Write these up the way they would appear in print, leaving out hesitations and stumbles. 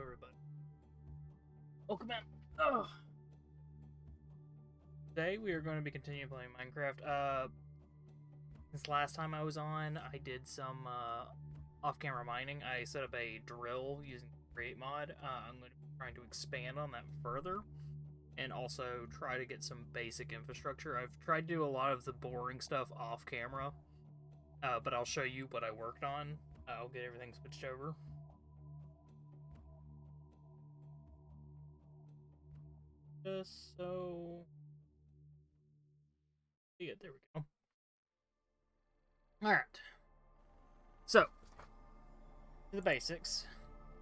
everybody. Welcome in. Oh. Today we are going to be continuing playing Minecraft. Since last time I was on, I did some off-camera mining. I set up a drill using the Create mod. I'm going to be trying to expand on that further, and also try to get some basic infrastructure. I've tried to do a lot of the boring stuff off-camera, but I'll show you what I worked on. I'll get everything switched over. Just so... yeah, there we go. Alright. So, the basics.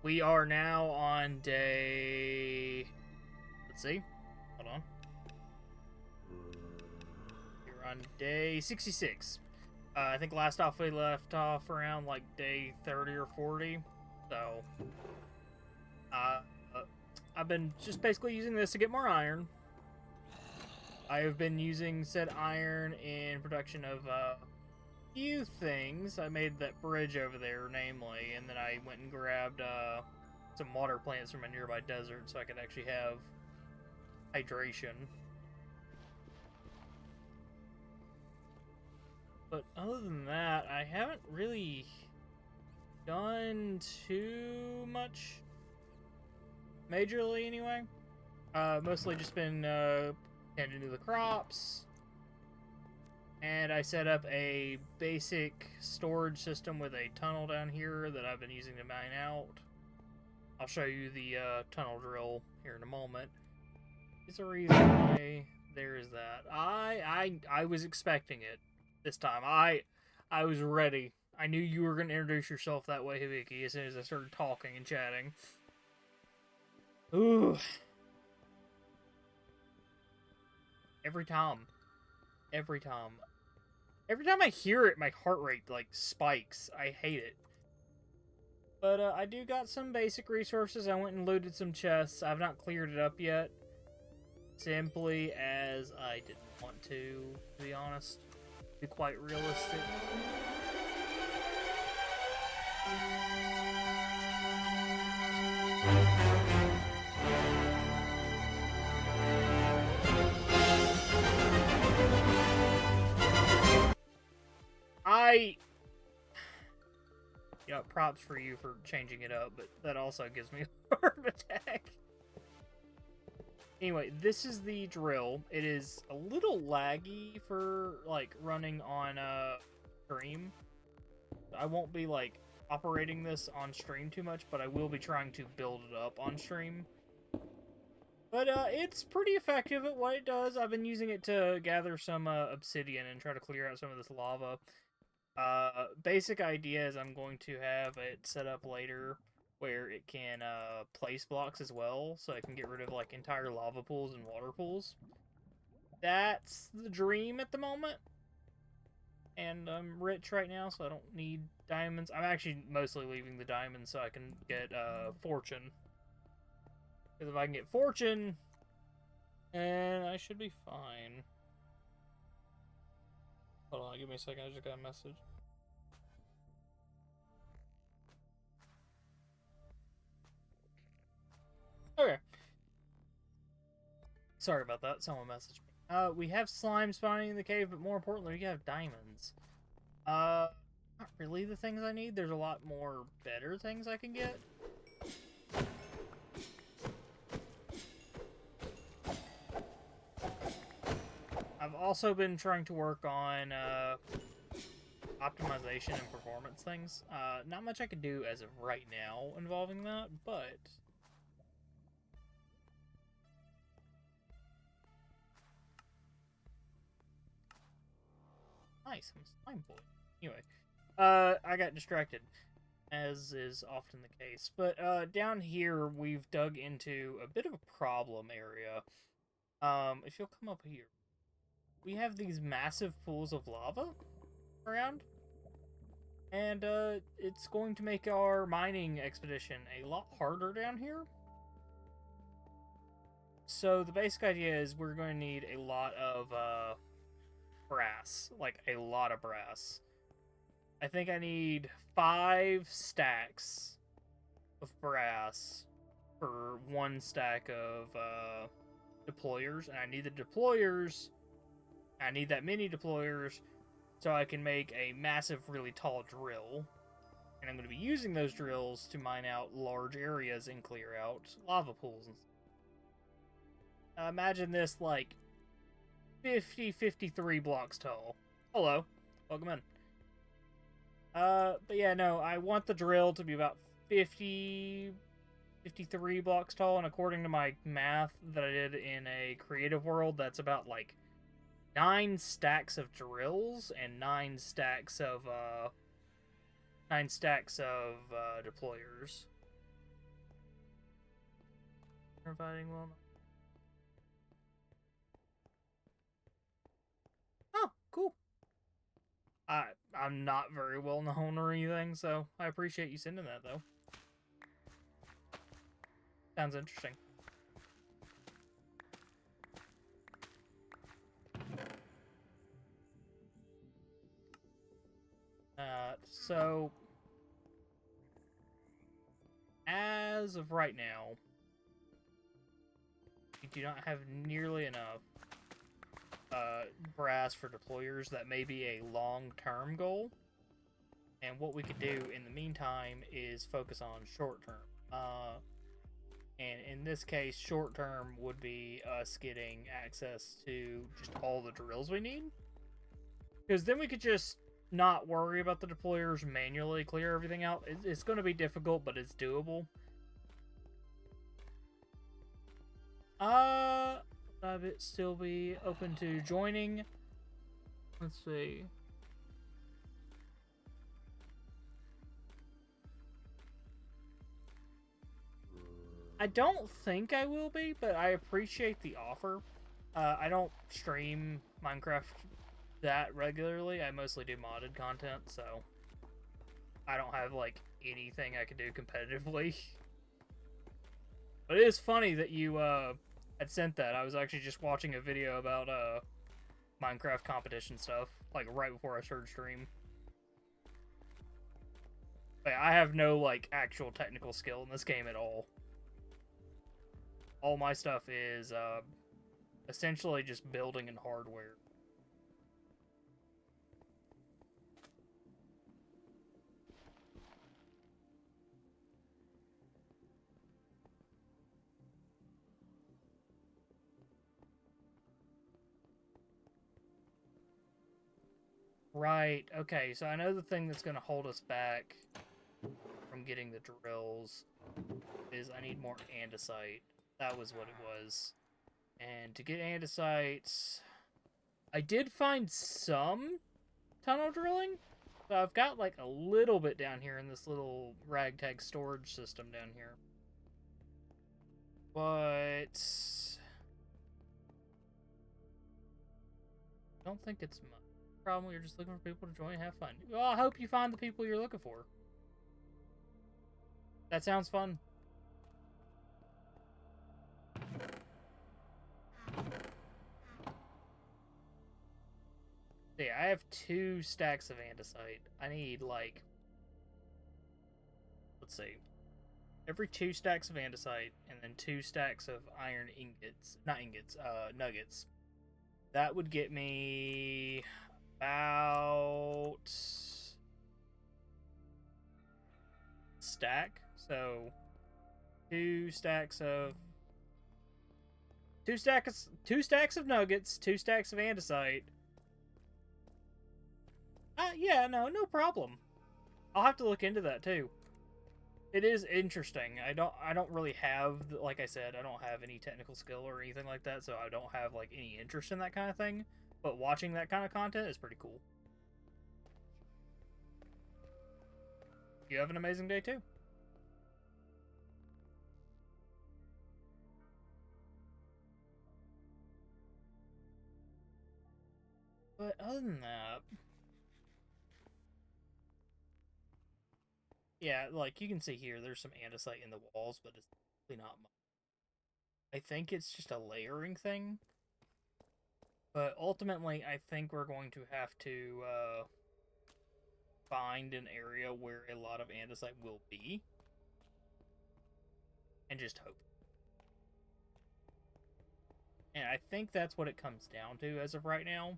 We are now on day... let's see. Hold on. We're on day 66. I think last off we left off around like day 30 or 40. So, I've been just basically using this to get more iron. I have been using said iron in production of a few things. I made that bridge over there, namely, and then I went and grabbed some water plants from a nearby desert so I could actually have hydration. But other than that, I haven't really done too much majorly anyway. Mostly just been tending to the crops, and I set up a basic storage system with a tunnel down here that I've been using to mine out. I'll show you the tunnel drill here in a moment. There's a reason why there is that. I was expecting it this time. I was ready. I knew you were going to introduce yourself that way, Hibiki, as soon as I started talking and chatting. Ooh. Every time I hear it, my heart rate, like, spikes. I hate it. But, I do got some basic resources. I went and looted some chests. I've not cleared it up yet. Simply as I didn't want to be honest. To be quite realistic. Yeah, props for you for changing it up, but that also gives me a heart attack. Anyway, this is the drill. It is a little laggy for, like, running on stream. I won't be, like, operating this on stream too much, but I will be trying to build it up on stream. But it's pretty effective at what it does. I've been using it to gather some obsidian and try to clear out some of this lava. Basic idea is I'm going to have it set up later where it can place blocks as well, so I can get rid of like entire lava pools and water pools. That's the dream at the moment. And I'm rich right now, so I don't need diamonds. I'm actually mostly leaving the diamonds so I can get fortune. Because if I can get fortune, then I should be fine. Hold on, give me a second, I just got a message. Okay. Sorry about that, someone messaged me. We have slime spawning in the cave, but more importantly, we have diamonds. Not really the things I need. There's a lot more better things I can get. I've also been trying to work on optimization and performance things. Not much I could do as of right now involving that, but nice, I'm a slime boy. Anyway, I got distracted, as is often the case. But down here, we've dug into a bit of a problem area. If you'll come up here. We have these massive pools of lava around, and it's going to make our mining expedition a lot harder down here. So the basic idea is we're going to need a lot of brass, like a lot of brass. I think I need 5 stacks of brass for 1 stack of deployers, and I need the deployers. I need that many deployers so I can make a massive, really tall drill. And I'm going to be using those drills to mine out large areas and clear out lava pools. Imagine this like 53 blocks tall. Hello, welcome in. But yeah, no, I want the drill to be about 53 blocks tall, and according to my math that I did in a creative world, that's about like 9 stacks of drills and 9 stacks of deployers. Providing well. Oh, cool. I'm not very well known or anything, so I appreciate you sending that though. Sounds interesting. So as of right now, we do not have nearly enough brass for deployers. That may be a long-term goal. And what we could do in the meantime is focus on short-term. And in this case, short-term would be us getting access to just all the drills we need. Because then we could just not worry about the deployers, manually clear everything out. It's going to be difficult, but it's doable. Rabbit still be open to joining. Let's see. I don't think I will be, but I appreciate the offer. I don't stream Minecraft that regularly. I mostly do modded content, so I don't have like anything I can do competitively. But it is funny that you had sent that. I was actually just watching a video about Minecraft competition stuff, like right before I started stream. Like, I have no like actual technical skill in this game at all. All my stuff is essentially just building and hardware. Right, okay, so I know the thing that's going to hold us back from getting the drills is I need more andesite. That was what it was. And to get andesite, I did find some tunnel drilling. So I've got like a little bit down here in this little ragtag storage system down here. But I don't think it's much problem. You're just looking for people to join and have fun. Well, I hope you find the people you're looking for. That sounds fun. Yeah, I have 2 stacks of andesite. I need, like, let's see, every 2 stacks of andesite, and then 2 stacks of iron ingots, not ingots, nuggets. That would get me about stack. So 2 stacks of two stacks of nuggets, 2 stacks of andesite. Yeah, no problem. I'll have to look into that too. It is interesting. I don't really have, like I said, I don't have any technical skill or anything like that, so I don't have like any interest in that kind of thing. But watching that kind of content is pretty cool. You have an amazing day too. But other than that, yeah, like you can see here, there's some andesite in the walls, but it's really not much. I think it's just a layering thing. But ultimately, I think we're going to have to find an area where a lot of andesite will be. and just hope. And I think that's what it comes down to as of right now.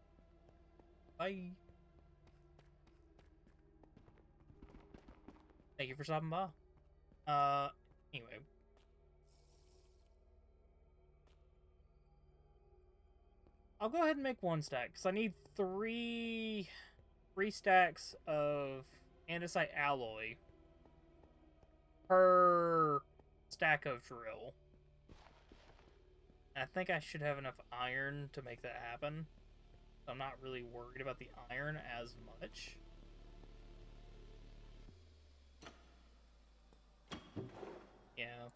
Bye. Thank you for stopping by. Anyway. I'll go ahead and make 1 stack, because I need three stacks of andesite alloy per stack of drill. And I think I should have enough iron to make that happen. So I'm not really worried about the iron as much. Yeah.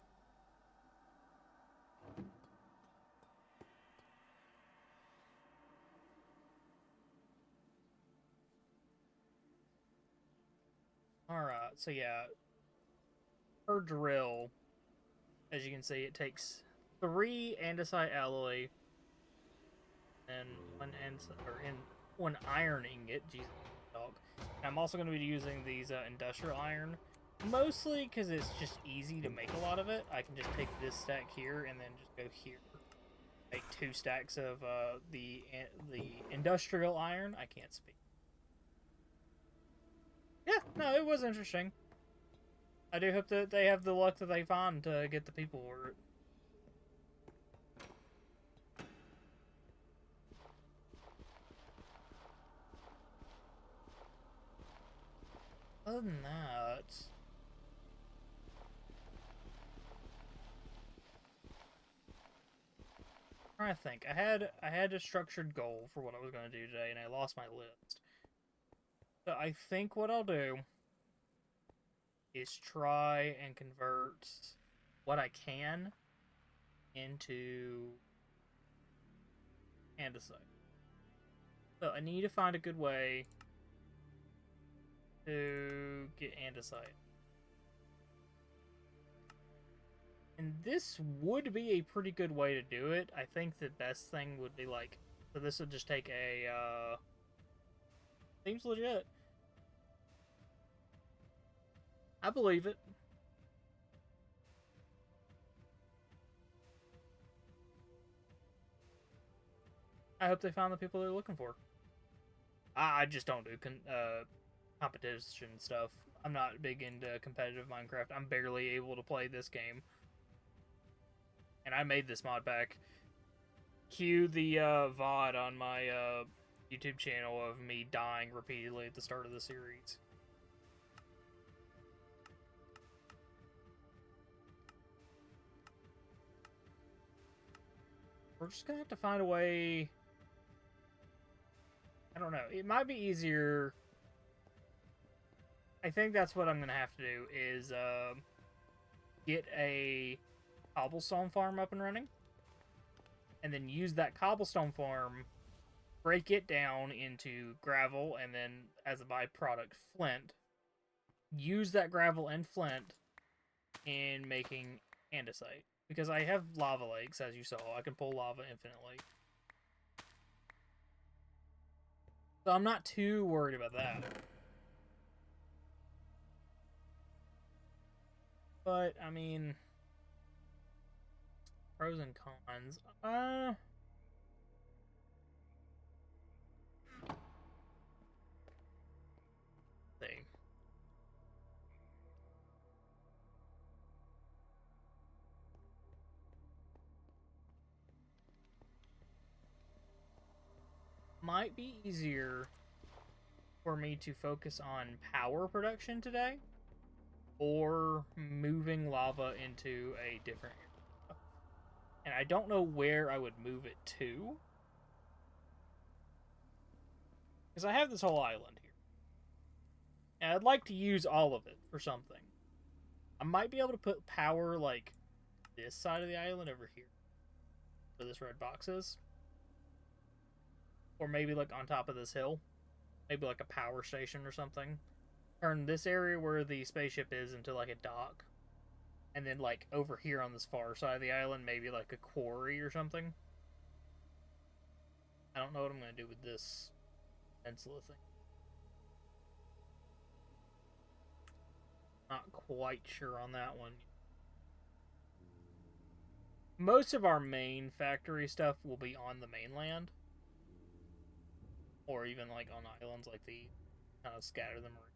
Alright, so yeah. Per drill, as you can see, it takes 3 andesite alloy and one iron ingot. Jesus, dog. And I'm also going to be using these industrial iron, mostly because it's just easy to make a lot of it. I can just take this stack here and then just go here. Make 2 stacks of the industrial iron. I can't speak. Yeah, no, it was interesting. I do hope that they have the luck that they find to get the people for it. Other than that, I'm trying to think. I had a structured goal for what I was going to do today, and I lost my list. So I think what I'll do is try and convert what I can into andesite. So I need to find a good way to get andesite. And this would be a pretty good way to do it. I think the best thing would be like, so this would just take a, seems legit. I believe it. I hope they found the people they're looking for. I just don't do competition stuff. I'm not big into competitive Minecraft. I'm barely able to play this game. And I made this mod pack. Cue the VOD on my YouTube channel of me dying repeatedly at the start of the series. We're just gonna have to find a way. I don't know. It might be easier. I think that's what I'm gonna have to do is get a cobblestone farm up and running, and then use that cobblestone farm, break it down into gravel, and then as a byproduct, flint. Use that gravel and flint in making andesite. Because I have lava lakes, as you saw. I can pull lava infinitely. So I'm not too worried about that. But, I mean, pros and cons. See. Might be easier for me to focus on power production today, or moving lava into a different area. And I don't know where I would move it to, because I have this whole island here. And I'd like to use all of it for something. I might be able to put power, like, this side of the island over here, where this red box is. Or maybe, like, on top of this hill. Maybe, like, a power station or something. Turn this area where the spaceship is into, like, a dock. And then, like, over here on this far side of the island, maybe, like, a quarry or something. I don't know what I'm going to do with this peninsula thing. Not quite sure on that one. most of our main factory stuff will be on the mainland. Or even, like, on islands like these. Kind of scatter them around.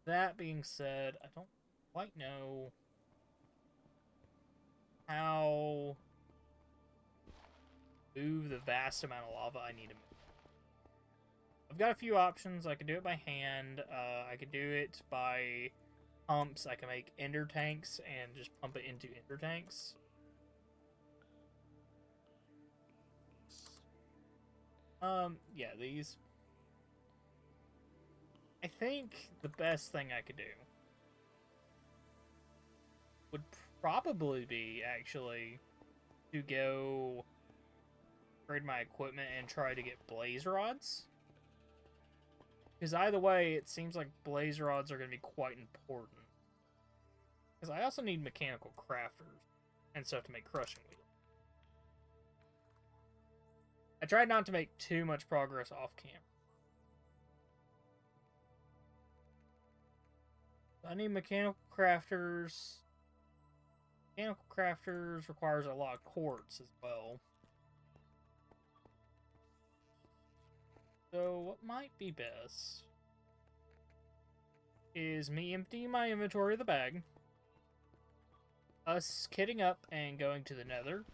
That being said, I don't quite know how move the vast amount of lava I need to move. I've got a few options. I could do it by hand. I could do it by pumps. I can make ender tanks and just pump it into ender tanks. Yeah, these. I think the best thing I could do would probably be, actually, to go upgrade my equipment and try to get blaze rods. Because either way, it seems like blaze rods are going to be quite important. Because I also need mechanical crafters and stuff to make crushing wheels. I tried not to make too much progress off camera. I need mechanical crafters. Mechanical crafters requires a lot of quartz as well. So what might be best is me emptying my inventory of the bag, us kitting up and going to the nether,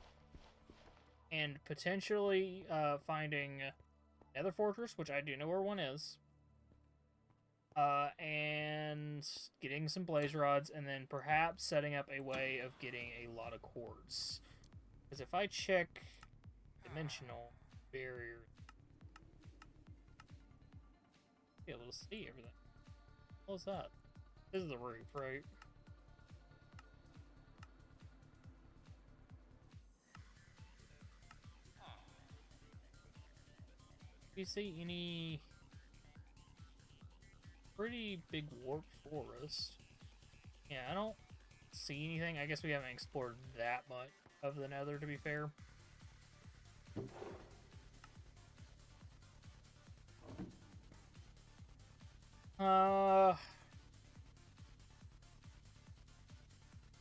and potentially finding Nether Fortress, which I do know where one is, and getting some blaze rods, and then perhaps setting up a way of getting a lot of quartz. Because if I check dimensional barrier, I'll be able to see everything. What's that? This is the roof, right? Do you see any pretty big warp forest? Yeah, I don't see anything. I guess we haven't explored that much of the nether, to be fair.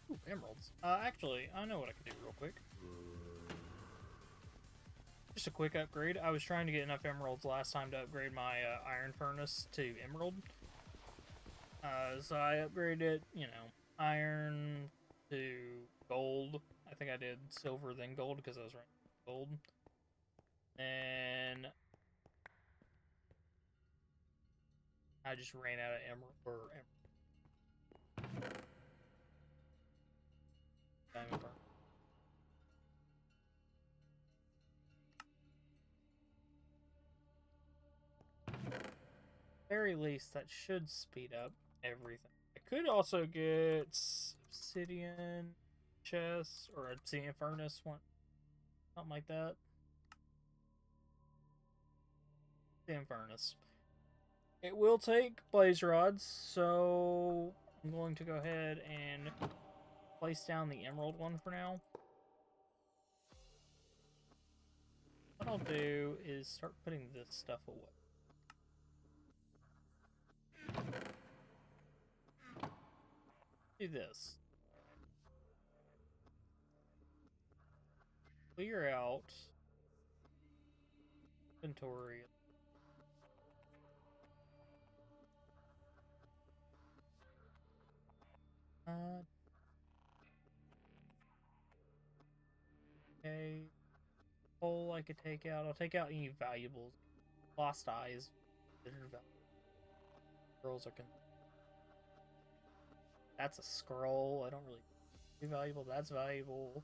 Ooh, emeralds. Actually, I know what I could do real quick. Just a quick upgrade. I was trying to get enough emeralds last time to upgrade my iron furnace to emerald. So I upgraded, iron to gold. I think I did silver then gold because I was running gold. And I just ran out of emerald. Diamond furnace. Very least, that should speed up everything. I could also get obsidian chest or obsidian furnace one, something like that. Obsidian furnace. It will take blaze rods, so I'm going to go ahead and place down the emerald one for now. What I'll do is start putting this stuff away. Do this. Clear out inventory. Okay. Coal I could take out. I'll take out any valuables. Lost eyes. Girls are That's a scroll. I don't really be valuable. That's valuable.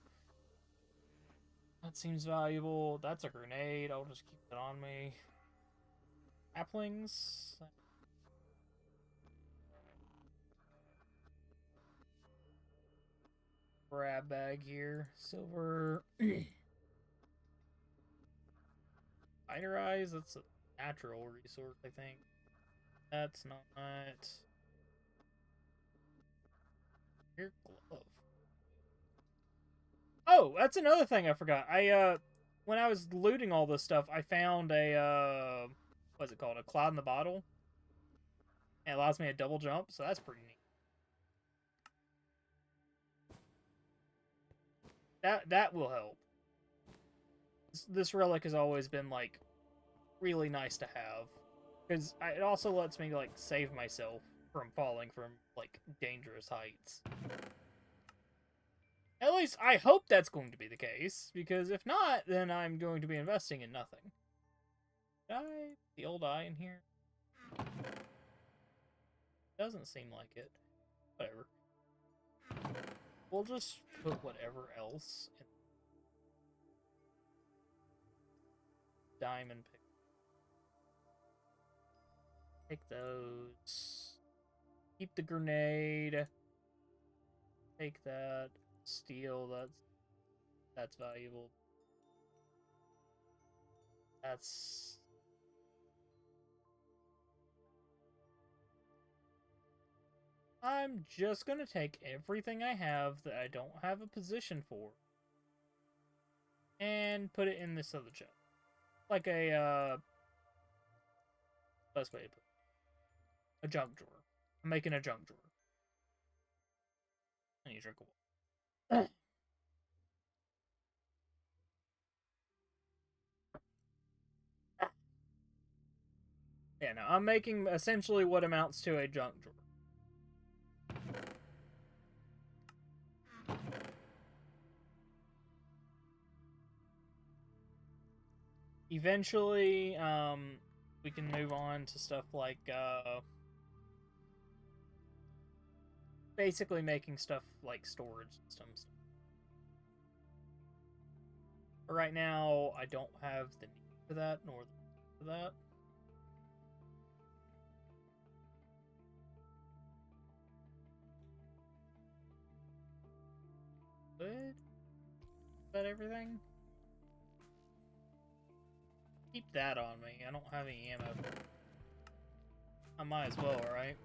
That seems valuable. That's a grenade. I'll just keep it on me. Saplings. Grab bag here. Silver. Spider eyes. That's a natural resource, I think. That's not. Your glove. Oh, that's another thing I forgot. When I was looting all this stuff, I found a, what's it called? A cloud in the bottle. It allows me a double jump, so that's pretty neat. That will help. This relic has always been, like, really nice to have. Because it also lets me, like, save myself from falling from, like, dangerous heights. At least, I hope that's going to be the case, because if not, then I'm going to be investing in nothing. Did I put the old eye in here? Doesn't seem like it. Whatever. We'll just put whatever else in. Diamond pick. Take those. Keep the grenade. Take that. Steel, that's valuable. That's... I'm just gonna take everything I have that I don't have a position for and put it in this other chest. Like a, best way to put it. A junk drawer. I'm making a junk drawer. I need to drink a water. Yeah, no, I'm making essentially what amounts to a junk drawer. Eventually, we can move on to stuff like, basically making stuff like storage systems. But right now, I don't have the need for that, nor the need for that. Good? Is that everything? Keep that on me. I don't have any ammo. I might as well, right?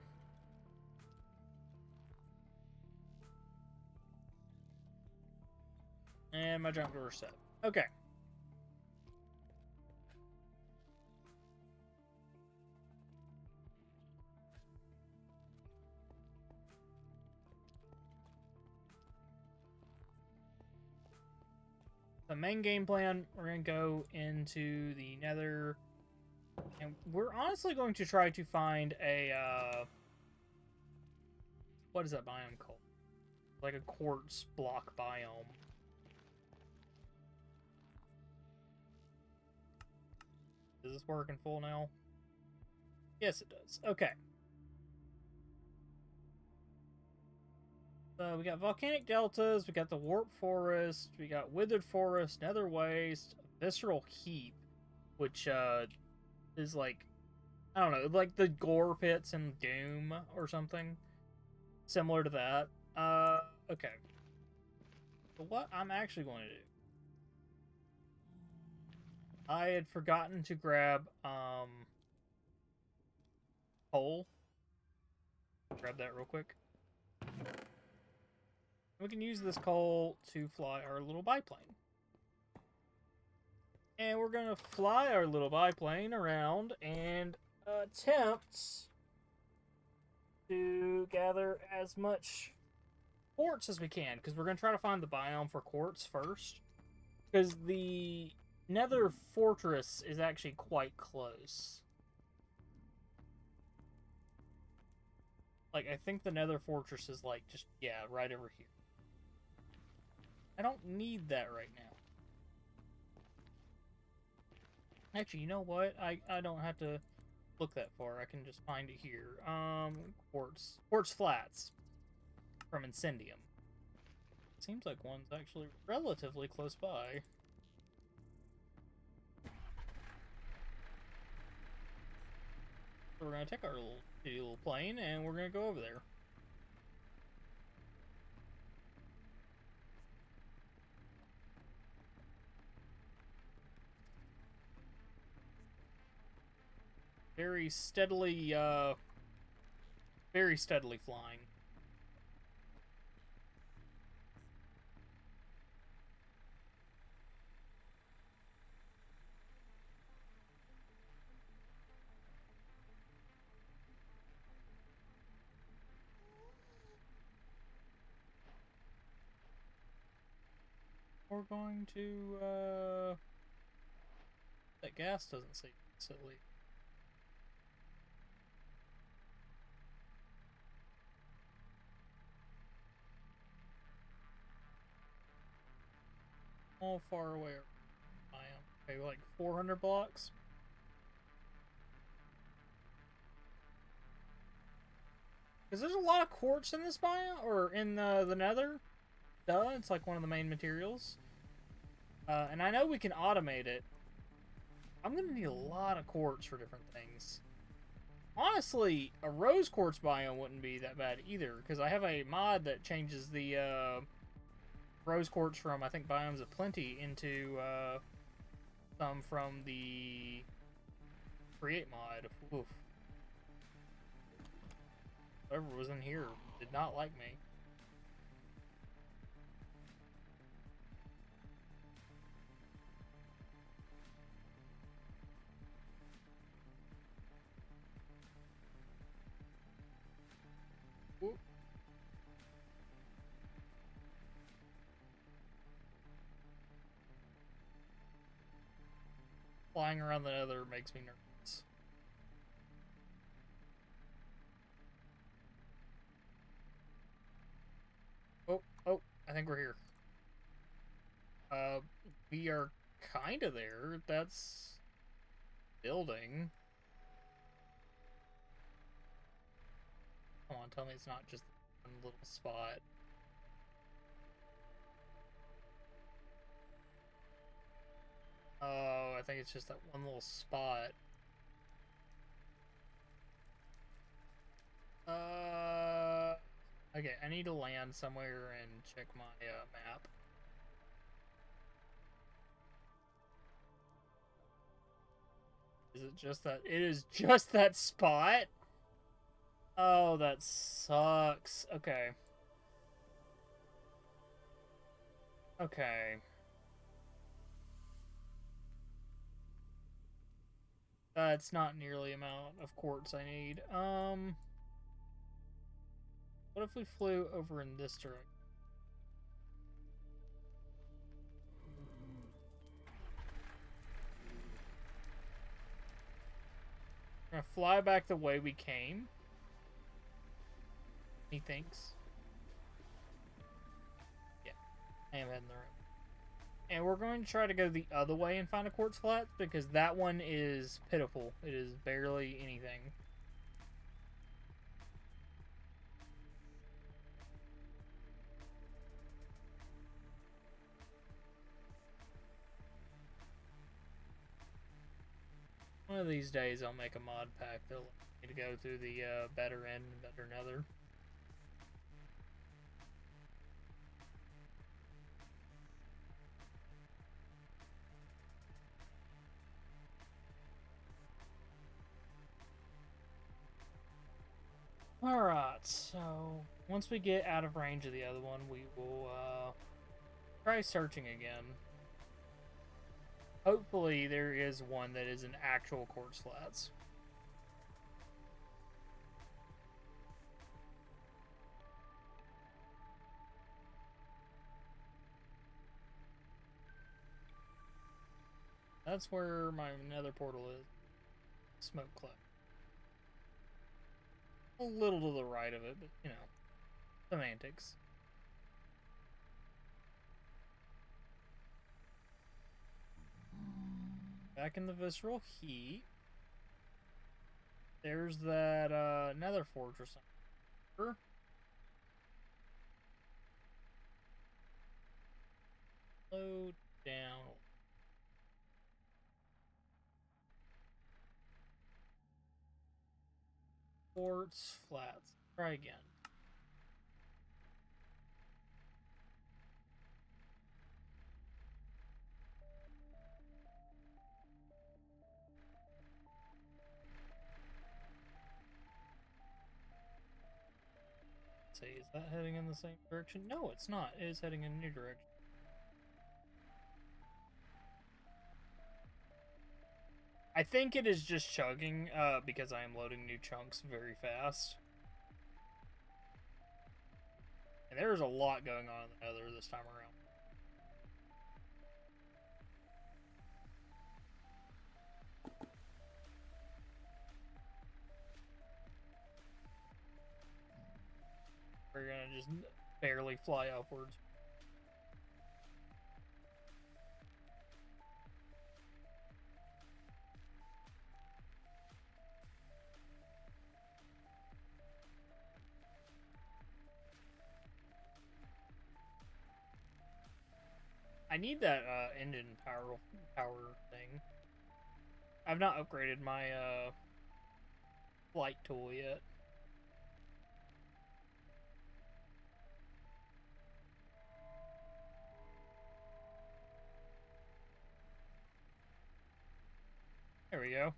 And my junk drawer set. Okay. The main game plan, we're going to go into the Nether, and we're honestly going to try to find a, what is that biome called? Like a quartz block biome. Does this work in full now? Yes, it does. Okay. So we got volcanic deltas, we got the warp forest, we got withered forest, nether waste, visceral heap, which is like, I don't know, like the gore pits in Doom or something similar to that. Okay. So what I'm actually going to do, I had forgotten to grab coal. Grab that real quick. We can use this coal to fly our little biplane. And we're going to fly our little biplane around and attempt to gather as much quartz as we can. Because we're going to try to find the biome for quartz first. Because the Nether Fortress is actually quite close. Like, I think the Nether Fortress is like just, yeah, right over here. I don't need that right now. Actually, you know what? I don't have to look that far. I can just find it here. Quartz flats from Incendium. Seems like one's actually relatively close by. So we're gonna take our little plane and we're gonna go over there. Very steadily flying. we're going to, that gas doesn't seem silly. How far away I am? Okay, like 400 blocks? Because there's a lot of quartz in this biome, or in the nether. Duh, it's like one of the main materials. And I know we can automate it. I'm going to need a lot of quartz for different things. Honestly, a rose quartz biome wouldn't be that bad either, because I have a mod that changes the rose quartz from, I think, Biomes of Plenty into some from the Create mod. Oof. Whoever was in here did not like me. Ooh. Flying around the nether makes me nervous. Oh, I think we're here. We are kind of there. That's building. Come on, tell me it's not just one little spot. Oh, I think it's just that one little spot. Okay, I need to land somewhere and check my map. Is it just that? It is just that spot? Oh, that sucks. Okay. Okay. That's not nearly the amount of quartz I need. What if we flew over in this direction? We're gonna fly back the way we came. He thinks. Yeah, I am heading the right way. And we're going to try to go the other way and find a quartz flat, because that one is pitiful. It is barely anything. One of these days I'll make a mod pack that'll allow me to go through the better end and better nether. Alright, so once we get out of range of the other one, we will try searching again. Hopefully there is one that is an actual quartz flats. That's where my nether portal is. Smoke cloud. A little to the right of it, but you know, semantics. Back in the visceral heat. There's that nether fortress. Slow down. Quartz flats. Try again. Let's see, is that heading in the same direction? No, it's not. It is heading in a new direction. I think it is just chugging because I am loading new chunks very fast. And there's a lot going on in the nether this time around. We're gonna just barely fly upwards. I need that engine power thing. I've not upgraded my flight tool yet. There we go.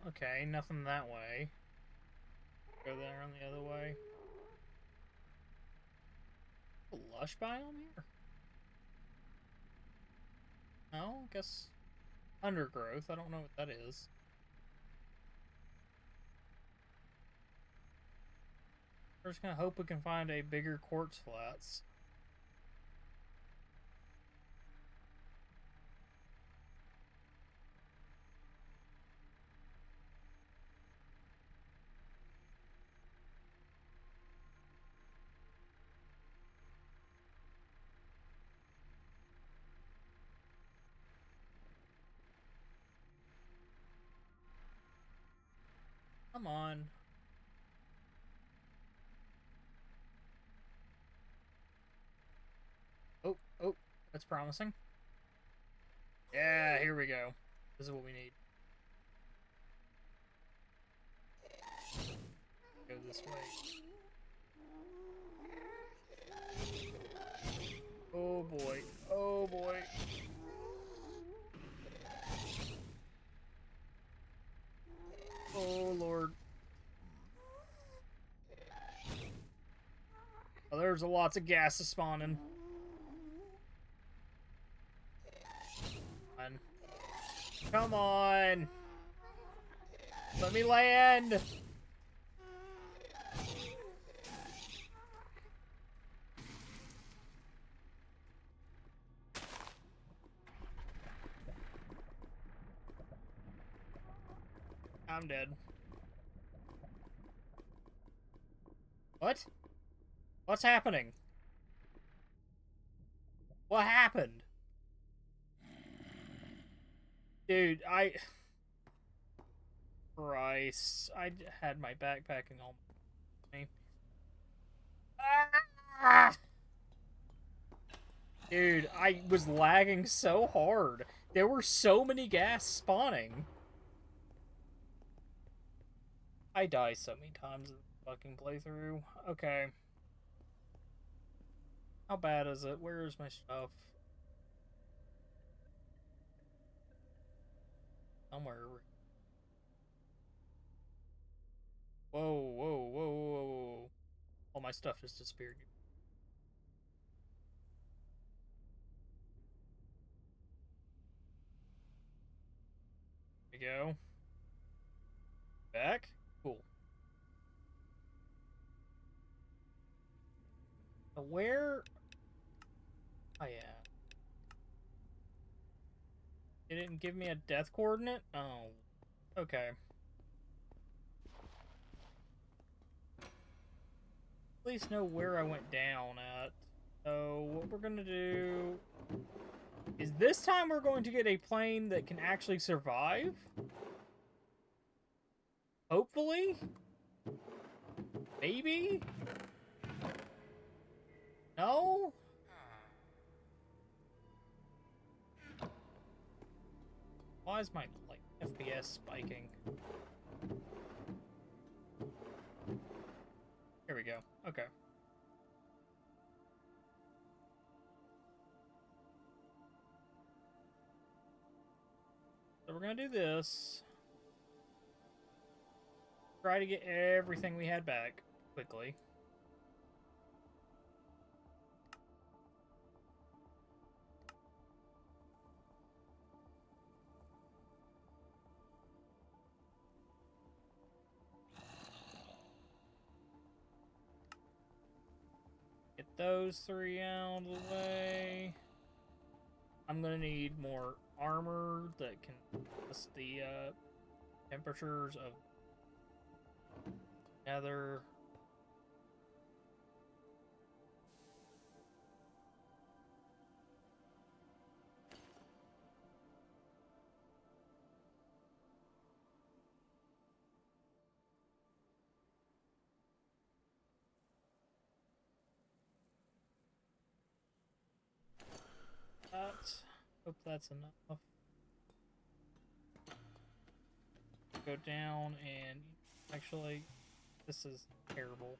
Okay, nothing that way. Go there on the other way. A lush biome here? No, I guess undergrowth. I don't know what that is. We're just gonna hope we can find a bigger quartz flats. Come on. Oh, oh, that's promising. Yeah, here we go. This is what we need. Go this way. Oh boy. Oh boy. Oh lord. Oh, there's lots of gases spawning. Come on. Let me land. I'm dead. What? What's happening? What happened? Dude, Christ. I had my backpacking on me. Ah! Dude, I was lagging so hard. There were so many gas spawning. I die so many times in the fucking playthrough. Okay. How bad is it? Where is my stuff? Somewhere. Whoa, whoa, whoa, whoa, whoa. All my stuff has disappeared. There we go. Back? Cool. So where... Oh, yeah. It didn't give me a death coordinate? Oh. Okay. At least know where I went down at. So what we're gonna do is this time we're going to get a plane that can actually survive. Hopefully? Maybe? No? Why is my, like, FPS spiking? Here we go. Okay. So we're gonna do this. Try to get everything we had back quickly. those three out of the way. I'm gonna need more armor that can adjust the temperatures of nether. Hope that's enough. Go down and actually, this is terrible.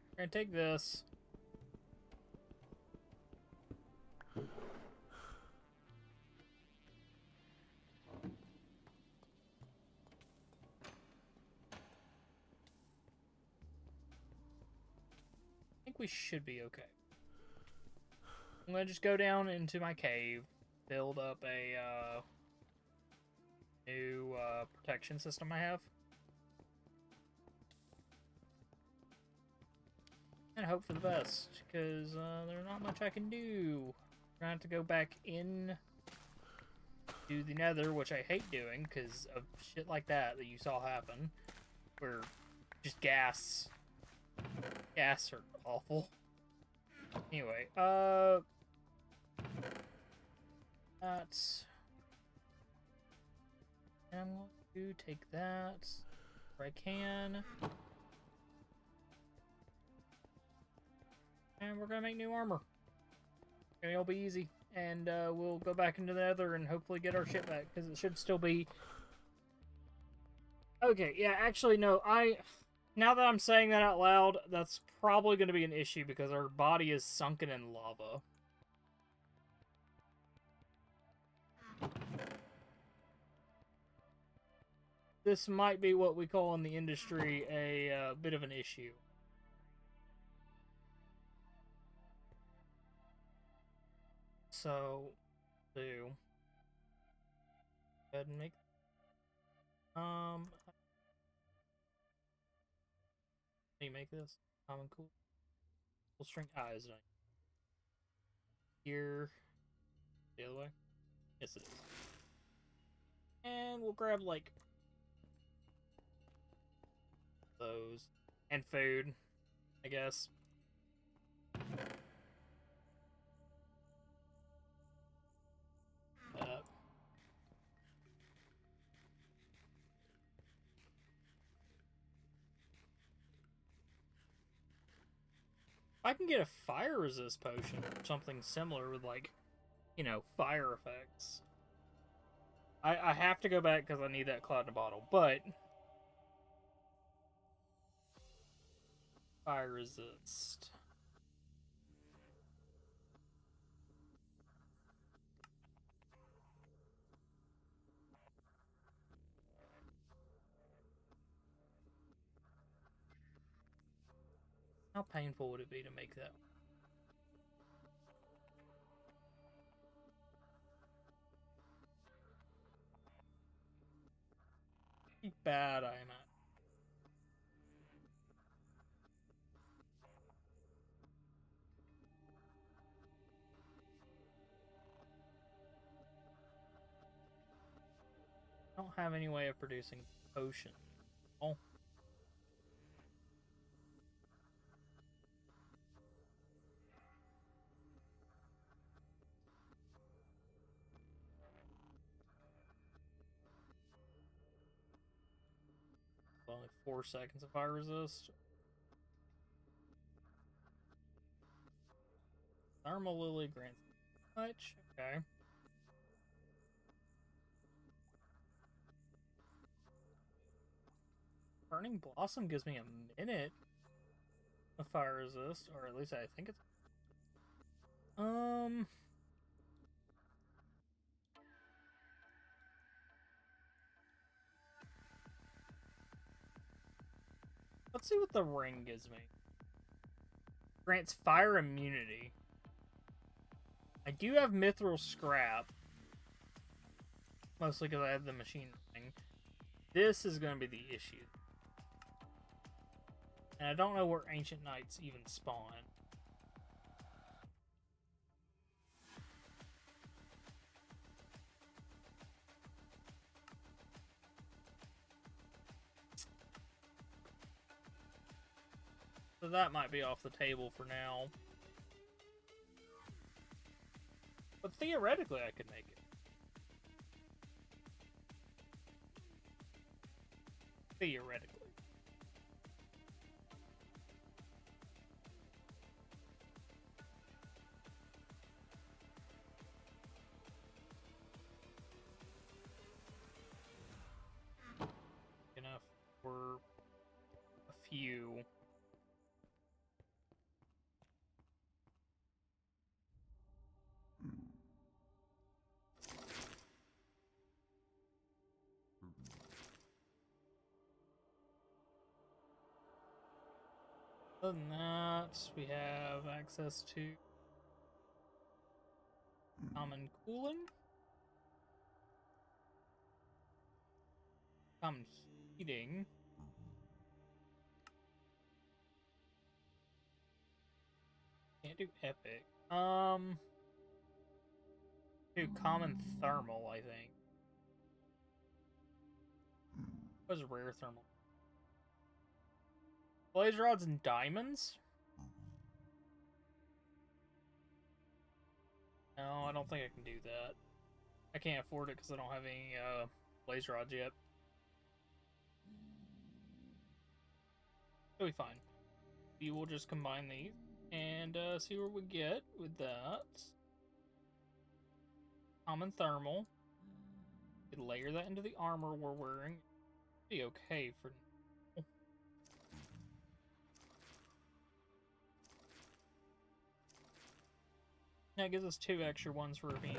We're gonna take this. I think we should be okay. I'm gonna just go down into my cave, build up a new protection system I have, and hope for the best, because there's not much I can do. We're gonna have to go back in to the nether, which I hate doing because of shit like that you saw happen, where just gas are awful. Anyway, that's... I'm going to take that where I can. And we're gonna make new armor. It'll be easy. And we'll go back into the nether and hopefully get our shit back, because it should still be... Okay, yeah, actually, no, now that I'm saying that out loud, that's probably going to be an issue, because our body is sunken in lava. This might be what we call in the industry a bit of an issue. So, do go ahead and make how do you make this? Common cool. Full string eyes. Here, the other way. Yes, it is. And we'll grab like those and food, I guess. I can get a fire resist potion or something similar with, like, you know, fire effects. I have to go back because I need that cloud in a bottle, but fire resist. How painful would it be to make that? Pretty bad, I imagine. I don't have any way of producing potion. Oh. Only 4 seconds of fire resist. Thermal Lily grants much. Okay. Burning Blossom gives me a minute of fire resist, or at least I think it's. Let's see what the ring gives me. Grants fire immunity. I do have mithril scrap. Mostly because I have the machine thing. This is going to be the issue. And I don't know where Ancient Knights even spawn. So that might be off the table for now. But theoretically, I could make it. Theoretically. Enough for a few. Other than that, we have access to common cooling, common heating, can't do epic. Do common thermal, I think. What was rare thermal? Blaze rods and diamonds? No, I don't think I can do that. I can't afford it because I don't have any blaze rods yet. It'll be fine. We will just combine these and see where we get with that. Common thermal. Could layer that into the armor we're wearing. Be okay for now. That gives us 2 extra ones for event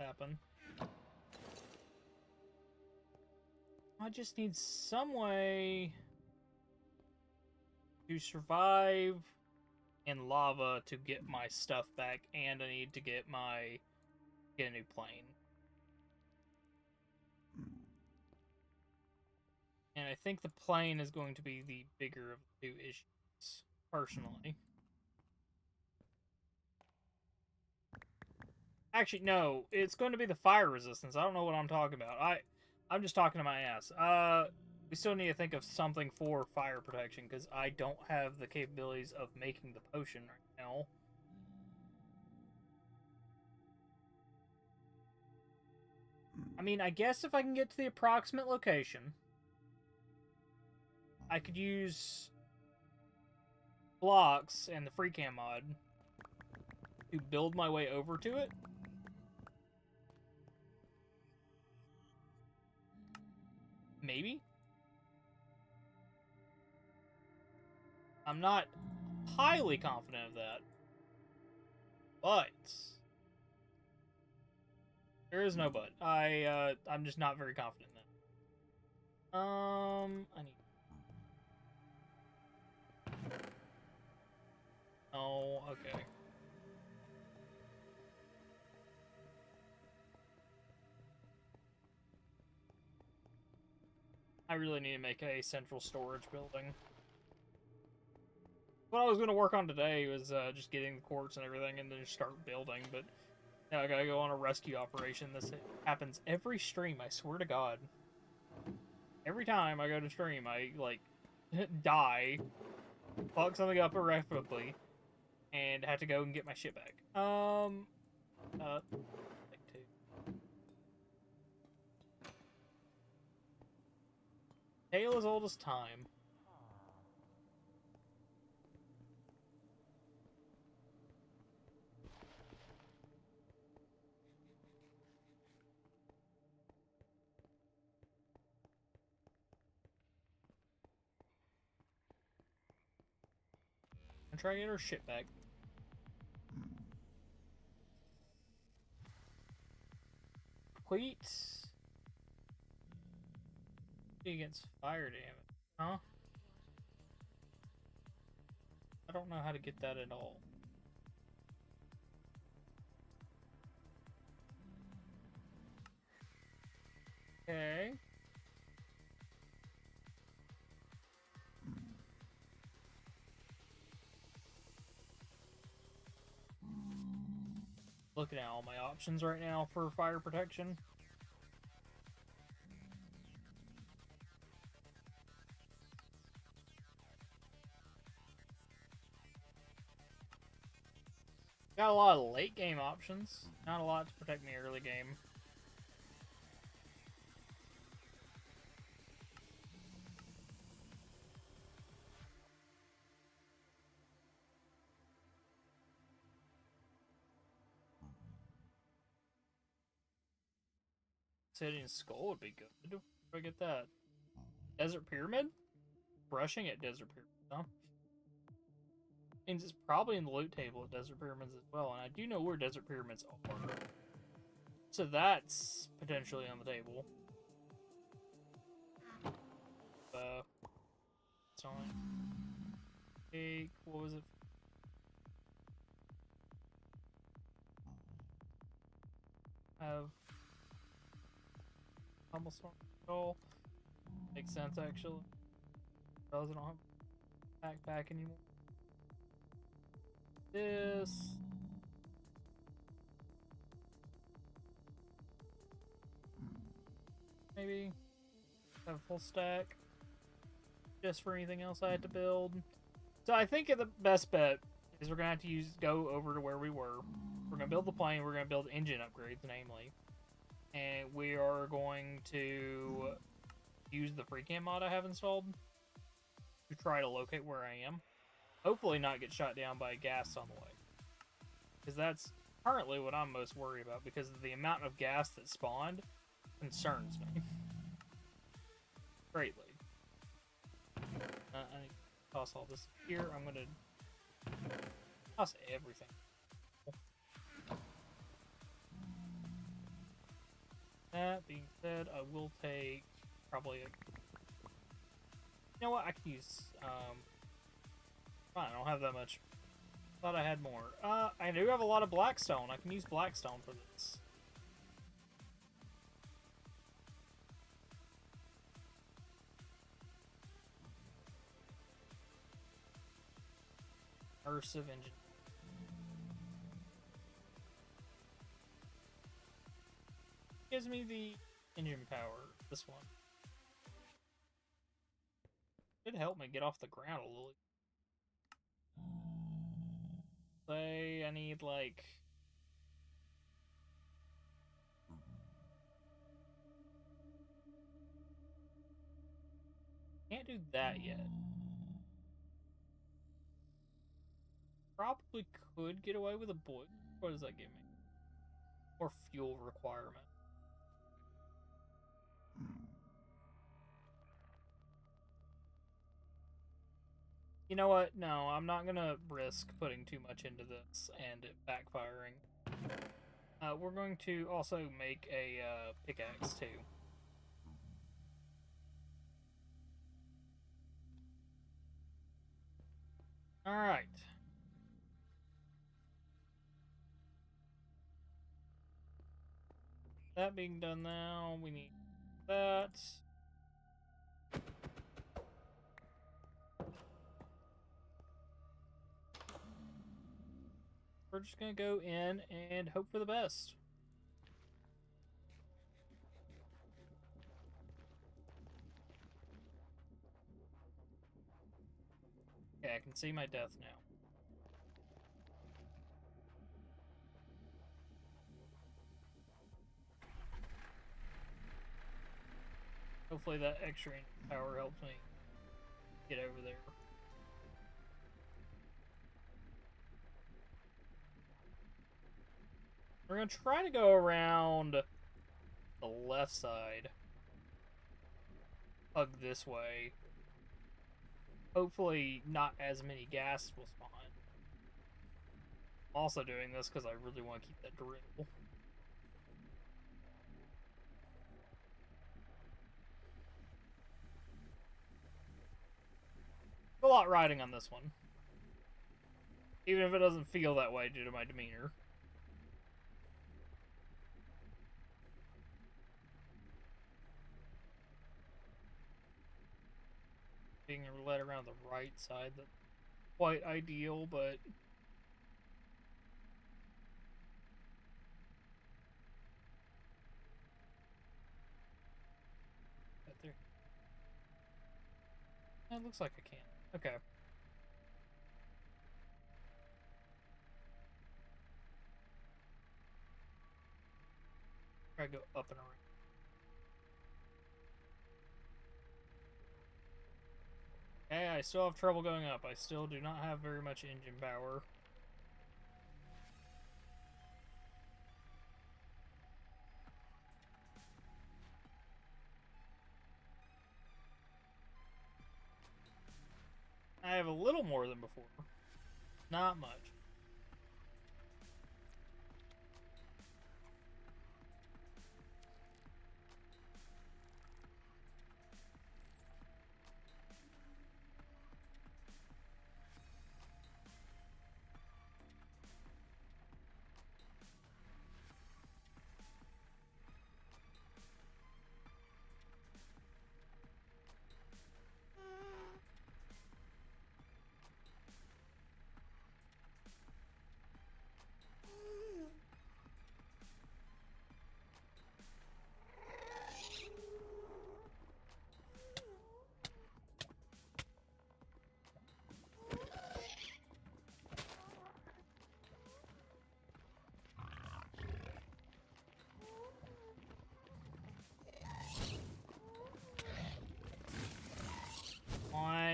happen. I just need some way to survive in lava to get my stuff back, and I need to get a new plane. And I think the plane is going to be the bigger of the 2 issues, personally. Actually, no, it's going to be the fire resistance. I don't know what I'm talking about. I'm just talking to my ass. We still need to think of something for fire protection, because I don't have the capabilities of making the potion right now. I mean, I guess if I can get to the approximate location, I could use blocks and the free cam mod to build my way over to it. Maybe. I'm not highly confident of that. But there is no but. I'm just not very confident in that. I need. Oh, okay. I really need to make a central storage building. What I was going to work on today was just getting the quartz and everything and then just start building, but now I gotta go on a rescue operation. This happens every stream, I swear to God. Every time I go to stream, I, like, die, fuck something up irreparably, and have to go and get my shit back. Like 2. Tale as old as time. And try to get her shit back. Complete. Against fire damage, huh? I don't know how to get that at all. Okay. Looking at all my options right now for fire protection. Got a lot of late game options. Not a lot to protect me early game. Hitting skull would be good. Where do I get that? Desert Pyramid? Brushing at Desert Pyramid, huh? Means it's probably in the loot table at Desert Pyramids as well, and I do know where Desert Pyramids are. So that's potentially on the table. It's on. Take, what was it? Have almost all. Makes sense actually. Doesn't have backpack anymore. This. Maybe have a full stack just for anything else I had to build. So I think the best bet is we're gonna have to go over to where we were. We're gonna build the plane. We're gonna build engine upgrades, namely, and we are going to use the free cam mod I have installed to try to locate where I am. Hopefully, not get shot down by gas on the way, because that's currently what I'm most worried about. Because the amount of gas that spawned concerns me greatly. I toss all this here. I'm gonna toss everything. That being said, I will take probably a... You know what? I can use... I don't have that much. Thought I had more. I do have a lot of blackstone. I can use blackstone for this. Immersive engine. Gives me the engine power. This one. Should help me get off the ground a little. Say I need like... Can't do that yet. Probably could get away with a boy. What does that give me? Or fuel requirement. You know what? No, I'm not gonna risk putting too much into this and it backfiring. We're going to also make a pickaxe too. Alright. That being done now, we need that. We're just gonna go in and hope for the best. Okay, I can see my death now. Hopefully that extra power helps me get over there. We're gonna try to go around the left side. Hug this way. Hopefully not as many gas will spawn. I'm also doing this because I really want to keep that drill. A lot riding on this one. Even if it doesn't feel that way due to my demeanor. Being led around the right side, that's quite ideal, but It looks like I can. Okay. Try to go up and around. Hey, I still have trouble going up. I still do not have very much engine power. I have a little more than before. Not much.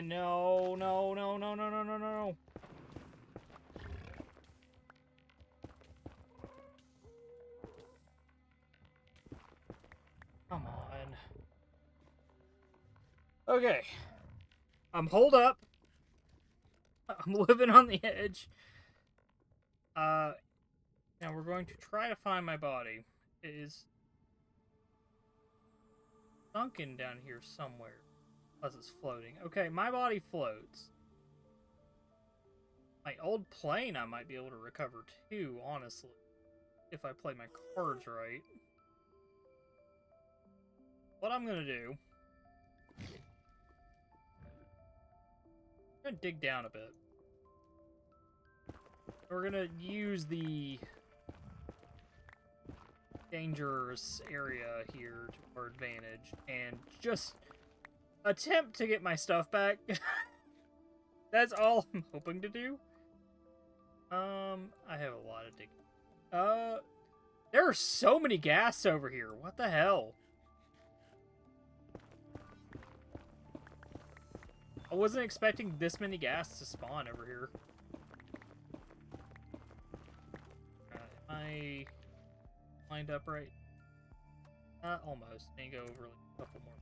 No, no, no, no, no, no, no, no. Come on. Okay. I'm holed up. I'm living on the edge. Now we're going to try to find my body. It is sunken down here somewhere. Plus it's floating. Okay, my body floats. My old plane I might be able to recover too, honestly. If I play my cards right. What I'm gonna do... I'm gonna dig down a bit. We're gonna use the dangerous area here to our advantage and just attempt to get my stuff back. That's all I'm hoping to do. I have a lot of digging. There are so many ghasts over here. What the hell? I wasn't expecting this many ghasts to spawn over here. Am I lined up right? Almost. I need to go over a couple more.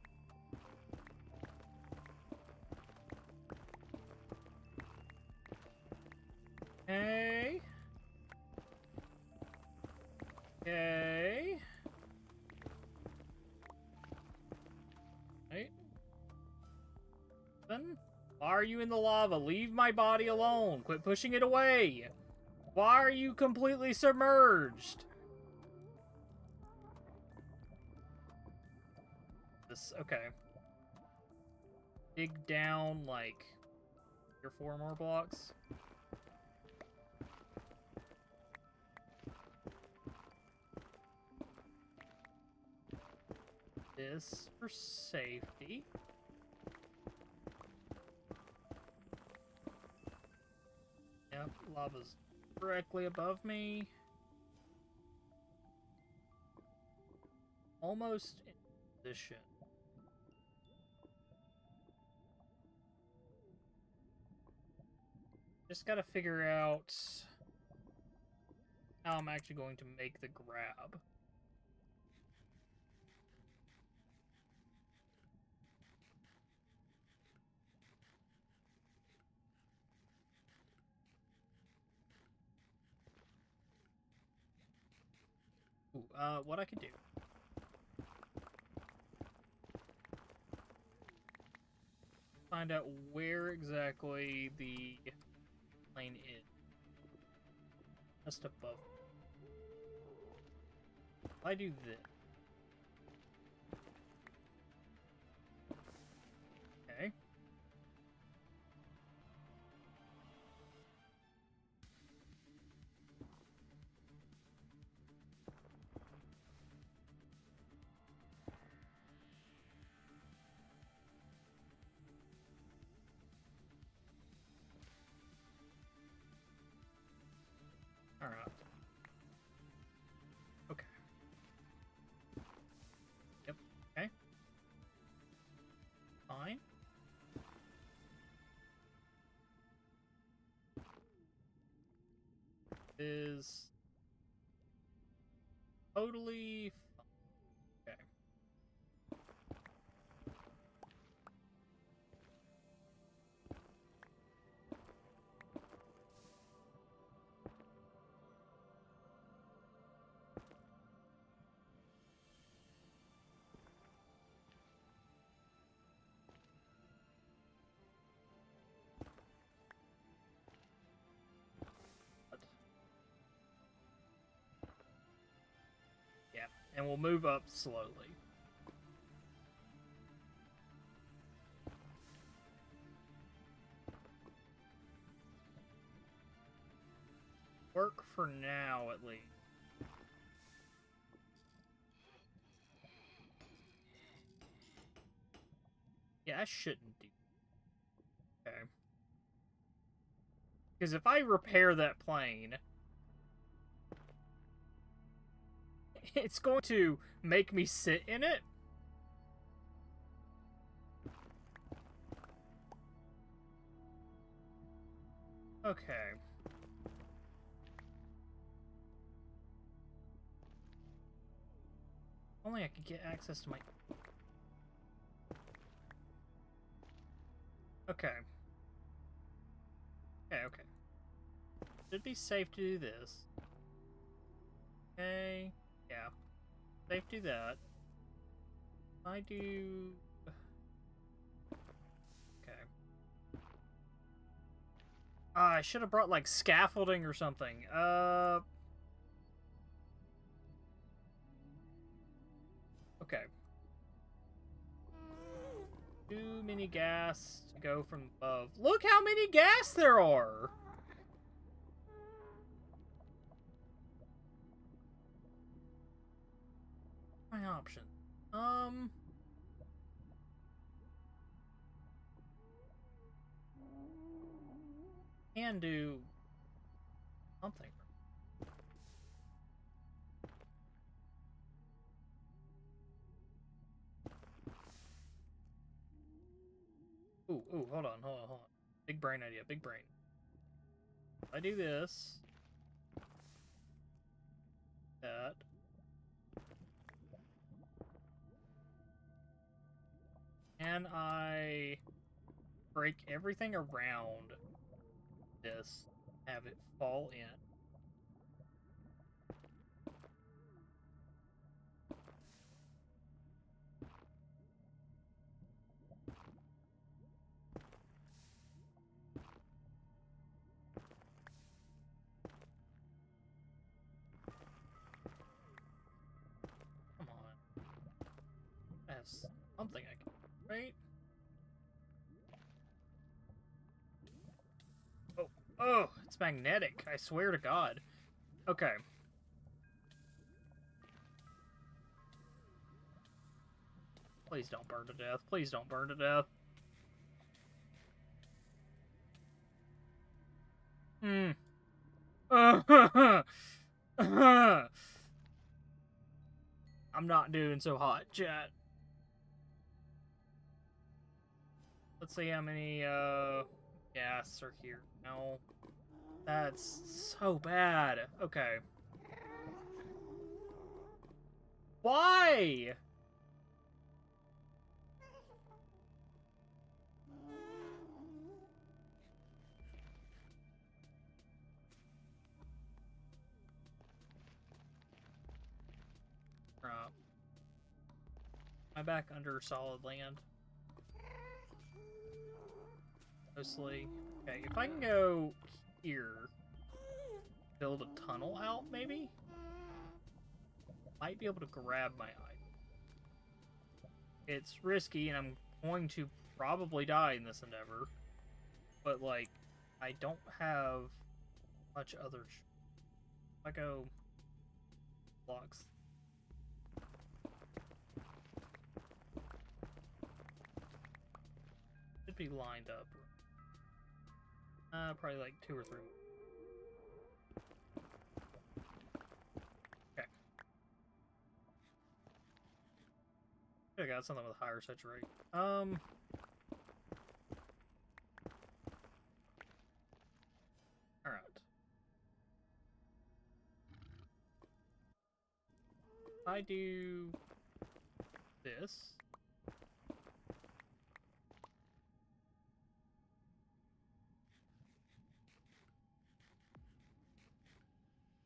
Okay. Okay. Right. Then, why are you in the lava? Leave my body alone. Quit pushing it away. Why are you completely submerged? This, okay. Dig down like 3 or 4 more blocks. This for safety. Yep, lava's directly above me. Almost in position. Just gotta figure out how I'm actually going to make the grab. Ooh, what I could do. Find out where exactly the plane is. Just above. If I do this. Okay. All right. Okay. Yep. Okay. Fine. Is totally fine. Okay. Yeah, and we'll move up slowly. Work for now, at least. Yeah, I shouldn't do. Okay. Because if I repair that plane, it's going to make me sit in it. Okay. Only I could get access to my... Okay. Okay. Should be safe to do this. Okay. Yeah. Safe to do that. I do... Okay. I should have brought, like, scaffolding or something. Okay. Too many gas to go from above. Look how many gas there are! My option. Can do something. Ooh, hold on. Big brain idea, big brain. If I do this, that, and I break everything around this, have it fall in. Come on. That's something I can, right? Oh, it's magnetic. I swear to God. Okay. Please don't burn to death. Please don't burn to death. I'm not doing so hot, chat. Let's see how many, gas are here. No. That's so bad. Okay. Why? Am I back under solid land? Mostly. Okay, if I can go here, build a tunnel out, maybe? Might be able to grab my item. It's risky, and I'm going to probably die in this endeavor. But, like, I don't have much other... If I go... blocks. Should be lined up. Probably like 2 or 3. got something with higher saturate. Alright. I do this.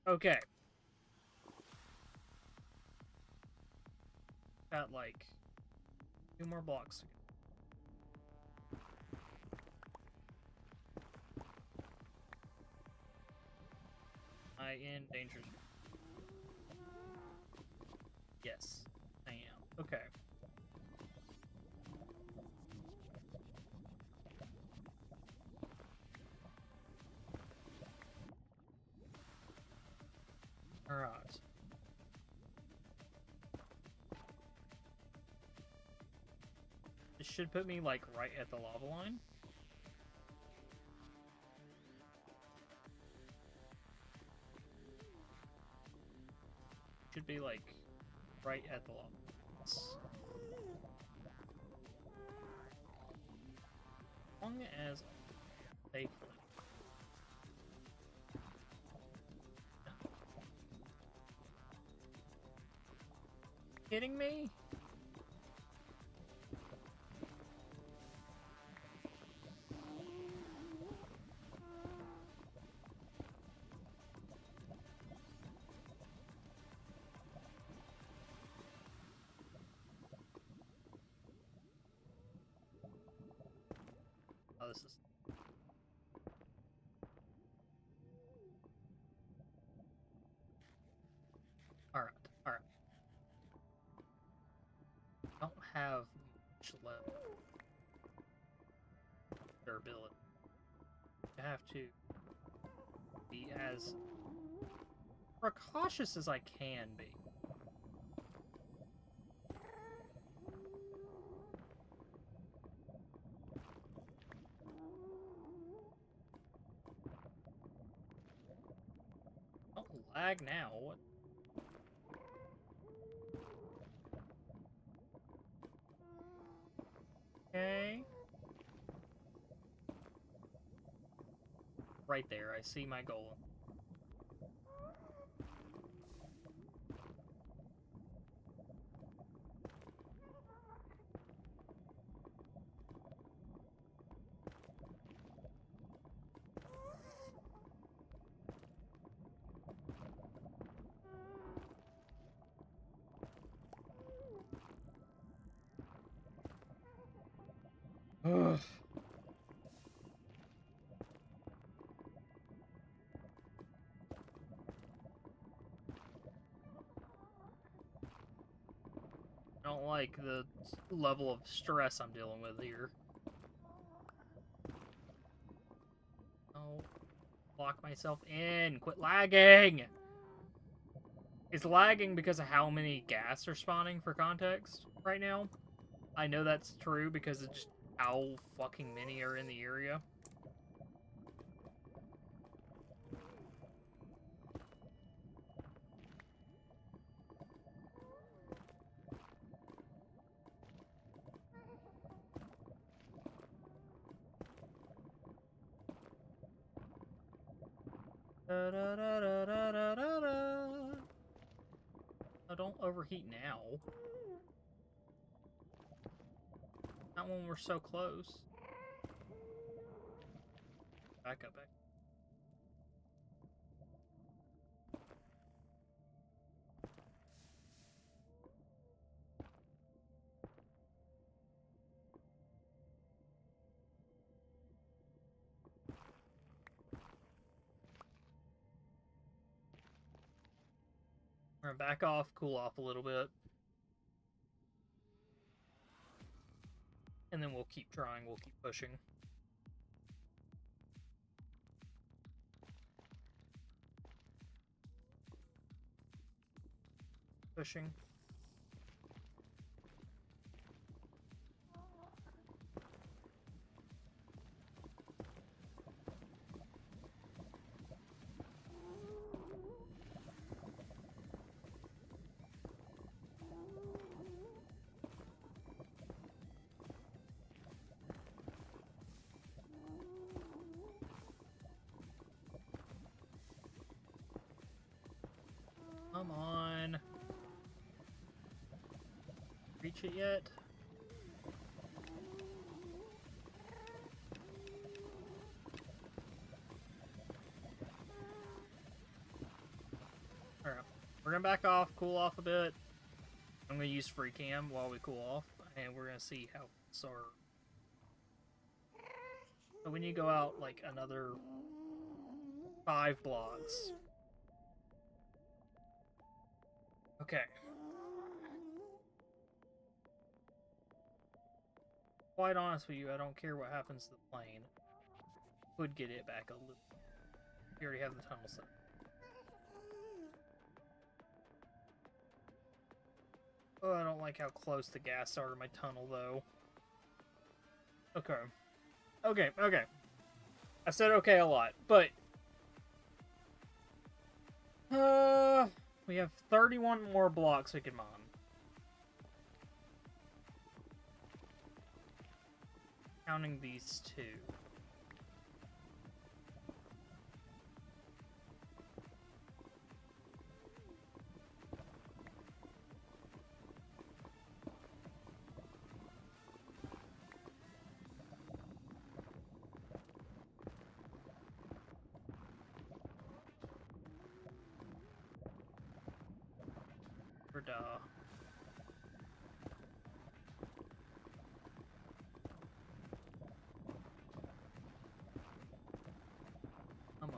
Okay. Got like 2 more blocks to go. I in danger. Yes, I am. Okay. Alright. This should put me, like, right at the lava line. Should be, like, right at the lava. As long as safely. Kidding me? Oh, this is... Alright, alright. I don't have much left. Durability. I have to be as precautious as I can be. Don't lag now. What? Okay. Right there, I see my goal. Ugh. I don't like the level of stress I'm dealing with here. Oh, lock myself in. Quit lagging. It's lagging because of how many gas are spawning, for context, right now. I know that's true because it's just how fucking many are in the area. Da, da, da, da, da, da, da, da. Oh, don't overheat now. Not when we're so close. Back up, back. We're gonna back off, cool off a little bit. And then we'll keep trying, we'll keep pushing. Pushing. Come on. Reach it yet? Alright. We're gonna back off, cool off a bit. I'm gonna use free cam while we cool off, and we're gonna see how it's our... So we need to go out like another 5 blocks. Okay. Quite honest with you, I don't care what happens to the plane. Could get it back a little. We already have the tunnel set. Oh, I don't like how close the gas are to my tunnel, though. Okay. Okay, okay. I've said okay a lot, but... we have 31 more blocks we can mine. Counting these 2. Duh. Come on.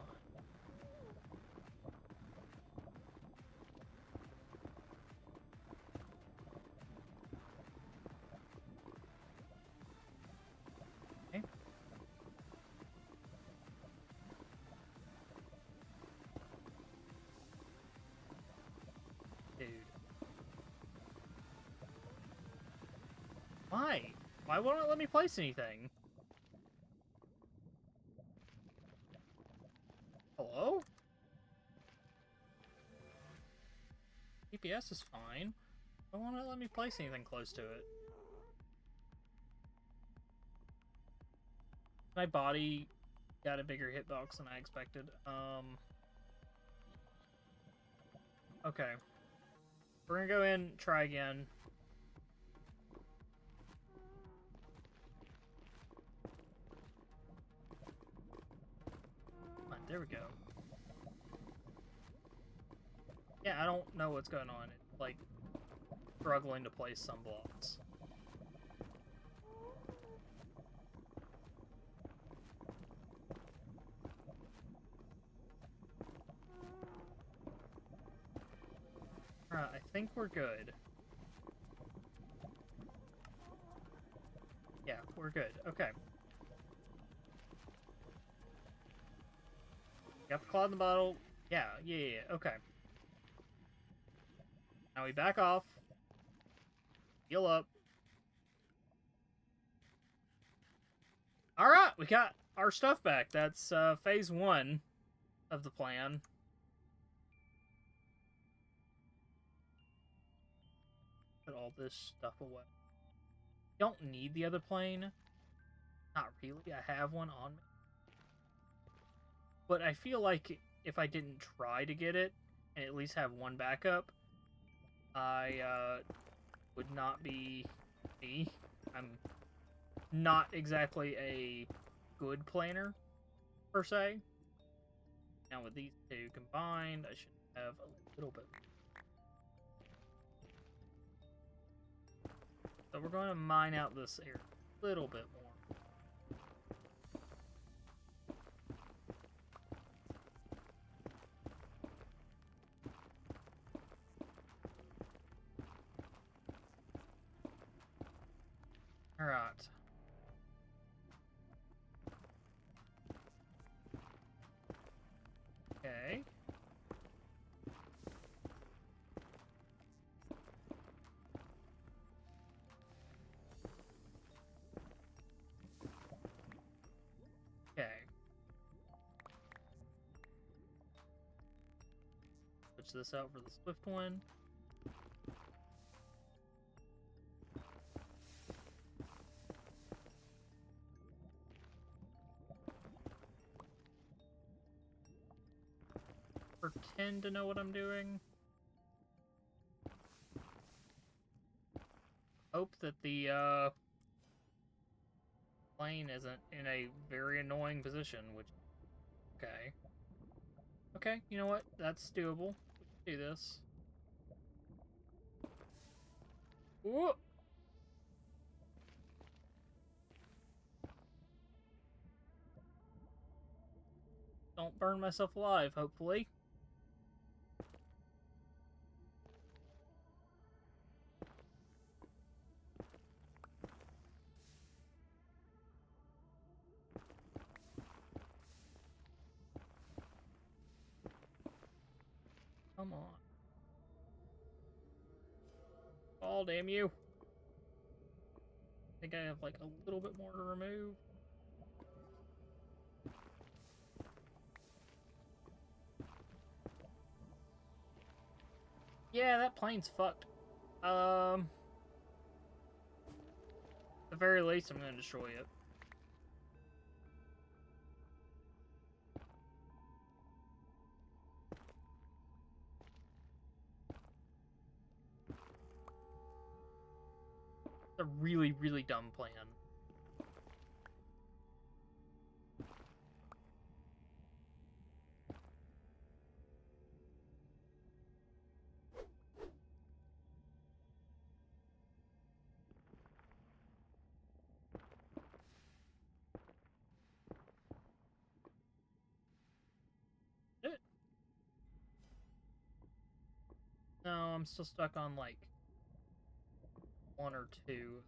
Okay. Dude. Why? Why won't it let me place anything? Hello? GPS is fine. Why won't it let me place anything close to it? My body got a bigger hitbox than I expected. Okay. We're gonna go in, try again. There we go. Yeah, I don't know what's going on. It's like struggling to place some blocks. Alright, I think we're good. Yeah, we're good. Okay. Got the claw in the bottle. Yeah, okay. Now we back off. Heal up. Alright, we got our stuff back. That's phase 1 of the plan. Put all this stuff away. Don't need the other plane. Not really. I have one on me. But I feel like if I didn't try to get it, and at least have one backup, I would not be me. I'm not exactly a good planner, per se. Now with these 2 combined, I should have a little bit. So we're going to mine out this area a little bit more. Alright. Okay. Okay. Switch this out for the Swift one. Pretend to know what I'm doing. Hope that the plane isn't in a very annoying position, which okay. Okay, you know what? That's doable. We can do this. Ooh! Don't burn myself alive, hopefully. Come on. Oh, damn you. I think I have like a little bit more to remove. Yeah, that plane's fucked. At the very least, I'm gonna destroy it. It's a really, really dumb plan. It. No, I'm still stuck on like one or two.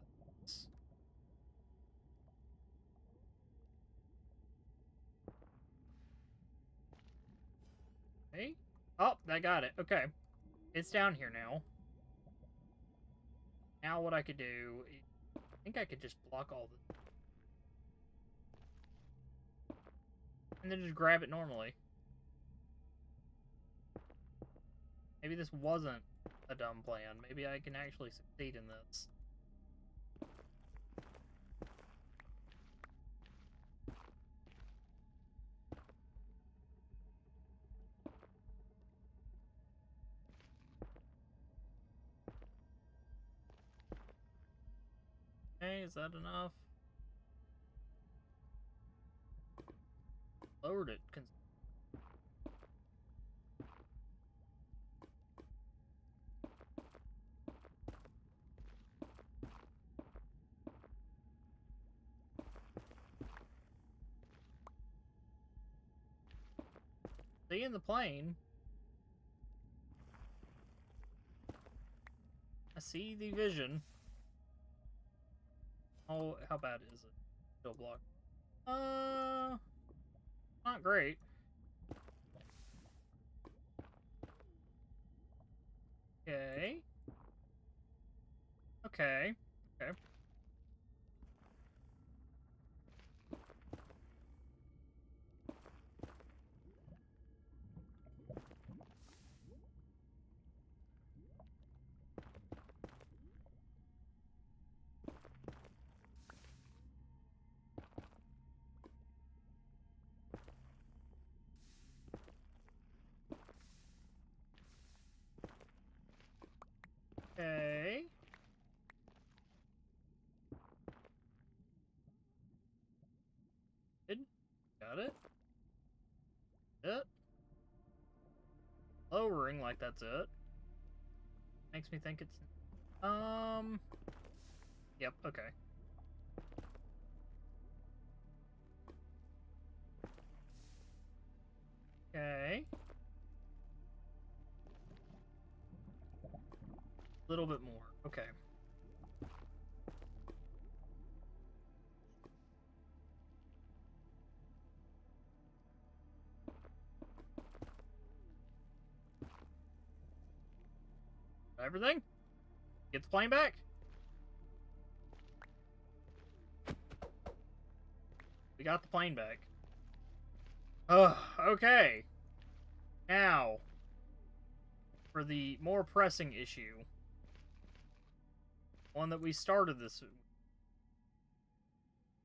Okay. Oh, I got it. Okay. It's down here now. Now what I could do, I think I could just block all the... And then just grab it normally. Maybe this wasn't a dumb plan. Maybe I can actually succeed in this. Okay, is that enough? Lowered it. See in the plane. I see the vision. Oh, how bad is it? Still blocked. Not great. Okay. Okay. Okay. Okay. Got it. It. Lowering like that's it. Makes me think it's... Yep, okay. Okay. A little bit more. Okay. Everything? Get the plane back? We got the plane back. Ugh, okay. Now, for the more pressing issue. One that we started this...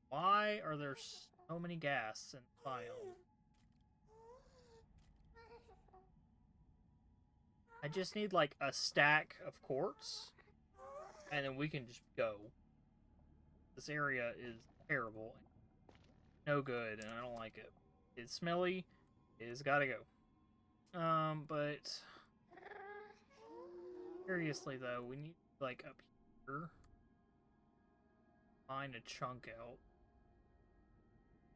Why are there so many gas in the biome? I just need, like, a stack of quartz. and then we can just go. This area is terrible. No good, and I don't like it. It's smelly. It's gotta go. But seriously though, we need like up here. Find a chunk out.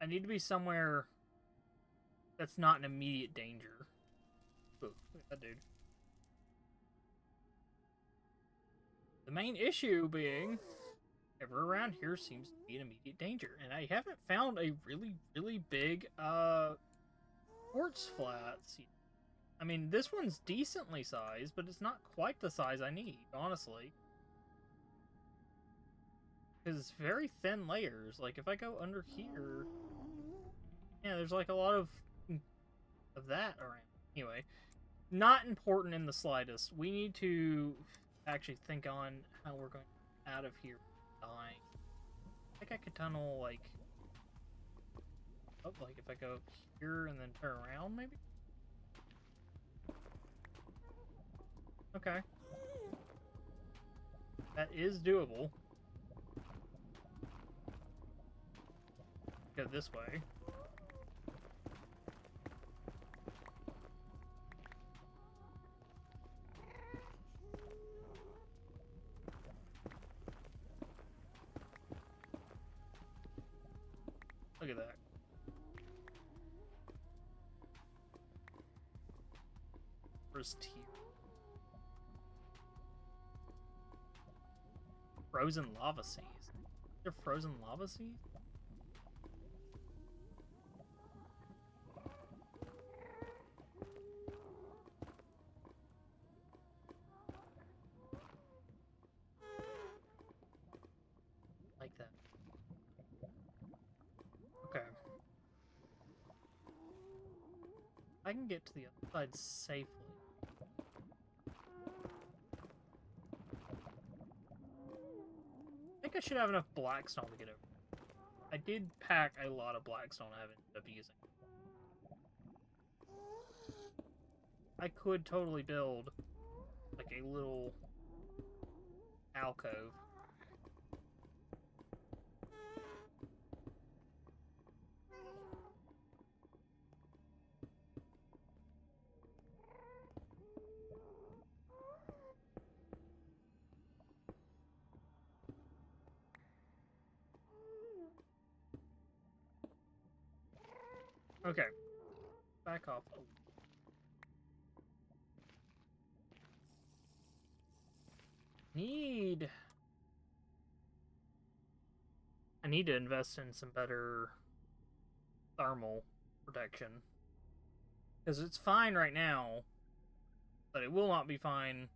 I need to be somewhere that's not an immediate danger. Ooh, look at that dude. The main issue being everywhere around here seems to be an immediate danger, and I haven't found a really big quartz flats. I mean, this one's decently sized, but it's not quite the size I need, honestly. Because it's very thin layers. Like, if I go under here... Yeah, there's like a lot of that around. Anyway, not important in the slightest. We need to actually think on how we're going out of here dying. I think I could tunnel, like... Oh, like if I go here and then turn around, maybe? Okay. That is doable. Go this way. Look at that. First tier. Frozen lava seas. They're frozen lava seas? Like that. Okay. I can get to the other side safely. I think I should have enough blackstone to get over. I did pack a lot of blackstone I haven't ended up using. I could totally build like a little alcove. Okay. Back off. I need to invest in some better thermal protection. Because it's fine right now, but it will not be fine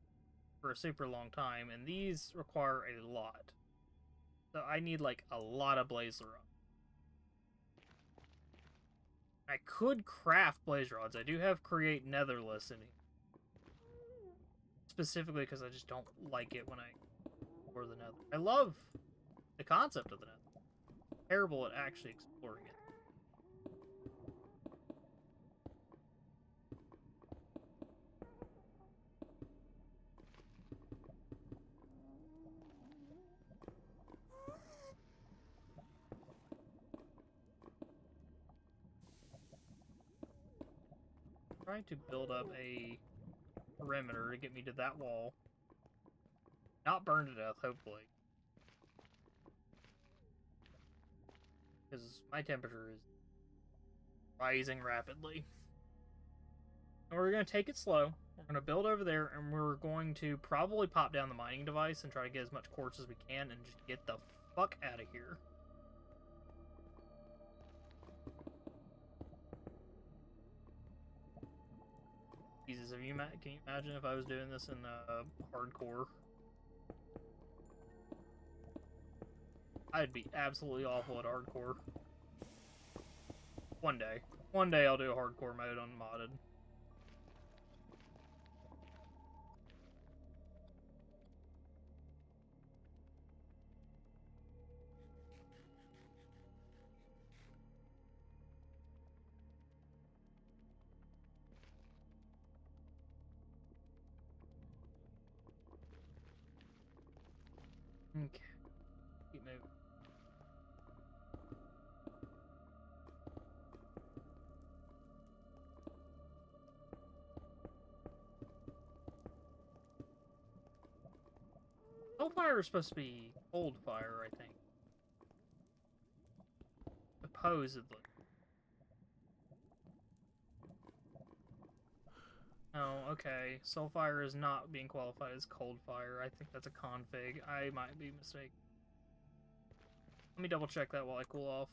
for a super long time, and these require a lot. So I need like a lot of blaze rods. I could craft blaze rods. I do have create netherless in here. Specifically because I just don't like it when I explore the nether. I love the concept of the nether. Terrible at actually exploring it. Trying to build up a perimeter to get me to that wall. Not burned to death, hopefully. Because my temperature is rising rapidly. And we're going to take it slow. We're going to build over there, and we're going to probably pop down the mining device and try to get as much quartz as we can and just get the fuck out of here. Jesus, can you imagine if I was doing this in hardcore? I'd be absolutely awful at hardcore. One day. One day I'll do a hardcore mode unmodded. Okay. Keep moving. Hellfire is supposed to be cold fire, I think. Supposedly. Oh, okay. Soulfire is not being qualified as cold fire. I think that's a config. I might be mistaken. Let me double check that while I cool off.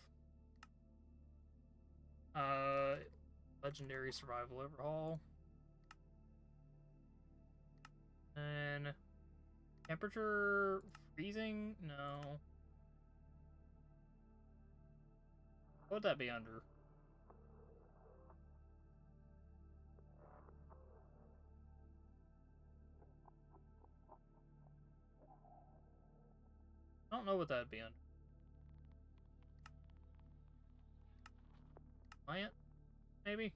Legendary survival overhaul. And temperature freezing? No. What would that be under? I don't know what that'd be under. Plant? Maybe?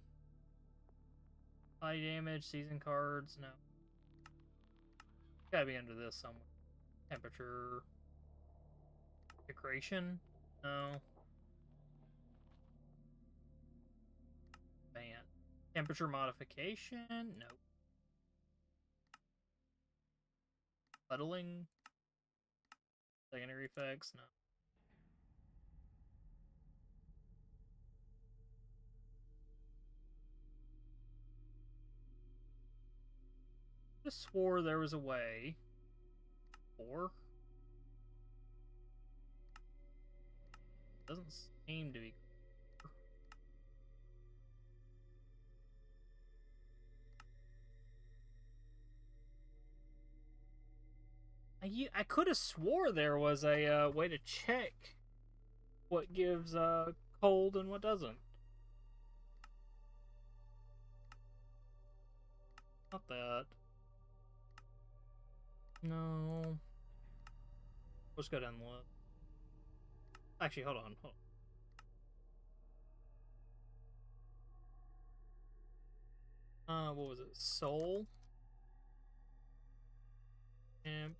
High damage, season cards? No. Gotta be under this somewhere. Temperature. Decoration? No. Ban. Temperature modification? No. Puddling? Secondary effects? No. I just swore there was a way. 4? Doesn't seem to be. I could have swore there was a way to check what gives cold and what doesn't. Not that. No. Let's go down the list. Actually, hold on. What was it? Soul? Imp.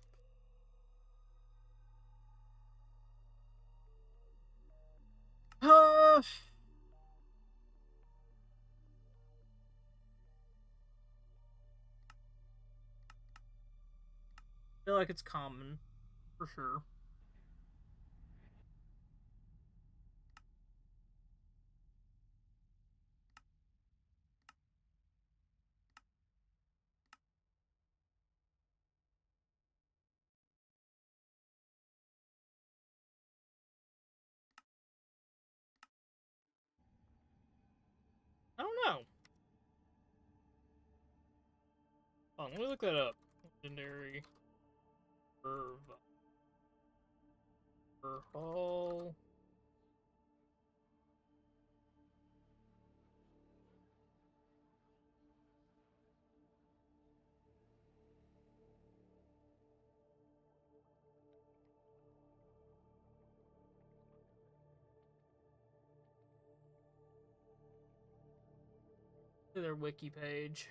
I feel like it's common, for sure. I don't know. Oh, let me look that up. Legendary Hall. To their wiki page.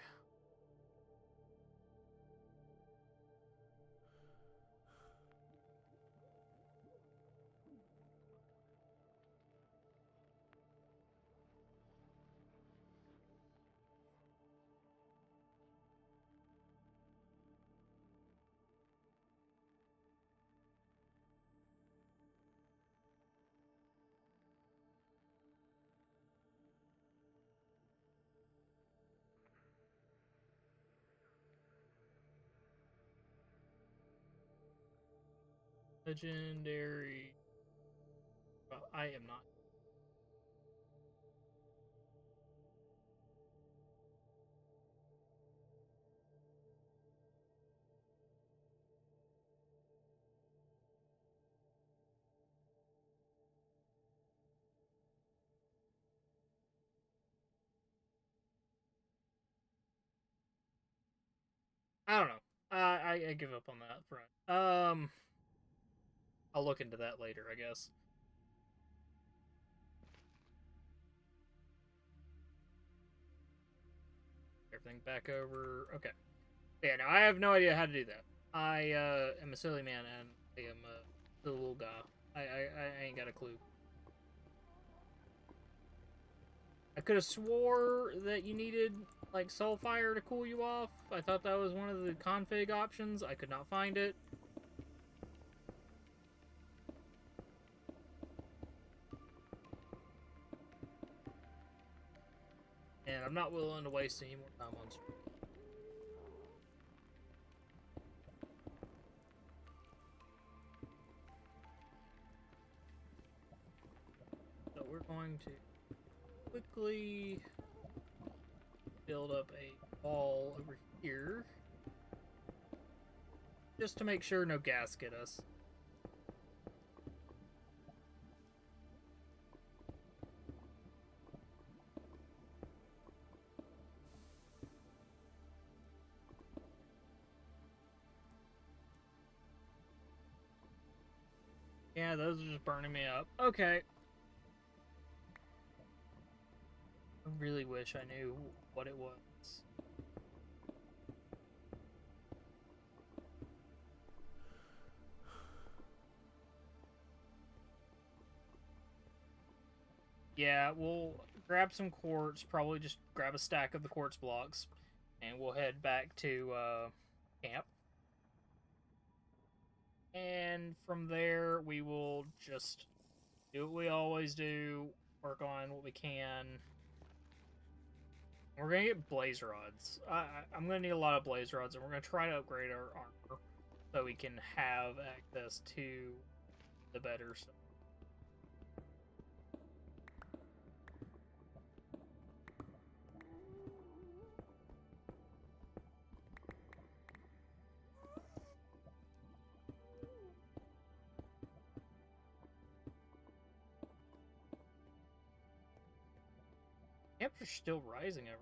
Legendary. Well, I am not. I don't know. I give up on that front. I'll look into that later, I guess. Everything back over. Okay. Yeah, no, I have no idea how to do that. I am a silly man, and I am the little guy. I ain't got a clue. I could have swore that you needed, like, Soulfire to cool you off. I thought that was one of the config options. I could not find it. And I'm not willing to waste any more time on stream. So we're going to quickly build up a wall over here. Just to make sure no gas get us. Yeah, those are just burning me up. Okay. I really wish I knew what it was. Yeah, we'll grab some quartz, probably just grab a stack of the quartz blocks, and we'll head back to camp. And from there, we will just do what we always do, work on what we can. We're going to get blaze rods. I'm going to need a lot of blaze rods, and we're going to try to upgrade our armor so we can have access to the better stuff. Temperature's still rising ever.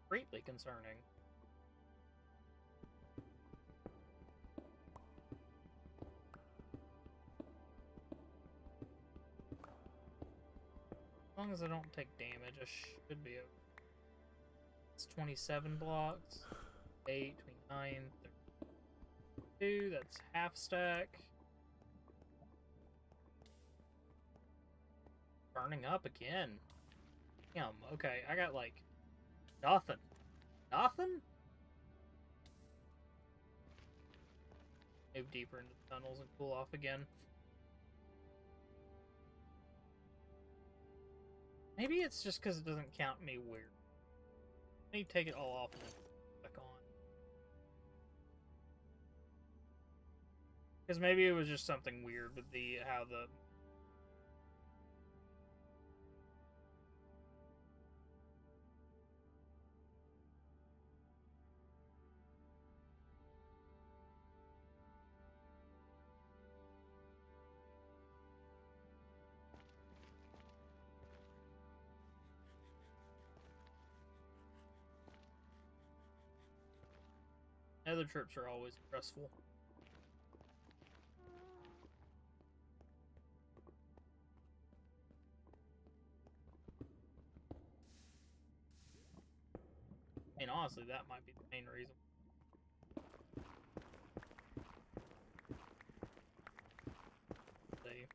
Greatly concerning. As long as I don't take damage, I should be okay. It's 27 blocks. 8, 29, 32. That's half stack. Burning up again. Damn, okay, I got like nothing. Nothing? Move deeper into the tunnels and cool off again. Maybe it's just because it doesn't count me weird. I need to take it all off and then back on. Because maybe it was just something weird with the how the other trips are always stressful. And honestly, that might be the main reason. See.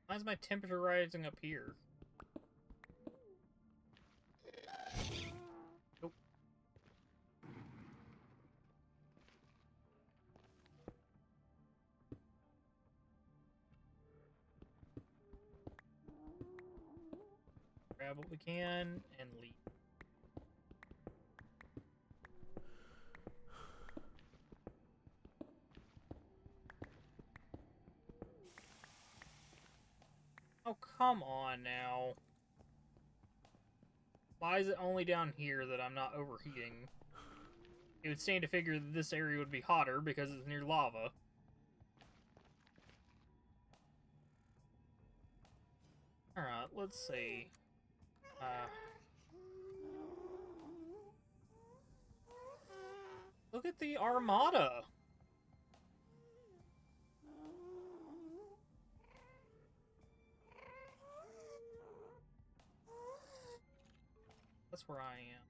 Why is my temperature rising up here? Nope. Grab what we can and leave. Oh, come on now. Why is it only down here that I'm not overheating? It would stand to figure that this area would be hotter because it's near lava. Alright, let's see. Look at the armada! That's where I am.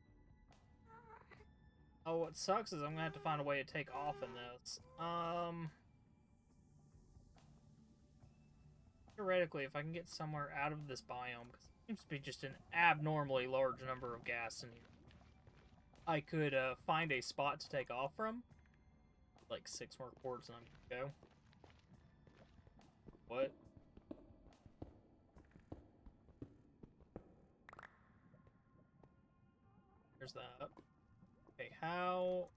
Oh, what sucks is I'm gonna have to find a way to take off in this. Theoretically, if I can get somewhere out of this biome, because it seems to be just an abnormally large number of gas in here, I could find a spot to take off from. Like 6 more quarters and I'm good to go. What? There's that. Okay, how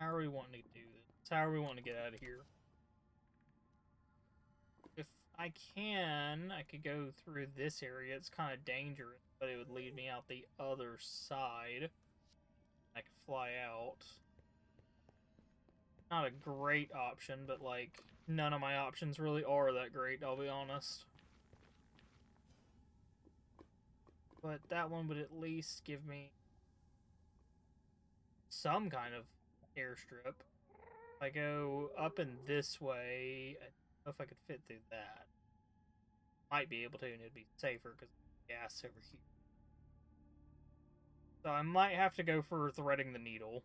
are we wanting to do this? How are we wanting to get out of here? If I can, I could go through this area. It's kind of dangerous, but it would lead me out the other side. I could fly out. Not a great option, but like none of my options really are that great, I'll be honest. But that one would at least give me some kind of airstrip. If I go up and this way, I don't know if I could fit through that. Might be able to, and it'd be safer because gas over here. So I might have to go for threading the needle.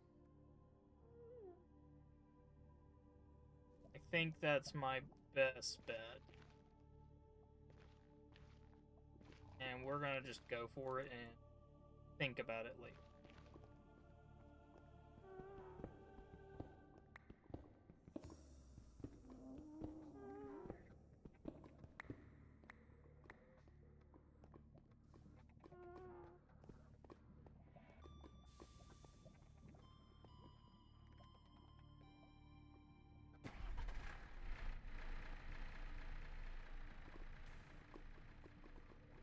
I think that's my best bet. And we're gonna just go for it and think about it later.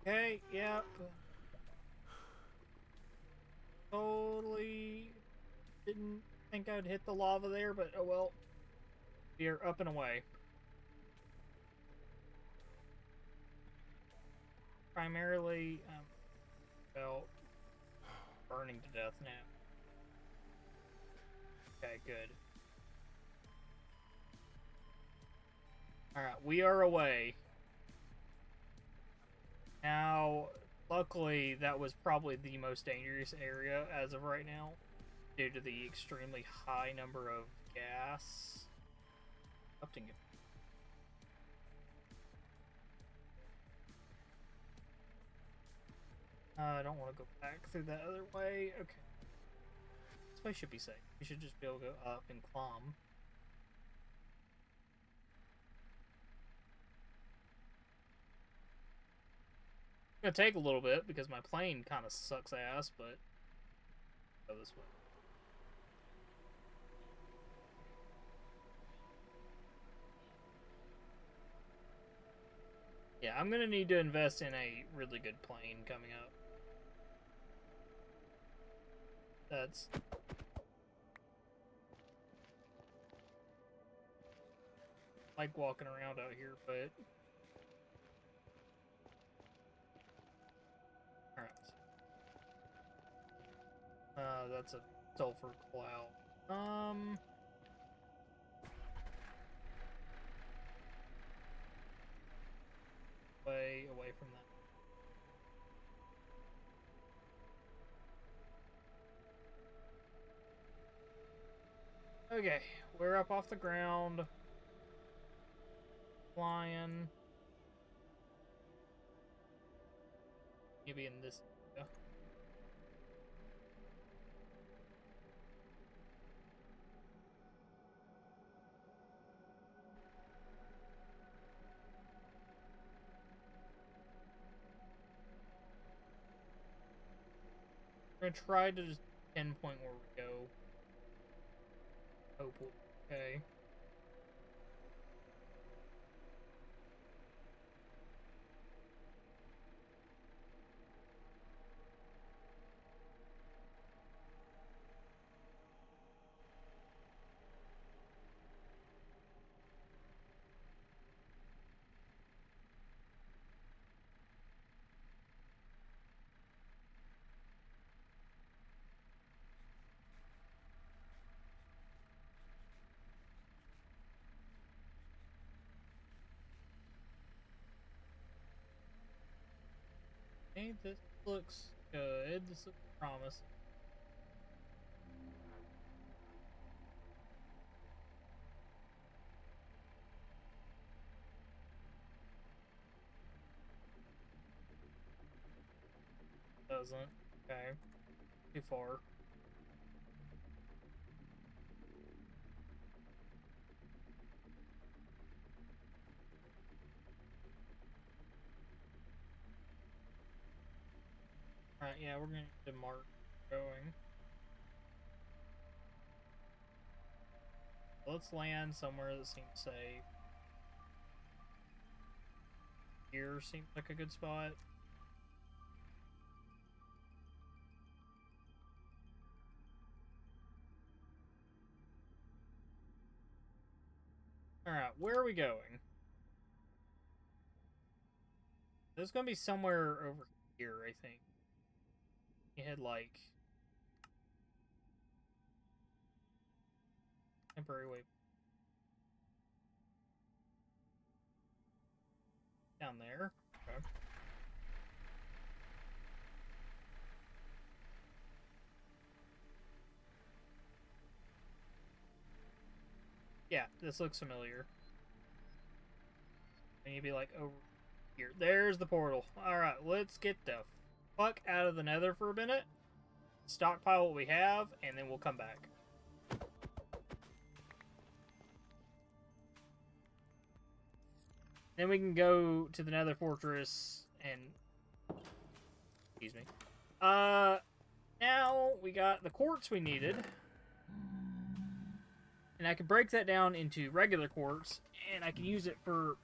Okay, yep. Totally didn't think I'd hit the lava there, but oh well. We are up and away. Primarily, well, burning to death now. Okay, good. Alright, we are away. Now, luckily, that was probably the most dangerous area as of right now, due to the extremely high number of gas. Upton. I don't want to go back through that other way. Okay. This way should be safe. We should just be able to go up and climb. It's gonna take a little bit because my plane kind of sucks ass, but go this way. Yeah, I'm gonna need to invest in a really good plane coming up. That's like walking around out here, but alright. That's a sulfur cloud. Way away from that. Okay, we're up off the ground. Flying. Maybe in this area. I'm gonna try to just pinpoint where we go. Hope okay. Hey, this looks good. This looks promising. doesn't. Okay. Too far. Alright, yeah, we're going to mark going. Let's land somewhere that seems safe. Here seems like a good spot. Alright, where are we going? There's gonna be somewhere over here, I think. You had like temporary way down there. Okay. Yeah, this looks familiar. And you'd be like, over here. There's the portal. Alright, let's get the fuck out of the nether for a minute. Stockpile what we have, and then we'll come back. Then we can go to the nether fortress and... Excuse me. Now we got the quartz we needed. And I can break that down into regular quartz, and I can use it for,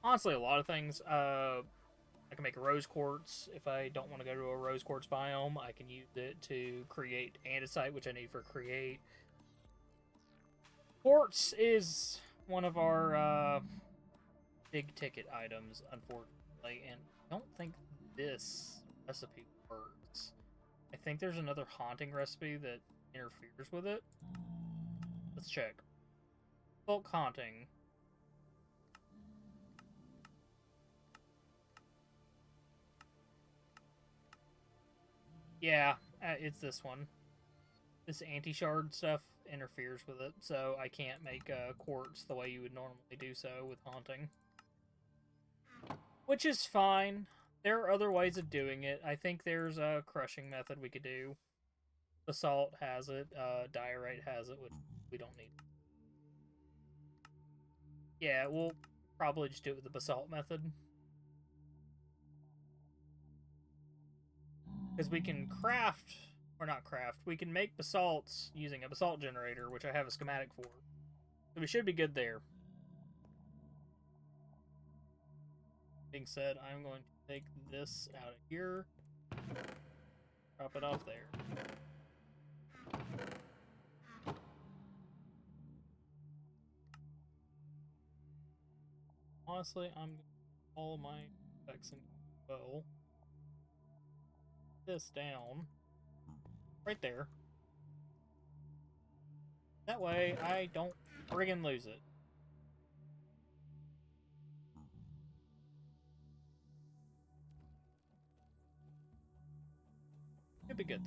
honestly, a lot of things. I can make a rose quartz if I don't want to go to a rose quartz biome. I can use it to create andesite, which I need for create. Quartz is one of our big ticket items, unfortunately, and I don't think this recipe works. I think there's another haunting recipe that interferes with it. Let's check. Bulk haunting. Yeah, it's this one. This anti-shard stuff interferes with it, so I can't make quartz the way you would normally do so with haunting. Which is fine. There are other ways of doing it. I think there's a crushing method we could do. Basalt has it. Diorite has it, which we don't need. Yeah, we'll probably just do it with the basalt method. Because we can craft, or not craft, we can make basalts using a basalt generator, which I have a schematic for. So we should be good there. Being said, I'm going to take this out of here, drop it off there. Honestly, I'm going to all my specs and well. This down right there. That way I don't friggin' lose it. Should be good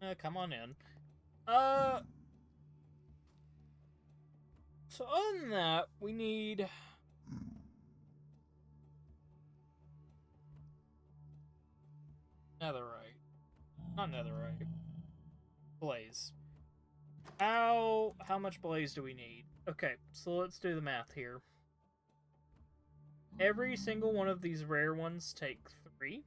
there. Come on in. So other than that, we need netherite. Not netherite. Blaze. How much blaze do we need? Okay, so let's do the math here. Every single one of these rare ones take 3.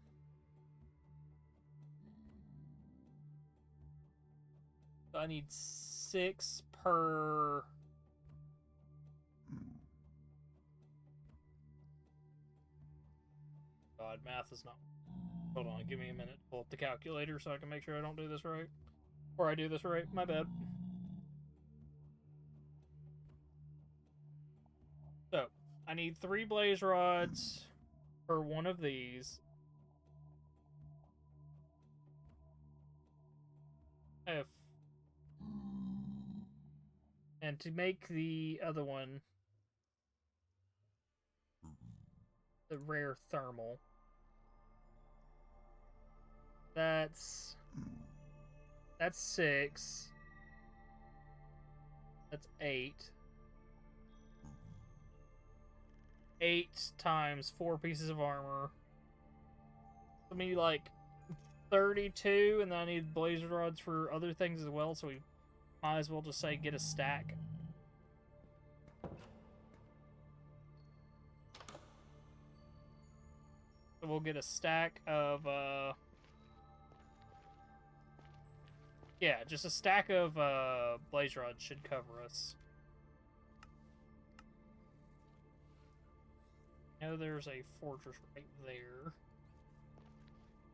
So I need 6 per... God, math is not... Hold on, give me a minute to pull up the calculator so I can make sure I don't do this right. Or I do this right, my bad. So, I need 3 blaze rods for one of these. And to make the other one, the rare thermal, that's 6. That's 8. 8 times 4 pieces of armor. I mean, like 32, and then I need blazer rods for other things as well, so we might as well just say get a stack. So we'll get a stack of, yeah, just a stack of, blaze rods should cover us. I know there's a fortress right there,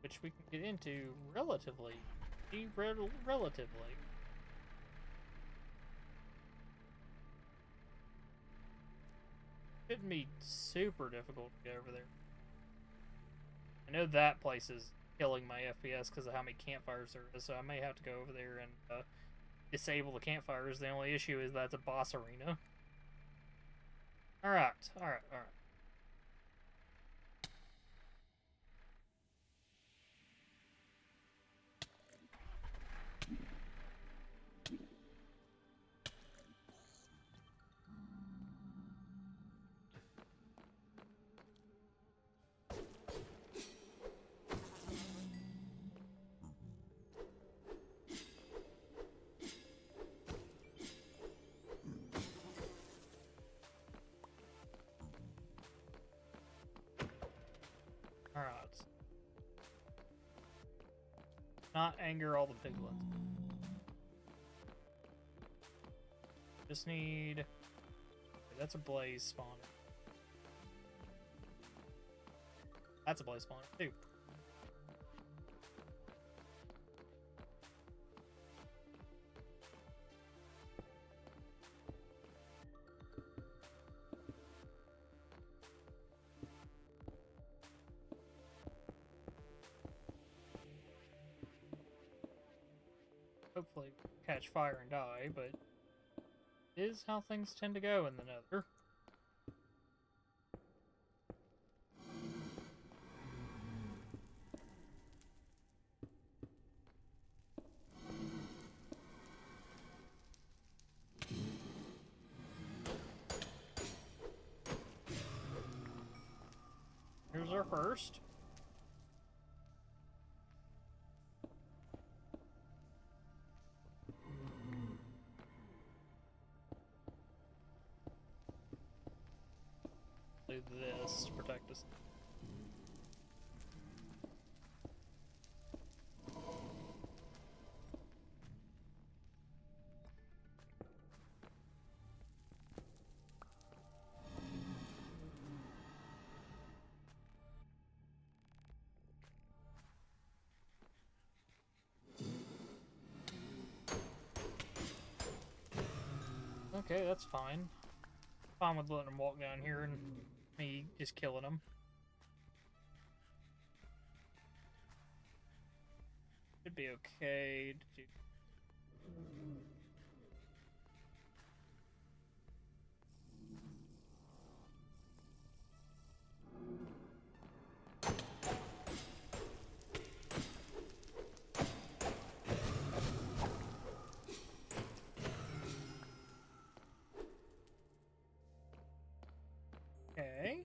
which we can get into relatively. Shouldn't be super difficult to get over there. I know that place is killing my FPS because of how many campfires there is, so I may have to go over there and disable the campfires. The only issue is that's a boss arena. Alright. Alright. Not anger all the piglets. Just need... That's a blaze spawner. That's a blaze spawner, too. Hopefully catch fire and die, but it is how things tend to go in the Nether. Here's our first. Do this to protect us. Okay, that's fine. Fine with letting them walk down here and me just killing them. Should be okay to do. Okay.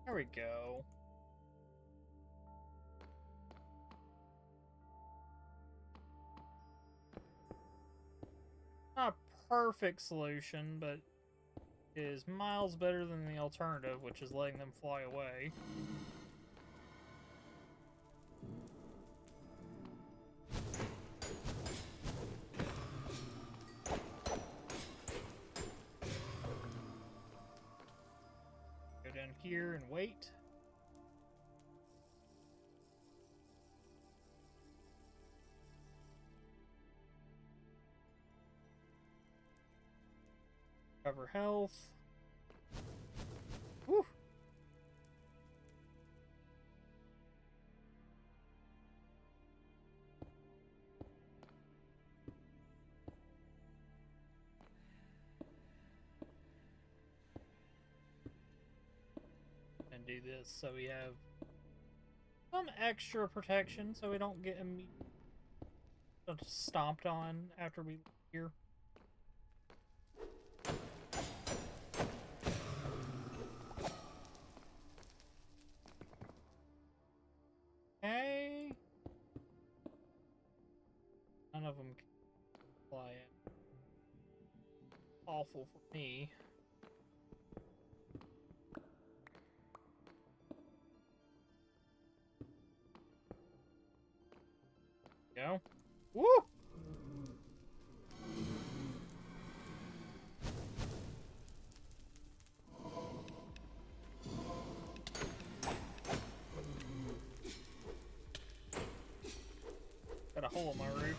There we go. Not a perfect solution, but it is miles better than the alternative, which is letting them fly away. Go down here and wait. Cover health. Woo! And do this so we have some extra protection so we don't get stomped on after we leave here. awful for me. Go. Woo! Got a hole in my roof.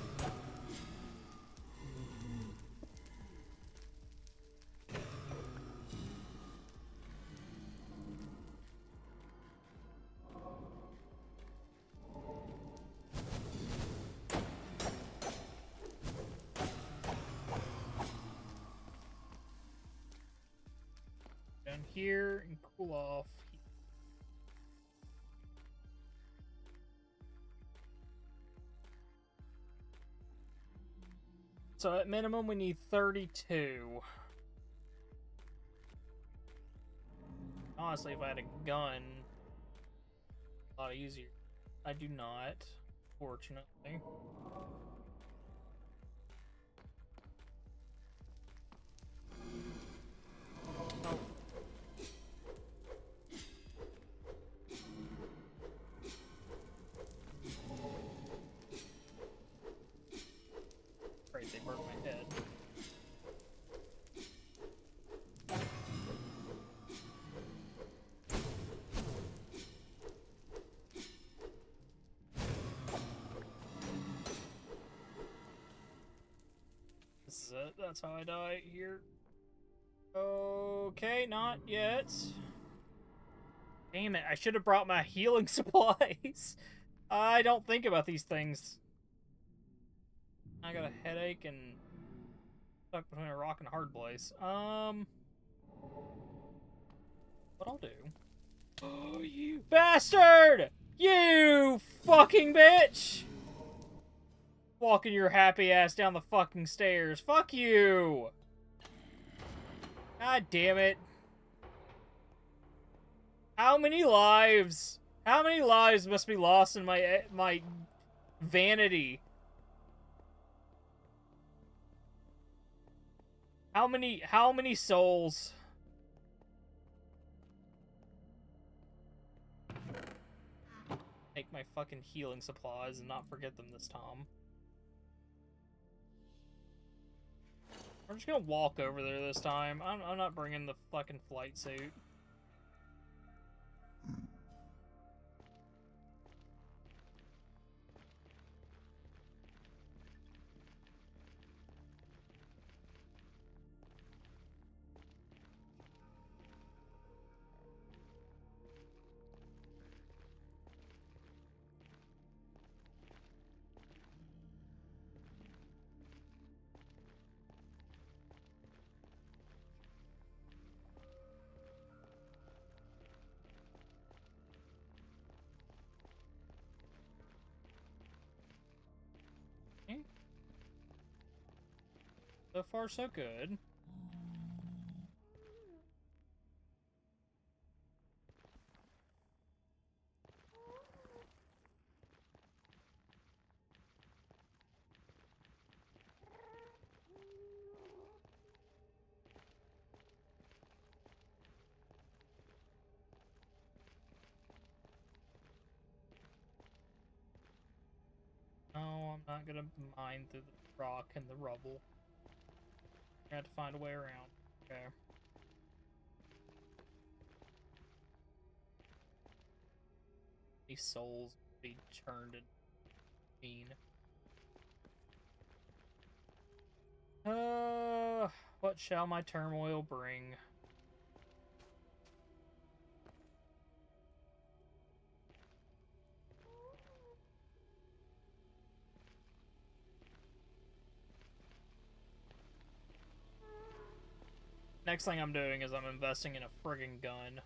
Down here and cool off. So at minimum we need 32. Honestly, if I had a gun, a lot easier. I do not, fortunately. Oh. Afraid they broke my head. This is it. That's how I die here. Okay, not yet. Damn it, I should have brought my healing supplies. I don't think about these things. I got a headache and stuck between a rock and a hard place. What I'll do. Oh, you bastard! You fucking bitch! Walking your happy ass down the fucking stairs. Fuck you! God damn it. How many lives? How many lives must be lost in my vanity? How many souls? Take my fucking healing supplies and not forget them this time. I'm just gonna walk over there this time. I'm not bringing the fucking flight suit. So far, so good. No, I'm not gonna mine through the rock and the rubble. I have to find a way around. Okay. These souls be churned and mean. What shall my turmoil bring? Next thing I'm doing is I'm investing in a friggin' gun.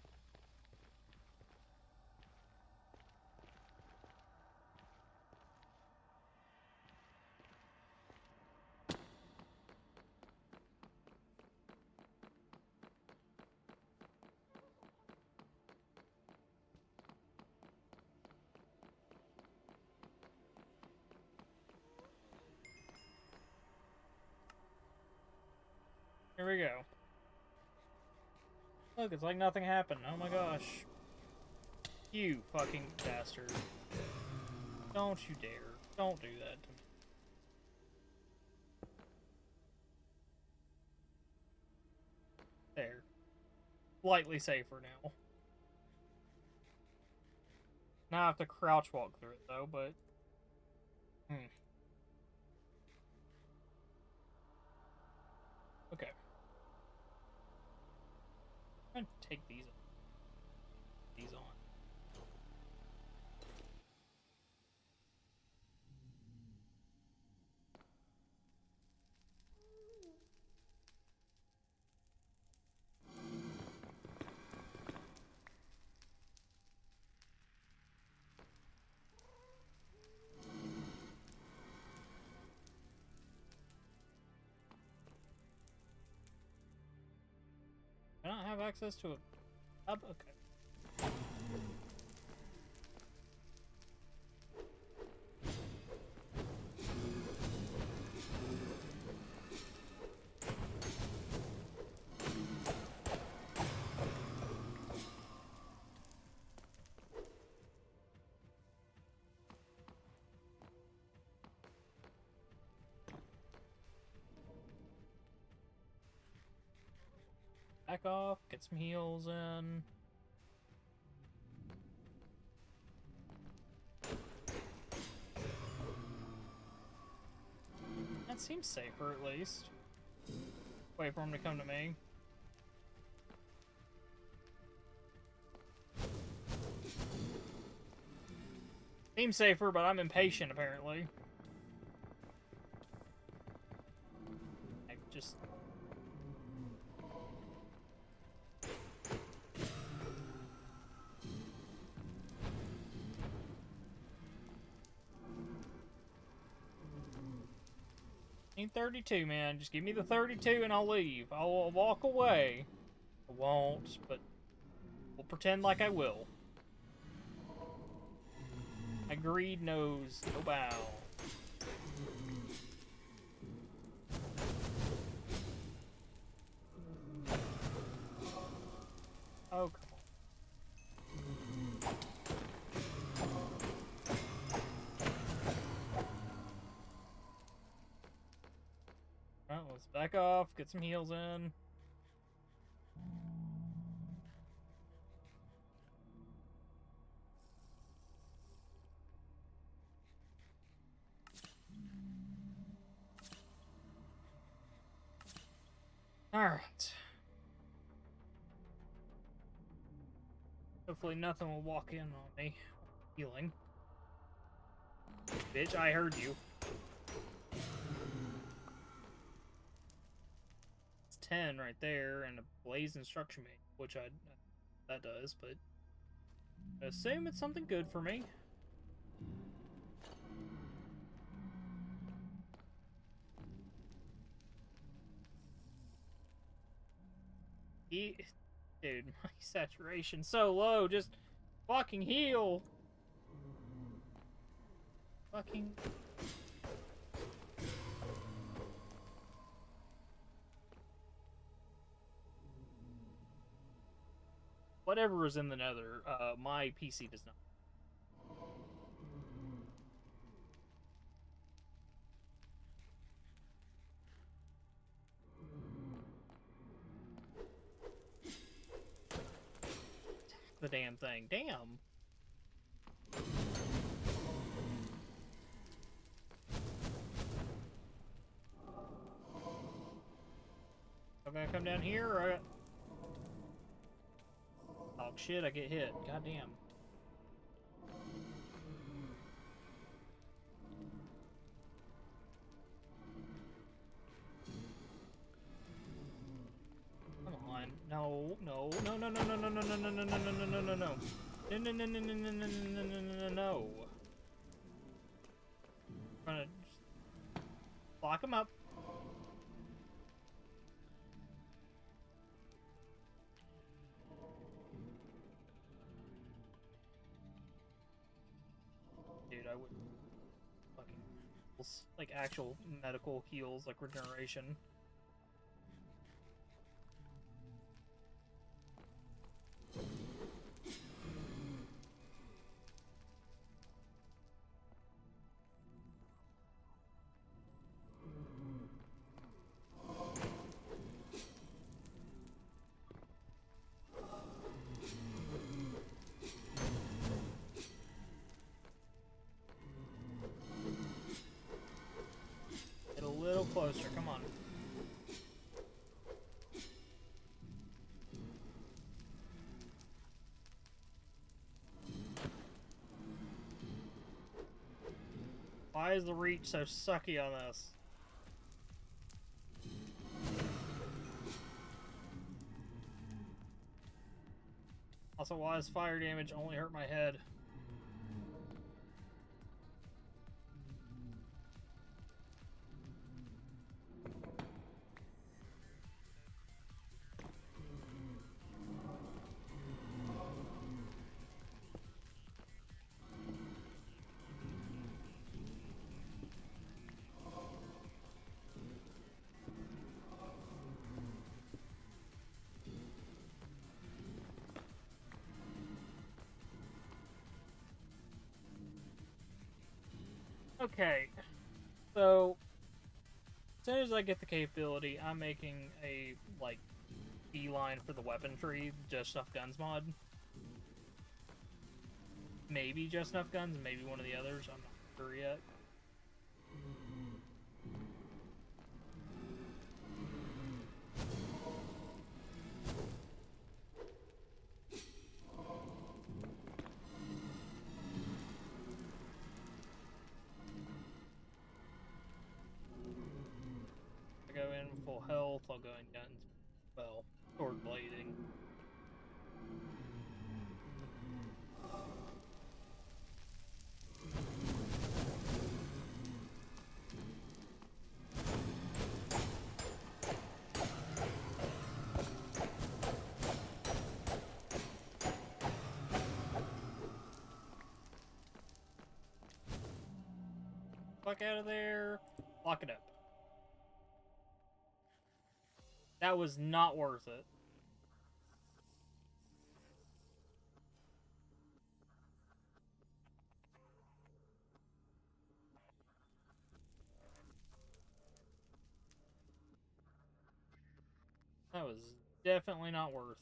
Here we go. Look, it's like nothing happened. Oh my gosh. You fucking bastard. Don't you dare. Don't do that to me. There. Slightly safer now. Now I have to crouch walk through it though, but... Okay. I'm gonna take these on. I don't have access to a hub? Okay. Back off, get some heals in. That seems safer at least. Wait for him to come to me. Seems safer, but I'm impatient apparently. I just... Need 32, man. Just give me the 32 and I'll leave. I'll walk away. I won't, but we'll pretend like I will. My greed knows no bounds. Oh, come on. Alright, let's back off, get some heals in. Alright. Hopefully nothing will walk in on me. Healing. Bitch, I heard you. It's 10 right there, and a blaze instruction manual, which that does, but I assume it's something good for me. Dude, my saturation's so low, just fucking heal. Fucking... Whatever is in the nether, my PC does not. The damn thing. Damn. I'm gonna come down here or oh shit, I get hit. Goddamn. Come on. No, no, no, no, no, no, no, no, no, no, no, no, no, no, no, no, no. No, no, no, no, no, no, no, no, no, no, no, no. I'm gonna lock him up. Dude, I would fucking like actual medical heals, like regeneration. Why is the reach so sucky on this? Also, why does fire damage only hurt my head? Okay, so as soon as I get the capability, I'm making a, like, beeline for the weapon tree, Just Enough Guns mod. Maybe Just Enough Guns, maybe one of the others, I'm not sure yet. I go in full health, I'll go in guns, well, sword blading. Fuck out of there. Lock it up. That was not worth it. That was definitely not worth.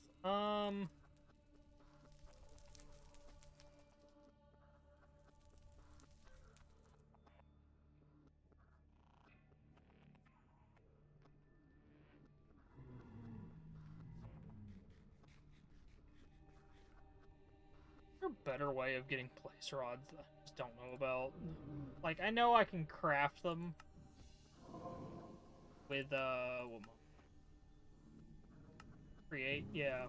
Is there a better way of getting place rods that I just don't know about? Like, I know I can craft them with, create, yeah.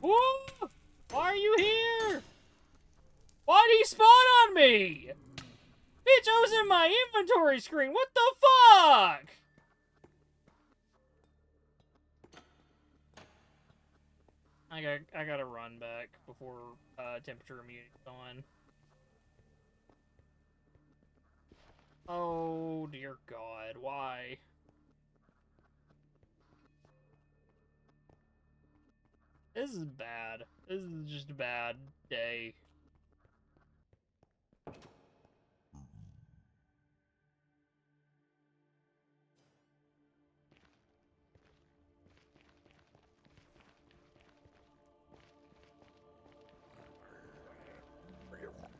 Woo! Why are you here? Why did he spawn on me? Bitch, I was in my inventory screen. What the fuck? I gotta run back before temperature immunity's on. Oh dear God, why? This is bad. This is just a bad day.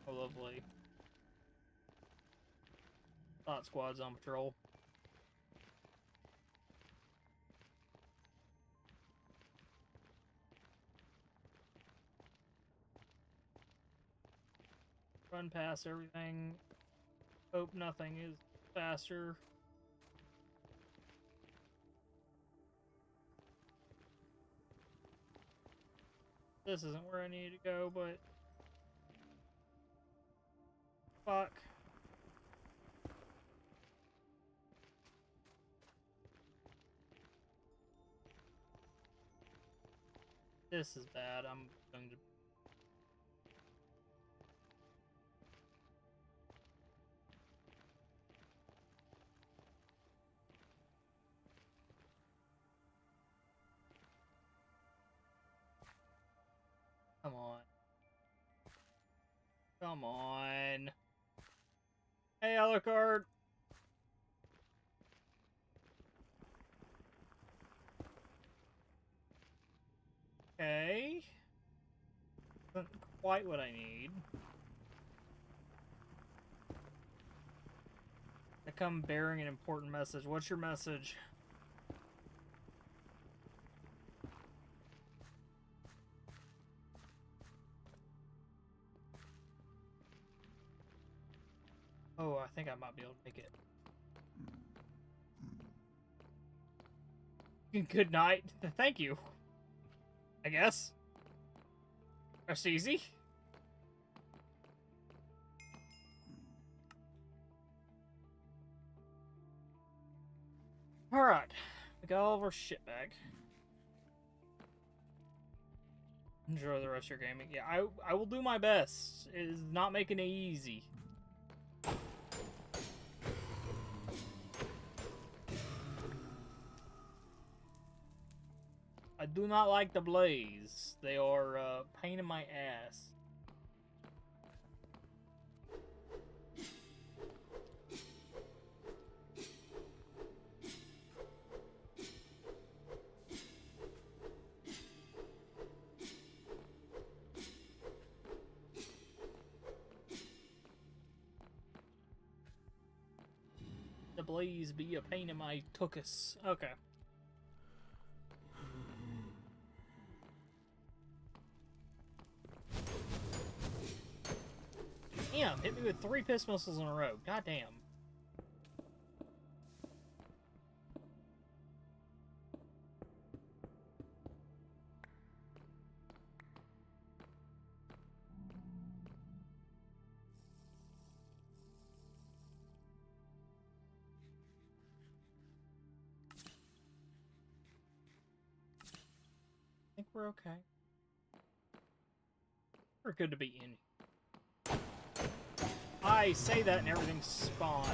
Oh, lovely. Thought squad's on patrol. Run past everything. Hope nothing is faster. This isn't where I need to go, but... Fuck. This is bad. I'm going to... Come on. Come on. Hey, Alucard. Okay. Isn't quite what I need. I come bearing an important message. What's your message? Oh, I think I might be able to make it. Good night. Thank you. I guess. That's easy. Alright. We got all of our shit back. Enjoy the rest of your gaming. Yeah, I will do my best. It is not making it easy. I do not like the blaze. They are a pain in my ass. The blaze be a pain in my tuchus. Okay. Damn, hit me with 3 piss missiles in a row. Goddamn. I think we're okay. We're good to be in. I say that and everything spawned.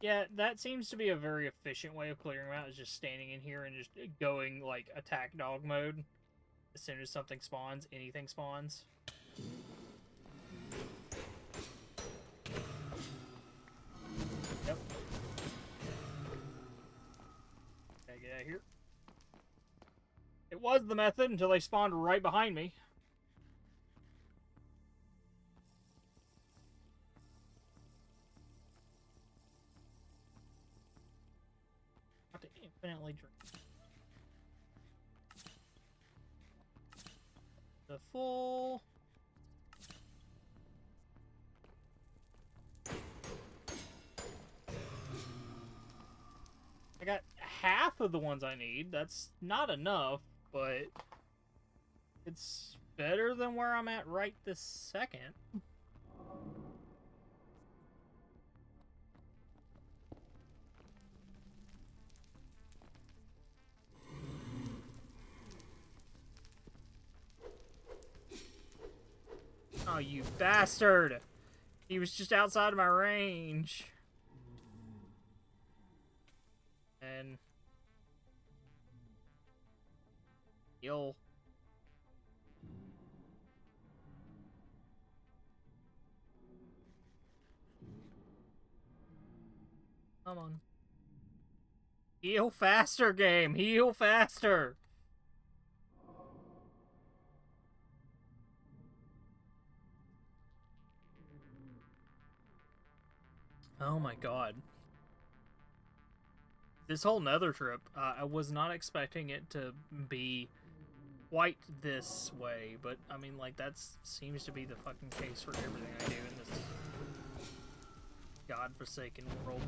Yeah, that seems to be a very efficient way of clearing them out, is just standing in here and just going, like, attack dog mode. As soon as something spawns, anything spawns. Yep. Gotta get out of here. It was the method until they spawned right behind me. Have to infinitely drink. The full. I got half of the ones I need. That's not enough, but it's better than where I'm at right this second. Oh, you bastard! He was just outside of my range. And... heal. Come on. Heal faster, game! Heal faster! Oh my god. This whole nether trip, I was not expecting it to be quite this way, but I mean, like, that seems to be the fucking case for everything I do in this godforsaken world.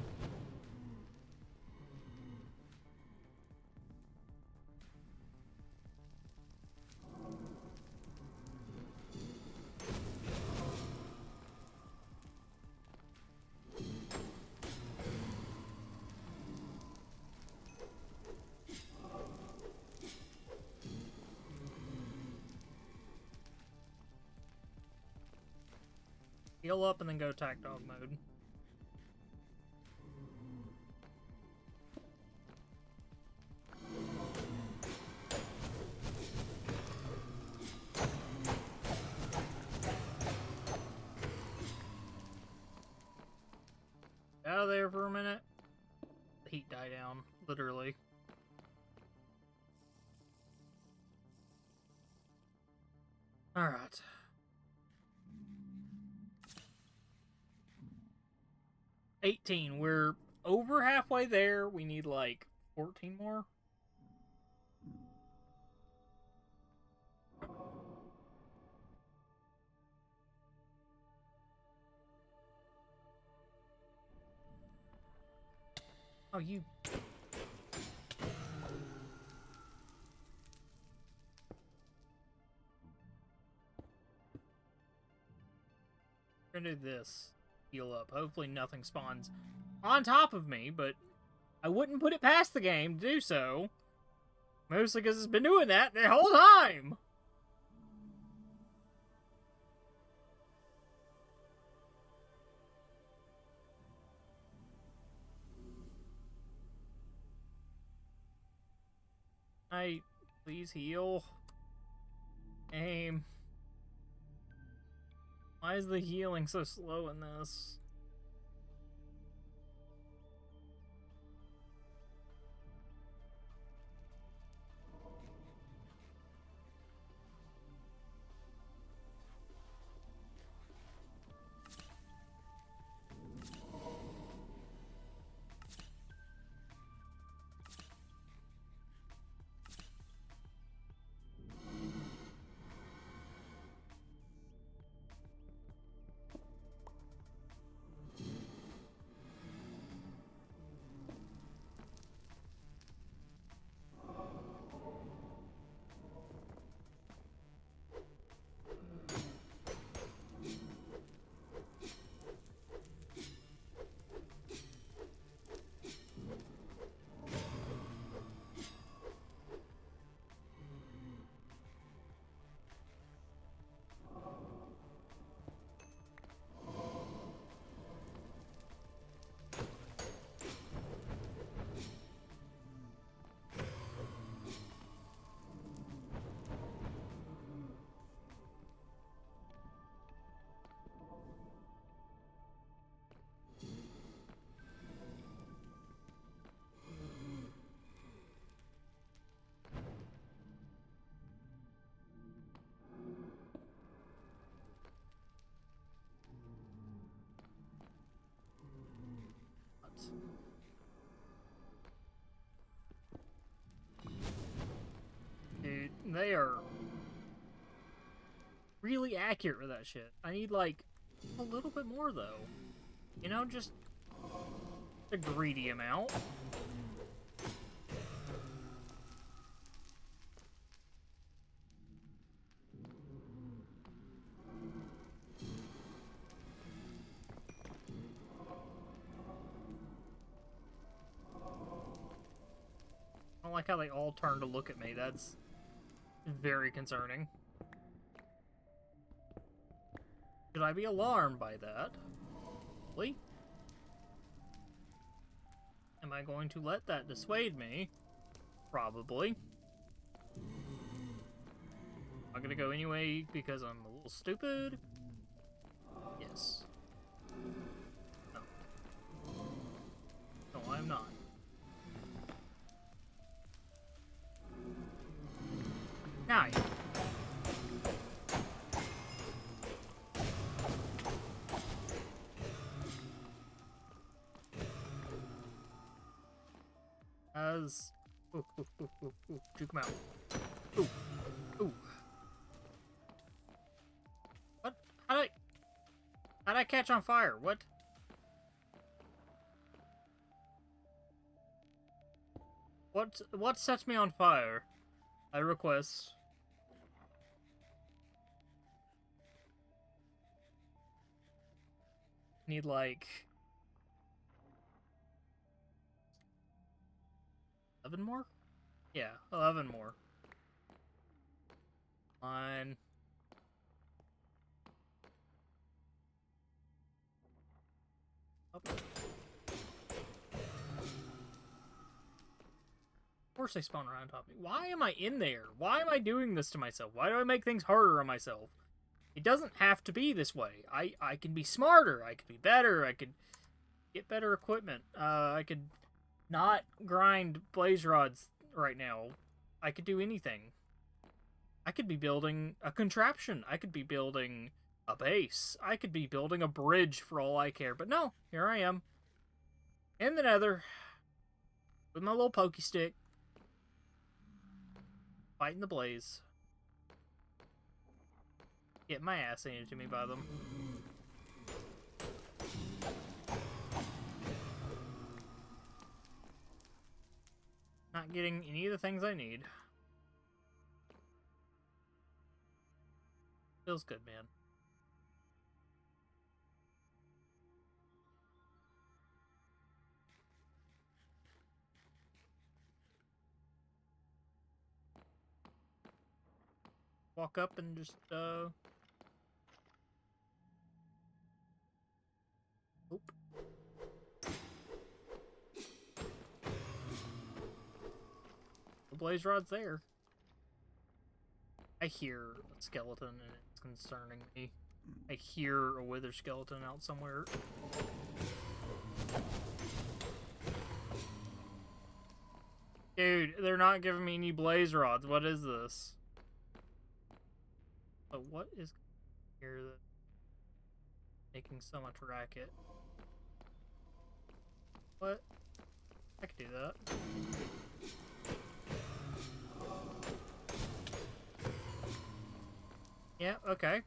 Heal up and then go attack dog mode. Out of there for a minute. The heat died down, literally. Alright. $18. We're over halfway there. We need like 14 more. Oh, you... We're gonna do this. Heal up. Hopefully nothing spawns on top of me, but I wouldn't put it past the game to do so. Mostly because it's been doing that the whole time! Please heal. Aim. Why is the healing so slow in this? Dude, they are really accurate with that shit. I need, like, a little bit more, though. You know, just a greedy amount. I don't like how they all turn to look at me. That's very concerning. Should I be alarmed by that? Really? Am I going to let that dissuade me? Probably. I'm gonna go anyway because I'm a little stupid. Yes. No. No, I'm not. Now. Ooh, juke him out. Ooh. What? How'd I catch on fire? What? What sets me on fire? I request. Need, like... 11 more? Yeah, 11 more. Fine. Up. Of course they spawn around top of me. Why am I in there? Why am I doing this to myself? Why do I make things harder on myself? It doesn't have to be this way. I can be smarter. I could be better. I could get better equipment. I could not grind blaze rods right now. I could do anything. I could be building a contraption. I could be building a base. I could be building a bridge for all I care. But no, here I am. In the nether. With my little pokey stick. Fighting the blaze. Get my ass handed to me by them. not getting any of the things I need. Feels good, man. Walk up and just, Oop. The blaze rod's there. I hear a skeleton and it's concerning me. I hear a wither skeleton out somewhere. Dude, they're not giving me any blaze rods. What is this? But what is here that's making so much racket? What? I could do that. Yeah, okay.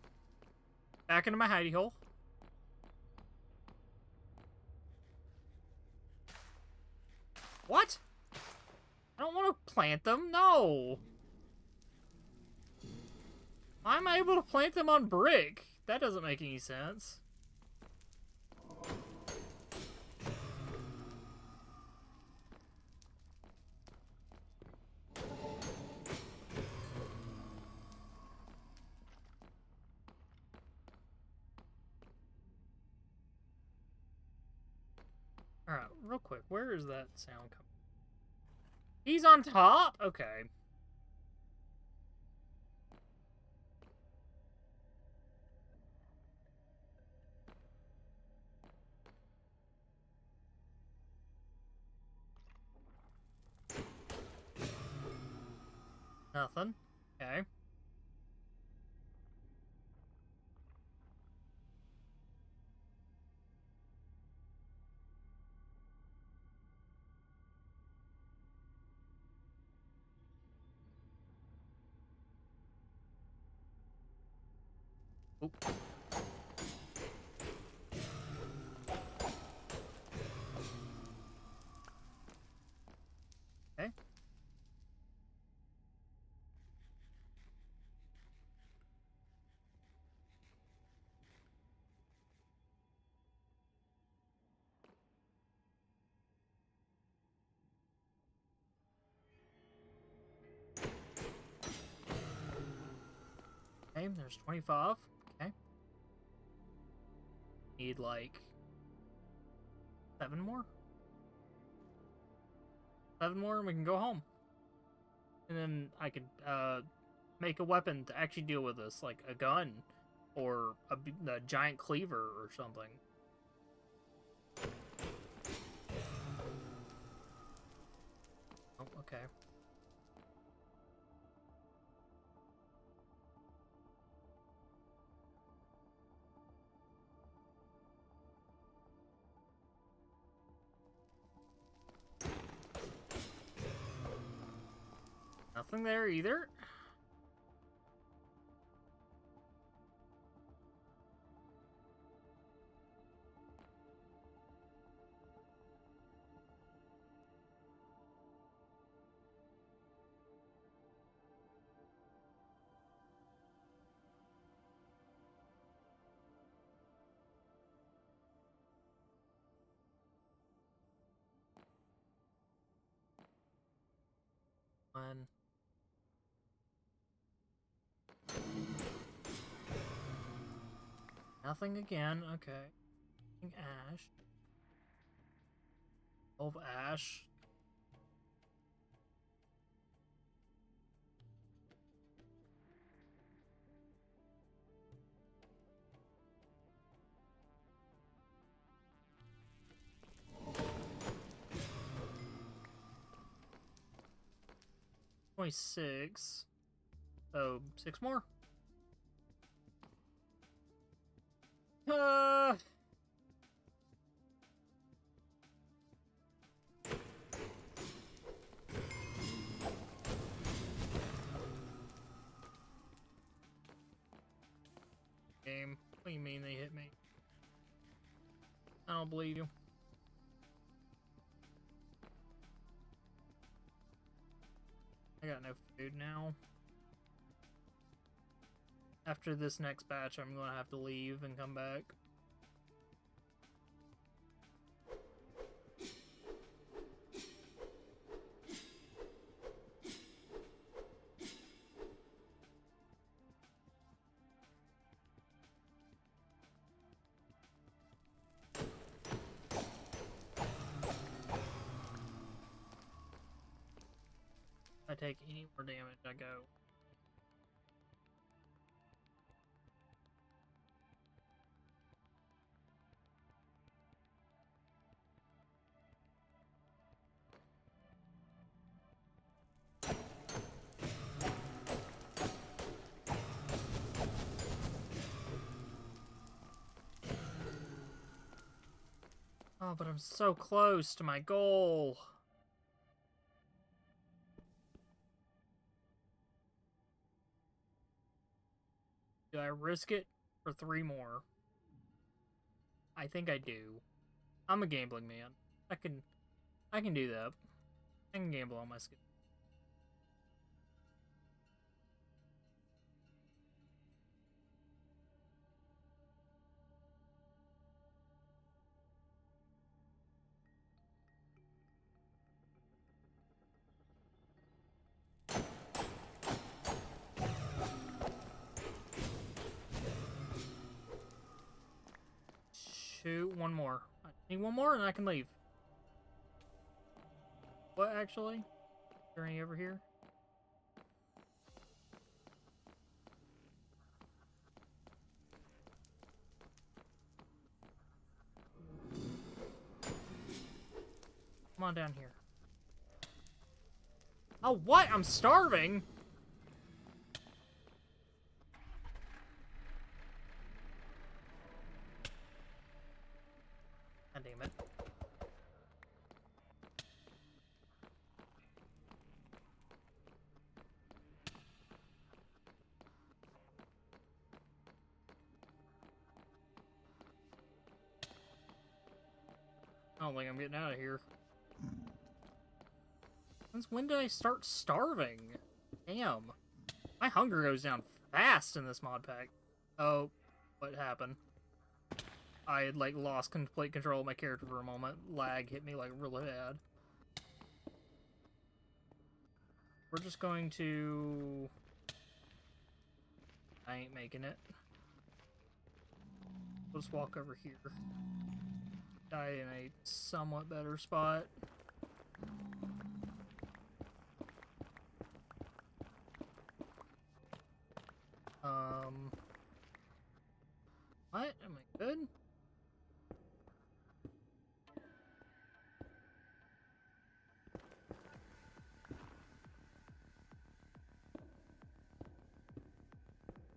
Back into my hidey hole. What? I don't want to plant them. No. I'm able to plant them on brick. That doesn't make any sense. Alright, real quick. Where is that sound coming? He's on top? Okay. Nothing. Okay. Oop. Okay. Okay, there's 25. Okay. Need like 7 more? 7 more and we can go home. And then I could make a weapon to actually deal with this, like a gun or a giant cleaver or something. Oh, okay. Nothing there either. One. Nothing again. Okay. Ash. 12 ash. $26. So 6 more. Game. What do you mean they hit me? I don't believe you. I got no food now. After this next batch, I'm gonna have to leave and come back. If I take any more damage, I go. Oh, but I'm so close to my goal. Do I risk it for 3 more? I think I do. I'm a gambling man. I can do that. I can gamble on my skin. Shoot, one more. I need one more and I can leave. What, actually? Is there any over here? Come on down here. Oh, what? I'm starving? God damn it. I don't think I'm getting out of here. Since when did I start starving? Damn. My hunger goes down fast in this mod pack. Oh, what happened? I had, like, lost complete control of my character for a moment. Lag hit me, like, really bad. We're just going to... I ain't making it. We'll just walk over here. Die in a somewhat better spot. What? Am I good?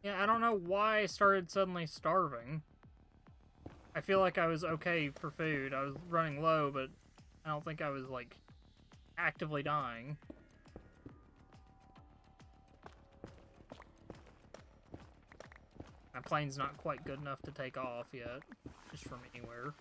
Yeah, I don't know why I started suddenly starving. I feel like I was okay for food. I was running low, but I don't think I was, like, actively dying. My plane's not quite good enough to take off yet, just from anywhere.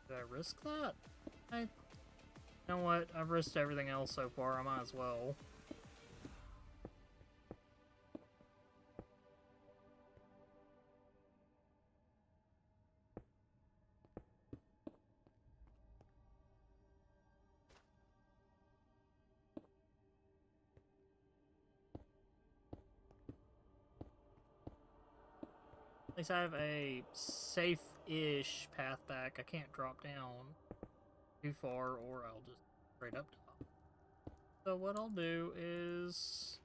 Did I risk that? You know what? I've risked everything else so far, I might as well. At least I have a safe-ish path back. I can't drop down too far, or I'll just straight up top. So what I'll do is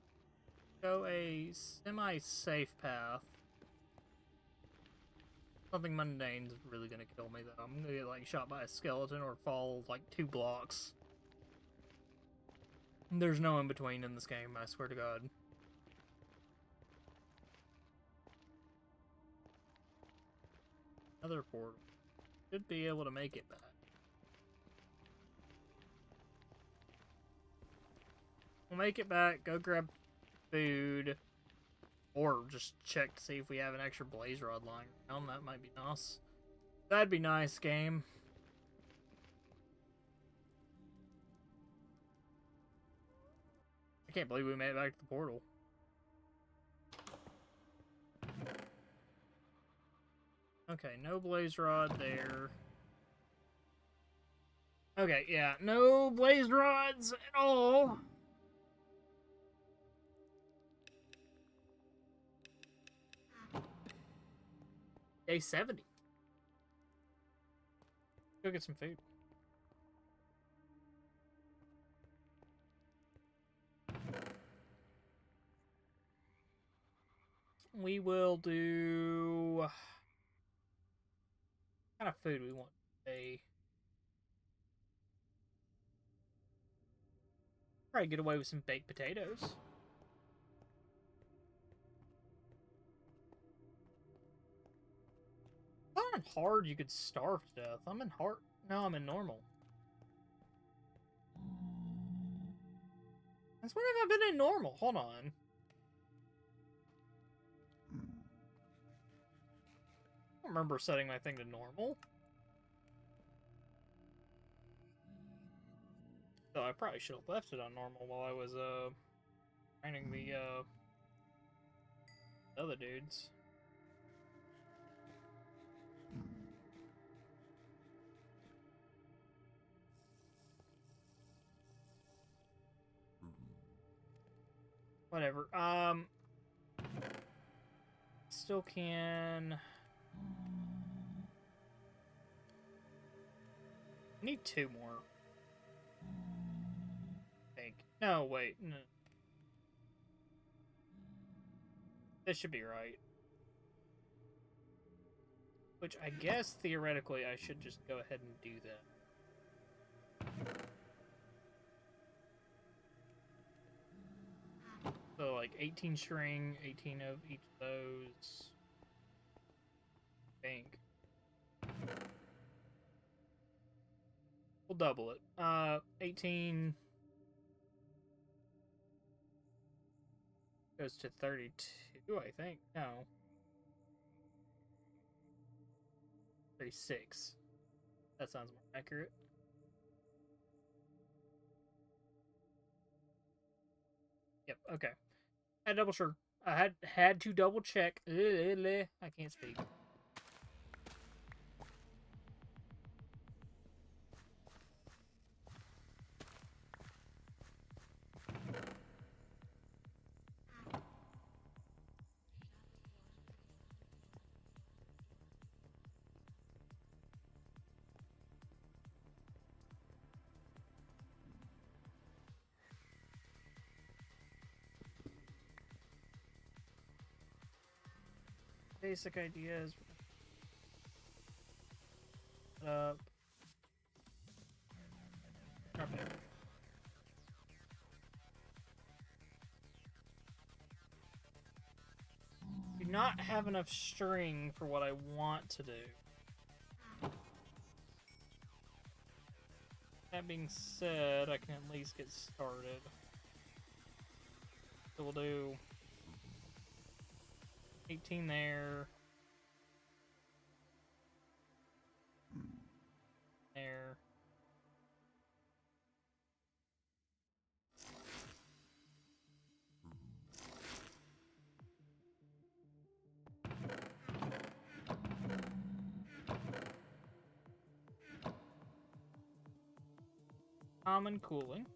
go a semi-safe path. Something mundane's really gonna kill me, though. I'm gonna get, like, shot by a skeleton or fall, like, 2 blocks. There's no in-between in this game, I swear to God. Another portal. Should be able to make it back. We'll make it back, go grab food, or just check to see if we have an extra blaze rod lying around. That might be nice. That'd be nice, game. I can't believe we made it back to the portal. Okay, no blaze rod there. Okay, yeah, no blaze rods at all. Day 70. Go get some food. We will do... What kind of food we want today? Probably get away with some baked potatoes. I thought on hard you could starve to death. I'm in hard. No, I'm in normal. Since when have I been in normal? Hold on. I don't remember setting my thing to normal. So I probably should have left it on normal while I was training the other dudes. Whatever. Still can. I need 2 more. I think. No, wait. No. This should be right. Which I guess theoretically I should just go ahead and do that. So like 18 string, 18 of each of those. I think. We'll double it. 18 goes to 32, I think. No. 36. That sounds more accurate. Yep, okay. I had to double check. I can't speak. Basic ideas. Okay. Do not have enough string for what I want to do. That being said, I can at least get started. So we'll do 18 there. There. Common cooling. Is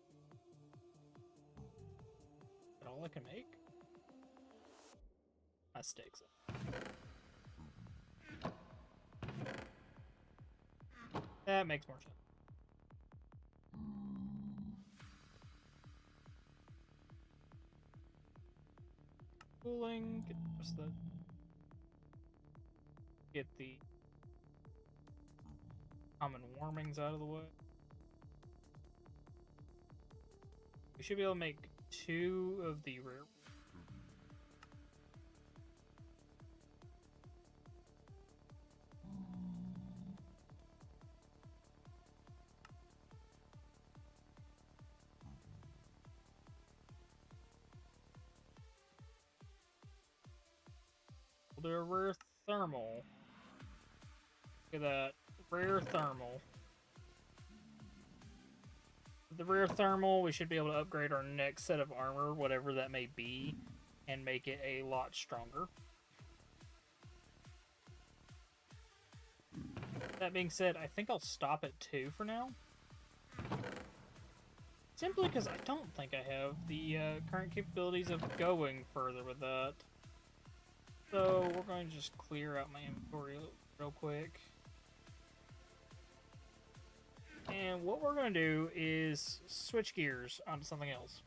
that all I can make? That sticks. That makes more sense. Cooling. Get the common warmings out of the way. We should be able to make 2 of the rare. do a rare thermal. Look at that. Rare thermal. With the rare thermal, we should be able to upgrade our next set of armor, whatever that may be, and make it a lot stronger. That being said, I think I'll stop at 2 for now. Simply because I don't think I have the current capabilities of going further with that. So we're going to just clear out my inventory real quick. And what we're going to do is switch gears onto something else.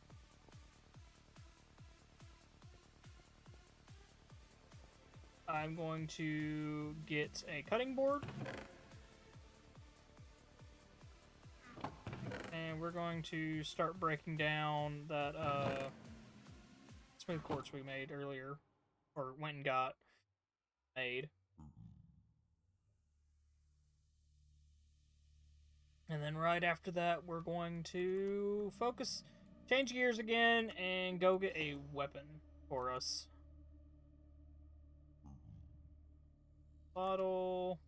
I'm going to get a cutting board. And we're going to start breaking down that smooth quartz we made earlier. Or went and got made. And then right after that, we're going to focus, change gears again, and go get a weapon for us. Bottle.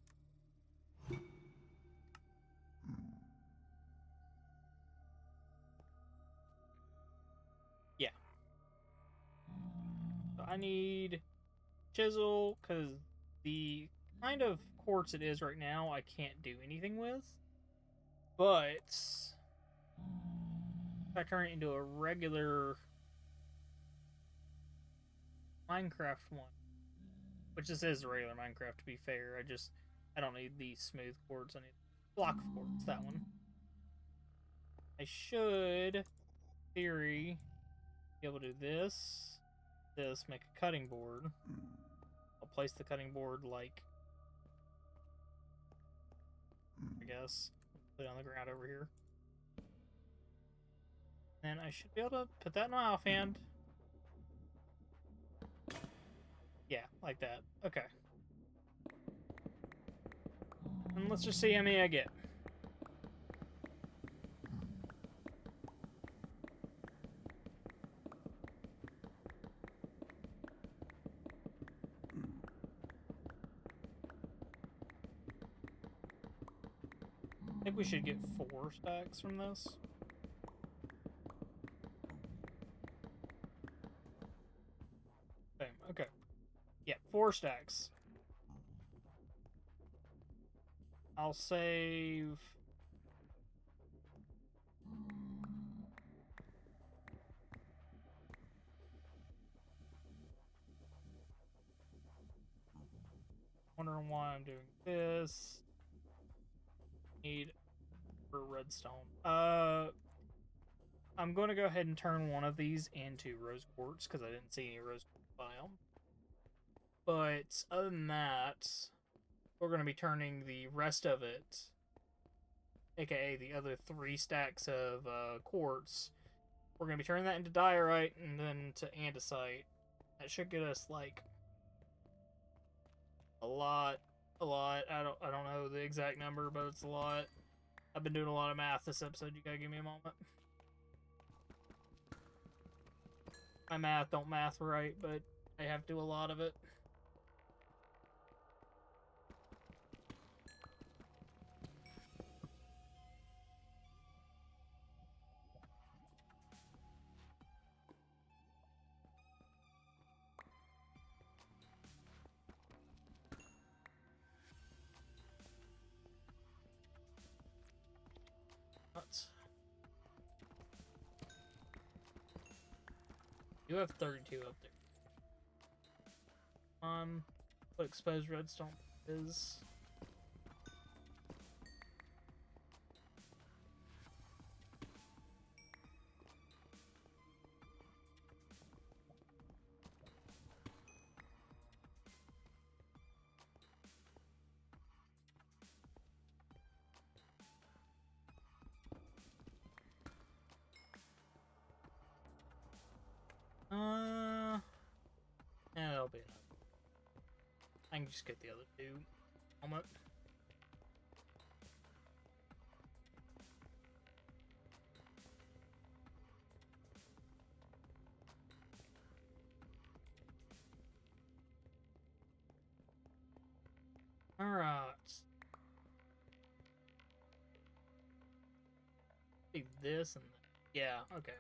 Yeah. So I need chisel, because the kind of quartz it is right now, I can't do anything with. But if I turn it into a regular Minecraft one, which this is a regular Minecraft to be fair, I don't need the smooth quartz, I need block of quartz, that one. I should, in theory, be able to do this, make a cutting board. I'll place the cutting board like, I guess, put it on the ground over here. And I should be able to put that in my offhand. Yeah, like that. Okay. And let's just see how many I get. I think we should get 4 stacks from this. Boom. Okay. Yeah, 4 stacks. I'll save... Wondering why I'm doing this. Need for redstone. I'm going to go ahead and turn one of these into rose quartz because I didn't see any rose quartz biome. But other than that, we're going to be turning the rest of it, aka the other 3 stacks of quartz, we're going to be turning that into diorite and then to andesite. That should get us like a lot. I don't know the exact number, but it's a lot. I've been doing a lot of math this episode. You gotta give me a moment. My math don't math right, but I have to do a lot of it. You have 32 up there. What exposed redstone is. Yeah, that'll be enough. I can just get the other 2. Moment. Alright. Leave this and yeah, okay.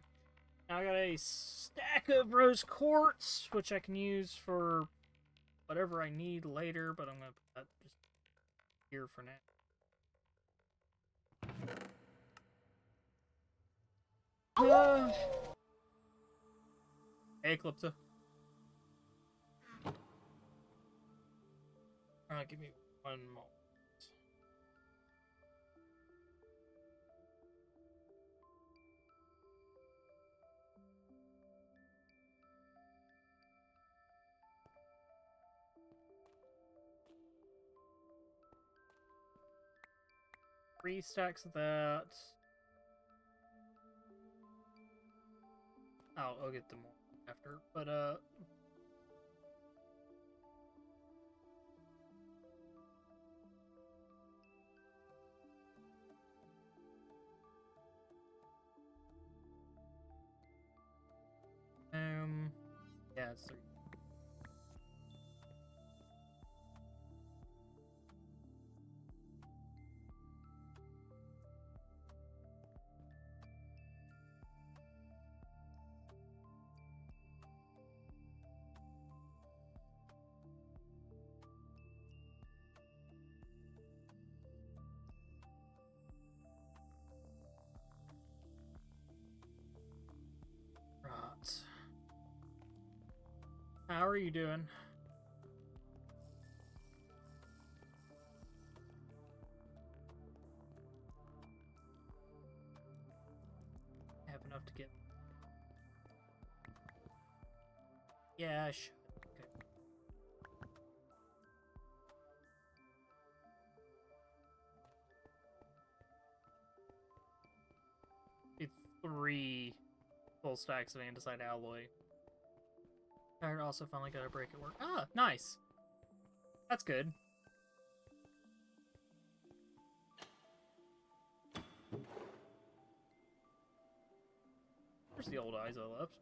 Now I got a stack of rose quartz, which I can use for whatever I need later, but I'm gonna put that just here for now. Hey, Eclipsa. Alright, give me one more. Three stacks of that. I'll get them more after, but yeah, it's 3. Right. How are you doing? I have enough to get. Yeah, I should. Okay. 3 full stacks of andesite alloy. I also finally got a break at work. Ah, nice. That's good. Where's the old eyes I left?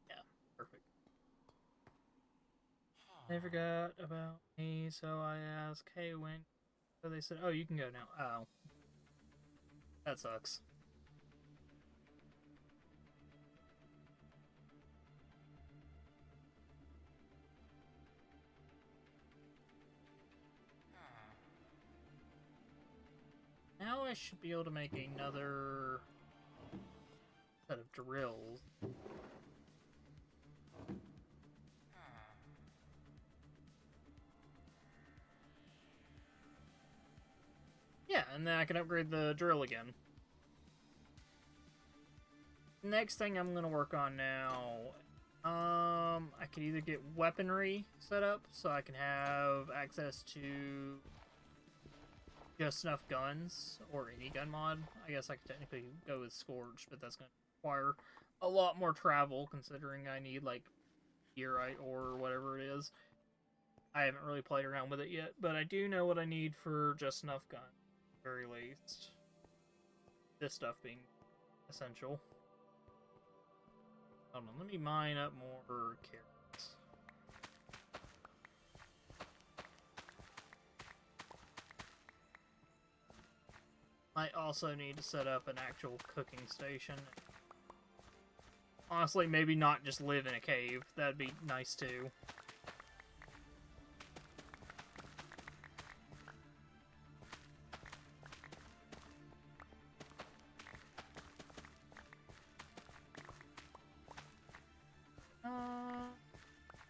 Yeah, perfect. They forgot about me, so I asked, hey, when? So they said, oh, you can go now. Oh. That sucks. Now I should be able to make another set of drills. Yeah, and then I can upgrade the drill again. Next thing I'm gonna work on now, I could either get weaponry set up so I can have access to just enough guns, or any gun mod. I guess I could technically go with Scorch, but that's gonna require a lot more travel considering I need like Gearite or whatever it is. I haven't really played around with it yet, but I do know what I need for just enough gun, at the very least. This stuff being essential. Hold on, let me mine up more carrots. I also need to set up an actual cooking station. Honestly, maybe not just live in a cave. That'd be nice too.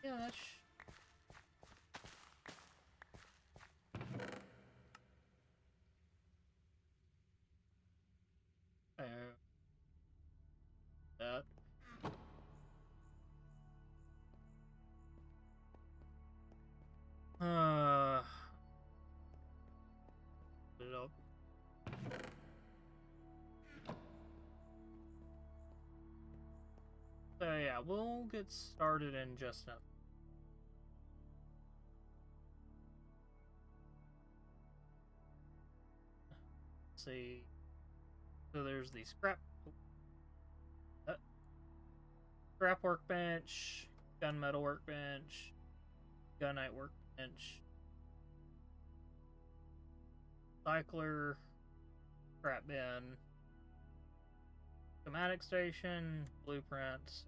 Yeah, that's... that. Put it up. Yeah, we'll get started in just a... Let's see. So there's the scrap workbench, gunmetal workbench, gunite workbench, cycler, scrap bin, schematic station, blueprints.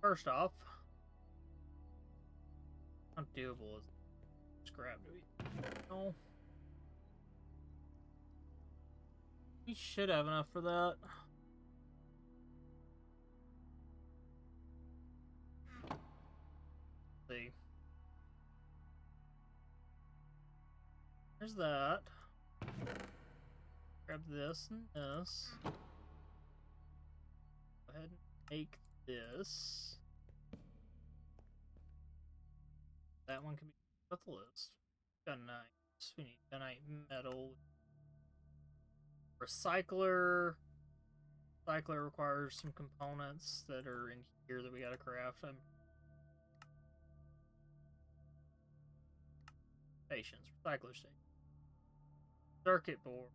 First off, how doable is scrap? Do we? No. We should have enough for that. Let's see. There's that. Grab this and this. Go ahead and make this. That one can be off the list. Gunite. We need gunite metal. Recycler. Recycler requires some components that are in here that we gotta craft. Stations. Recycler station. Circuit board.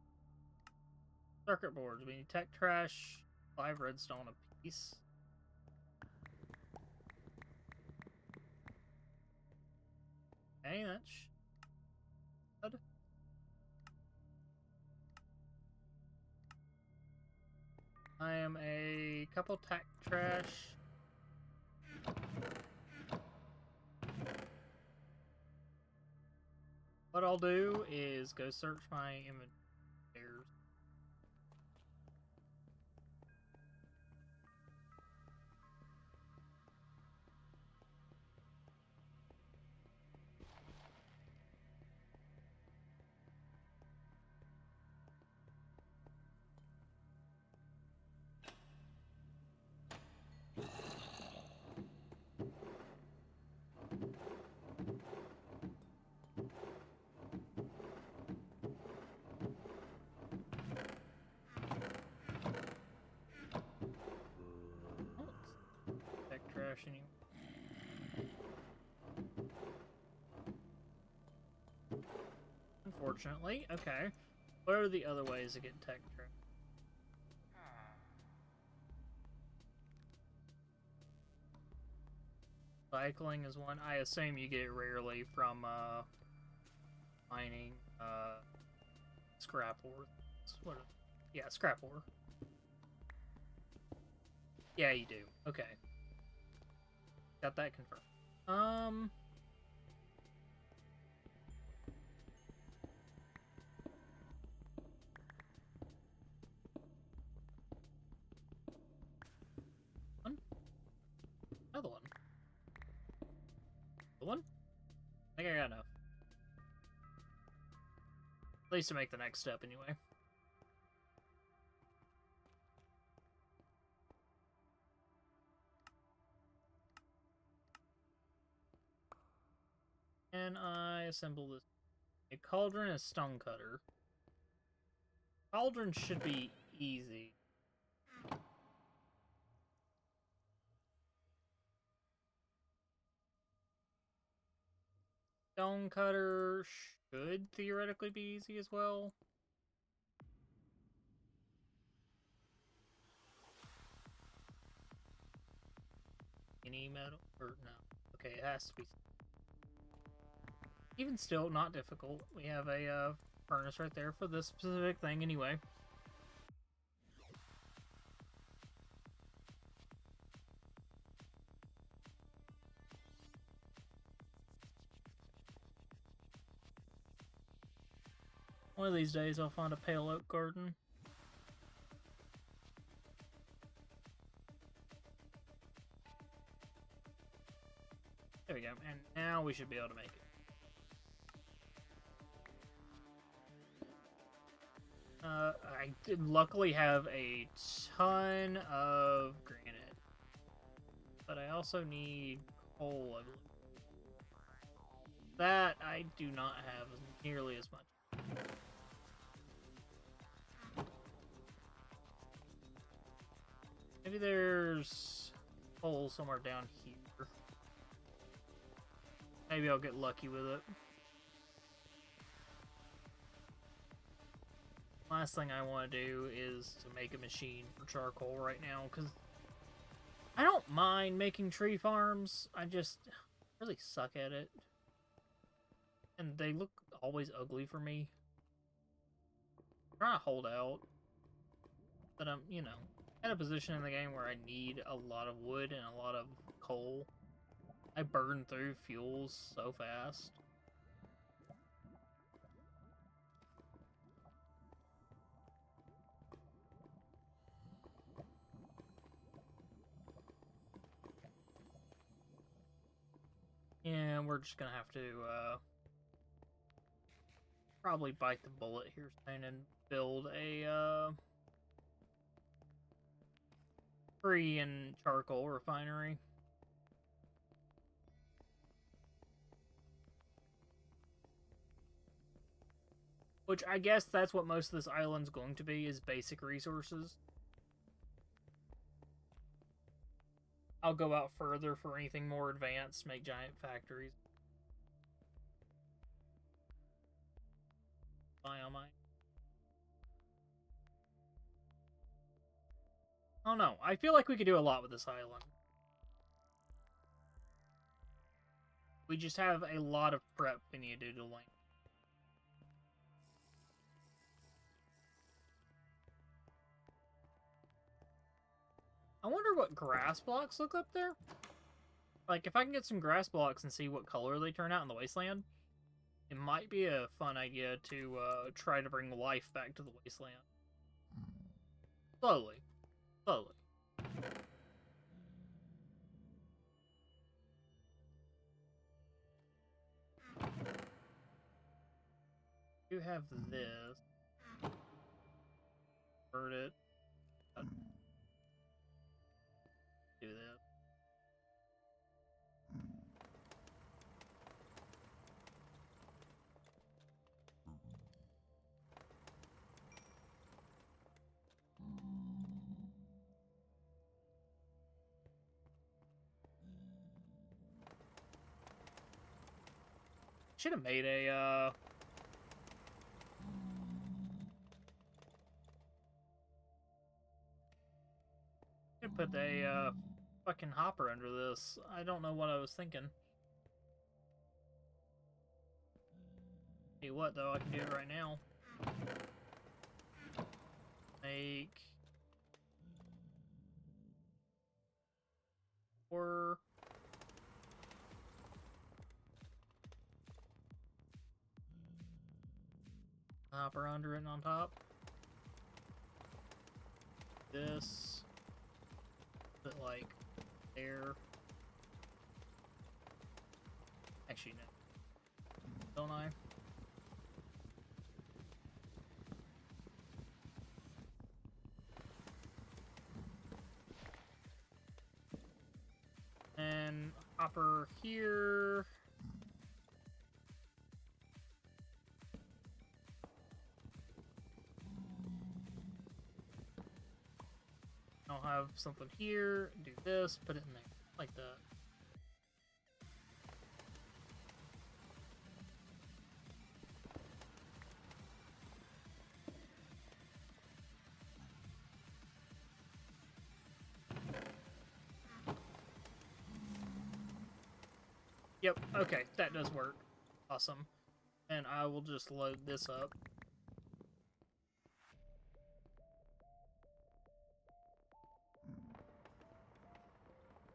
Circuit boards. We need tech trash. 5 redstone a piece. Okay, that's good. I am a couple tech trash. What I'll do is go search my inventory. Unfortunately, okay. What are the other ways to get tech trash? Cycling is one. I assume you get it rarely from mining scrap ore. What? Yeah, scrap ore. Yeah, you do. Okay. Got that confirmed. Another one. The one? I think I got enough. At least to make the next step, anyway. And I assemble this. A cauldron and a stone cutter. Cauldron should be easy. Stone cutter should theoretically be easy as well. Any metal? Or no. Okay, it has to be. Even still, not difficult. We have a furnace right there for this specific thing anyway. One of these days I'll find a pale oak garden. There we go, and now we should be able to make it. I did luckily have a ton of granite, but I also need coal, I believe. That I do not have nearly as much. Maybe there's coal somewhere down here. Maybe I'll get lucky with it. Last thing I want to do is to make a machine for charcoal right now, because I don't mind making tree farms. I just really suck at it. And they look always ugly for me. I'm trying to hold out. But I'm, you know, at a position in the game where I need a lot of wood and a lot of coal. I burn through fuels so fast. Yeah, we're just gonna have to probably bite the bullet here soon and build a tree and charcoal refinery. Which I guess that's what most of this island's going to be, is basic resources. I'll go out further for anything more advanced, make giant factories. Biomine. I don't know. I feel like we could do a lot with this island. We just have a lot of prep we need to do to land. I wonder what grass blocks look up there. Like, if I can get some grass blocks and see what color they turn out in the wasteland, it might be a fun idea to try to bring life back to the wasteland. Slowly. Slowly. You have this. Convert it. Do this. Should have made a should put a fucking hopper under this. I don't know what I was thinking. Hey, what though? I can do it right now. Make 4. Hopper under it and on top. This. Put like there. Actually, no. Don't I? And hopper here. I'll have something here, do this, put it in there, like that. Yep, okay, that does work. Awesome. And I will just load this up.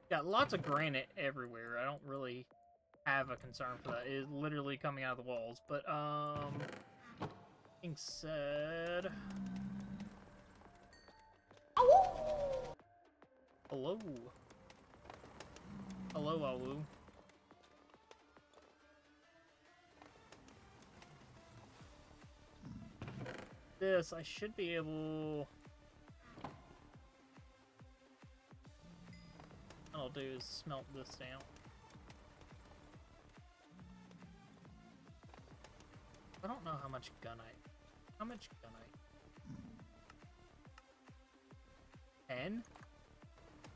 Got lots of granite everywhere. I don't really have a concern for that. It is literally coming out of the walls. But, being said... Hello. Hello, Awu. This, I should be able... What I'll do is smelt this down. I don't know how much gunite. How much gunite? 10?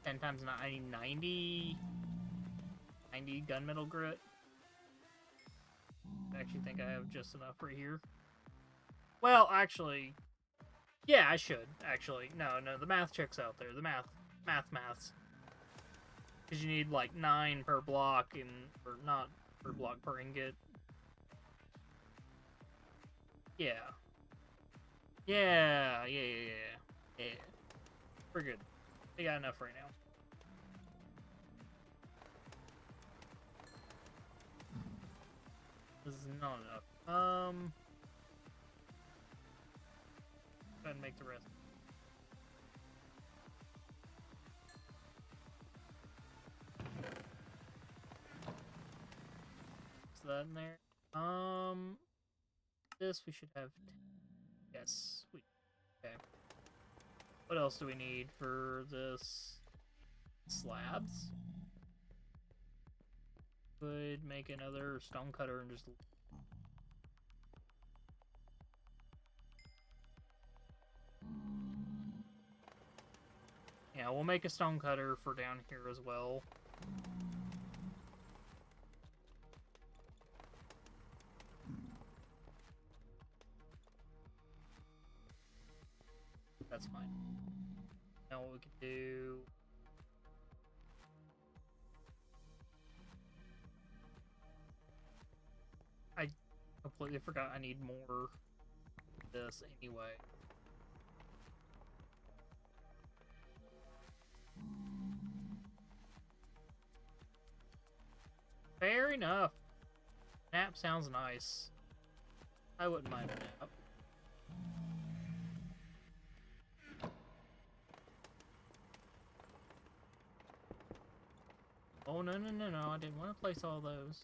10 times 9, I need 90 gunmetal grit. I actually think I have just enough right here. Well, actually, yeah, I should, actually. No, the math checks out there. The maths. Because you need, like, 9 per block, or not per block, per ingot. Yeah. Yeah. We're good. We got enough right now. This is not enough. Go ahead and make the rest. Is that in there? This we should have. Yes, okay. What else do we need for this? Slabs? Could make another stone cutter and just. Yeah, we'll make a stone cutter for down here as well. That's fine. Now what we can do... I completely forgot I need more of this anyway. Fair enough. Nap sounds nice. I wouldn't mind a nap. Oh, no, I didn't want to place all those.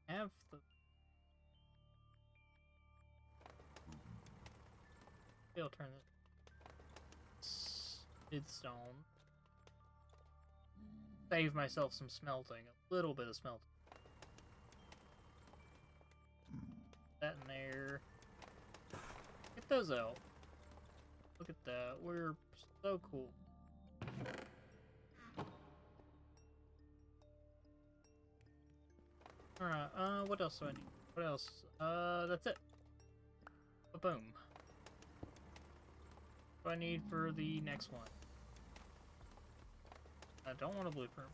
Have the... I'll turn this... Stone. Save myself some smelting. A little bit of smelting. That in there. Get those out. Look at that. We're so cool. Alright, what else do I need? What else? That's it. Boom. What do I need for the next one? I don't want a blueprint.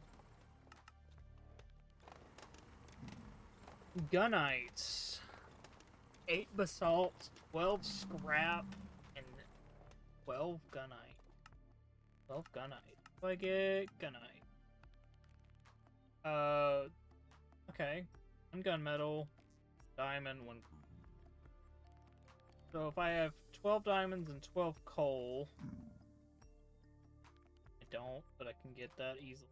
Gunite. 8 basalt, 12 scrap, and 12 gunite. 12 gunite. Do I get gunite? Okay. 1 gunmetal, diamond, 1. So if I have 12 diamonds and 12 coal, I don't, but I can get that easily.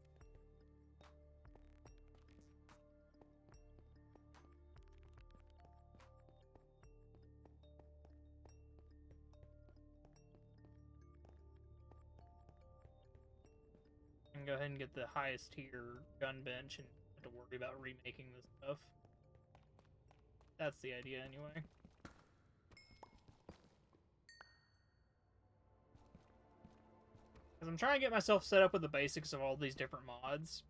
And go ahead and get the highest tier gun bench and have to worry about remaking this stuff. That's the idea anyway. Because I'm trying to get myself set up with the basics of all these different mods.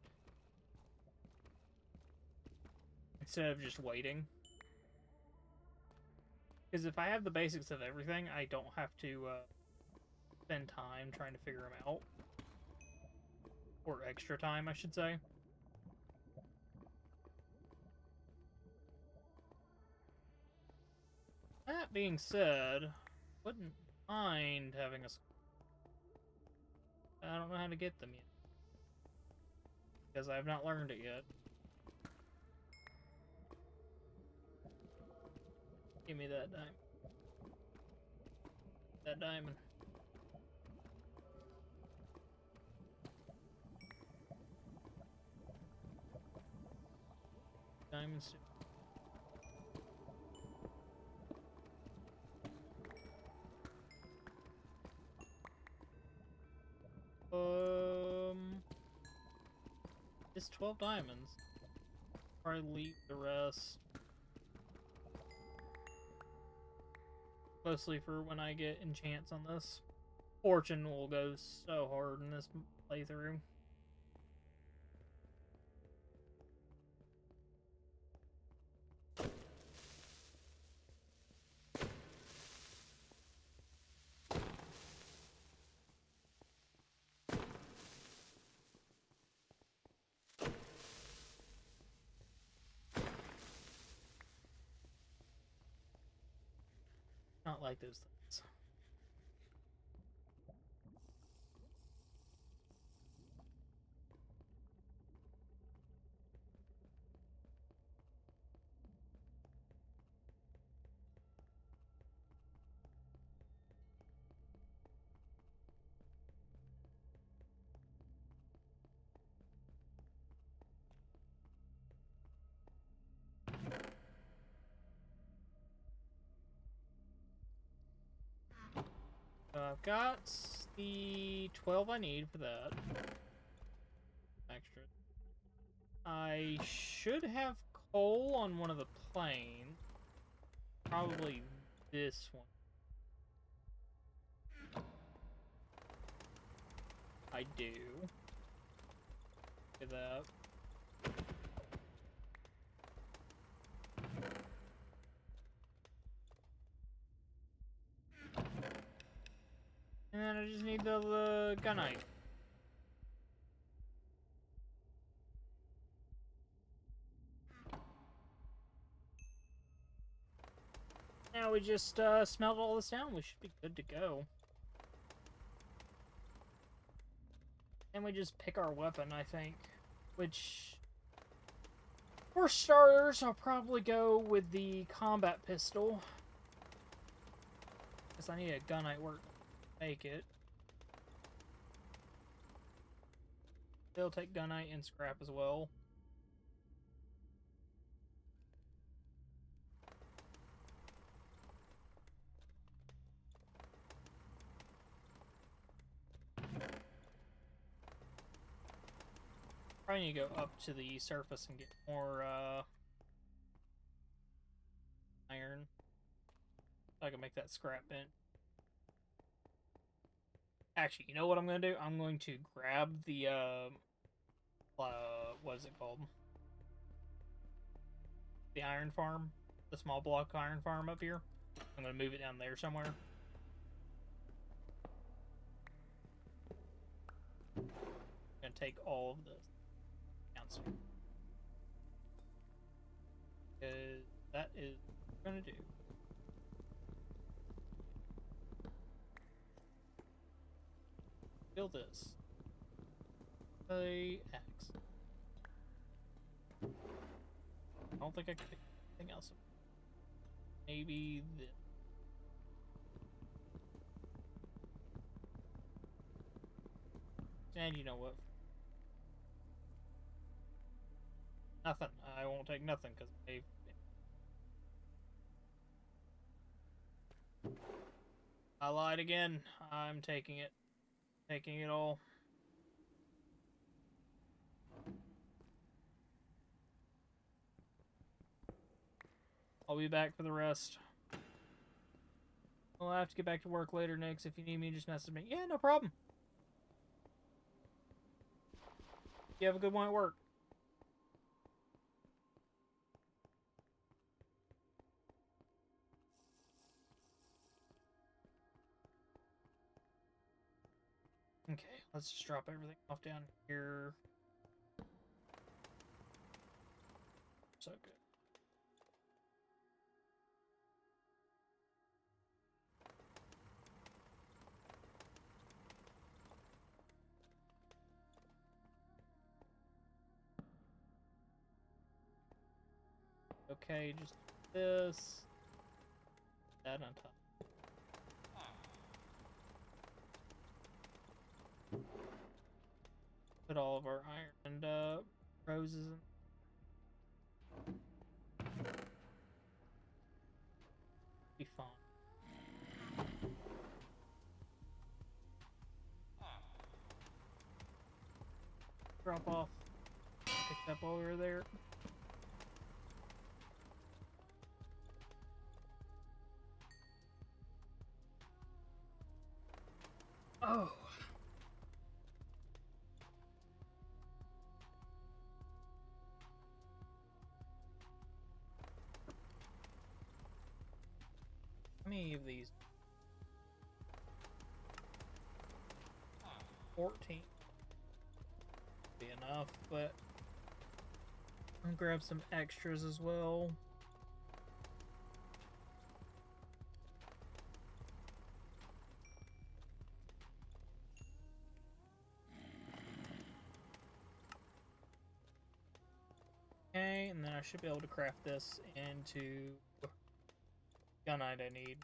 Instead of just waiting. Because if I have the basics of everything, I don't have to spend time trying to figure them out. Or extra time, I should say. That being said, wouldn't mind having a... I don't know how to get them yet. Because I have not learned it yet. Give me that diamond. That diamond. Diamonds. It's 12 diamonds. Probably leave the rest. Mostly for when I get enchants on this. Fortune will go so hard in this playthrough. Not like those things. I've got the 12 I need for that. Extra. I should have coal on one of the planes. Probably this one. I do. Look at that. And then I just need the gunite. Now we just smelt all this down. We should be good to go. And we just pick our weapon, I think. Which, for starters, I'll probably go with the combat pistol. Because I need a gunite work to make it. They'll take gunite and scrap as well. Probably need to go up to the surface and get more iron. So I can make that scrap bin. Actually, you know what I'm going to do? I'm going to grab the, what is it called? The iron farm. The small block iron farm up here. I'm going to move it down there somewhere. I'm going to take all of this downstairs. Because that is what we're going to do. Build this. X. I don't think I could pick anything else. Maybe this. And you know what? Nothing. I won't take nothing because I lied again. I'm taking it. Taking it all. I'll be back for the rest. I'll have to get back to work later, Nix. If you need me, just message me. Yeah, no problem. You have a good one at work. Okay, let's just drop everything off down here. So good. Okay, just this. That on top. Put all of our iron and roses in. Be fine. Drop off. Pick up over there. Oh. How many of these? 14. Be enough, but I'll grab some extras as well. Okay, and then I should be able to craft this into gunite I need.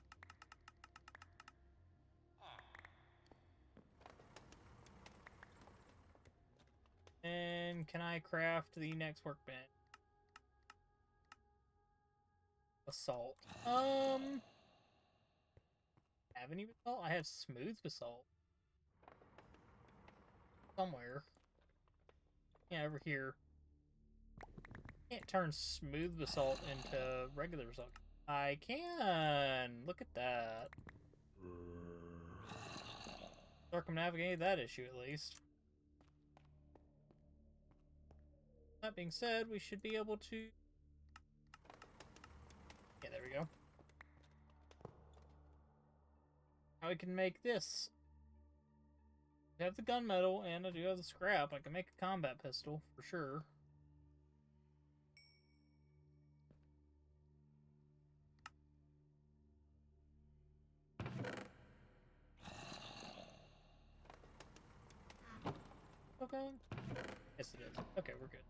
And can I craft the next workbench? Basalt. Have any basalt? I have smooth basalt. Somewhere. Yeah, over here. Can't turn smooth basalt into regular basalt. I can! Look at that. Circumnavigated that issue at least. That being said, we should be able to... Yeah, there we go. Now we can make this. I have the gunmetal, and I do have the scrap. I can make a combat pistol, for sure. Okay. Yes, it is. Okay, we're good.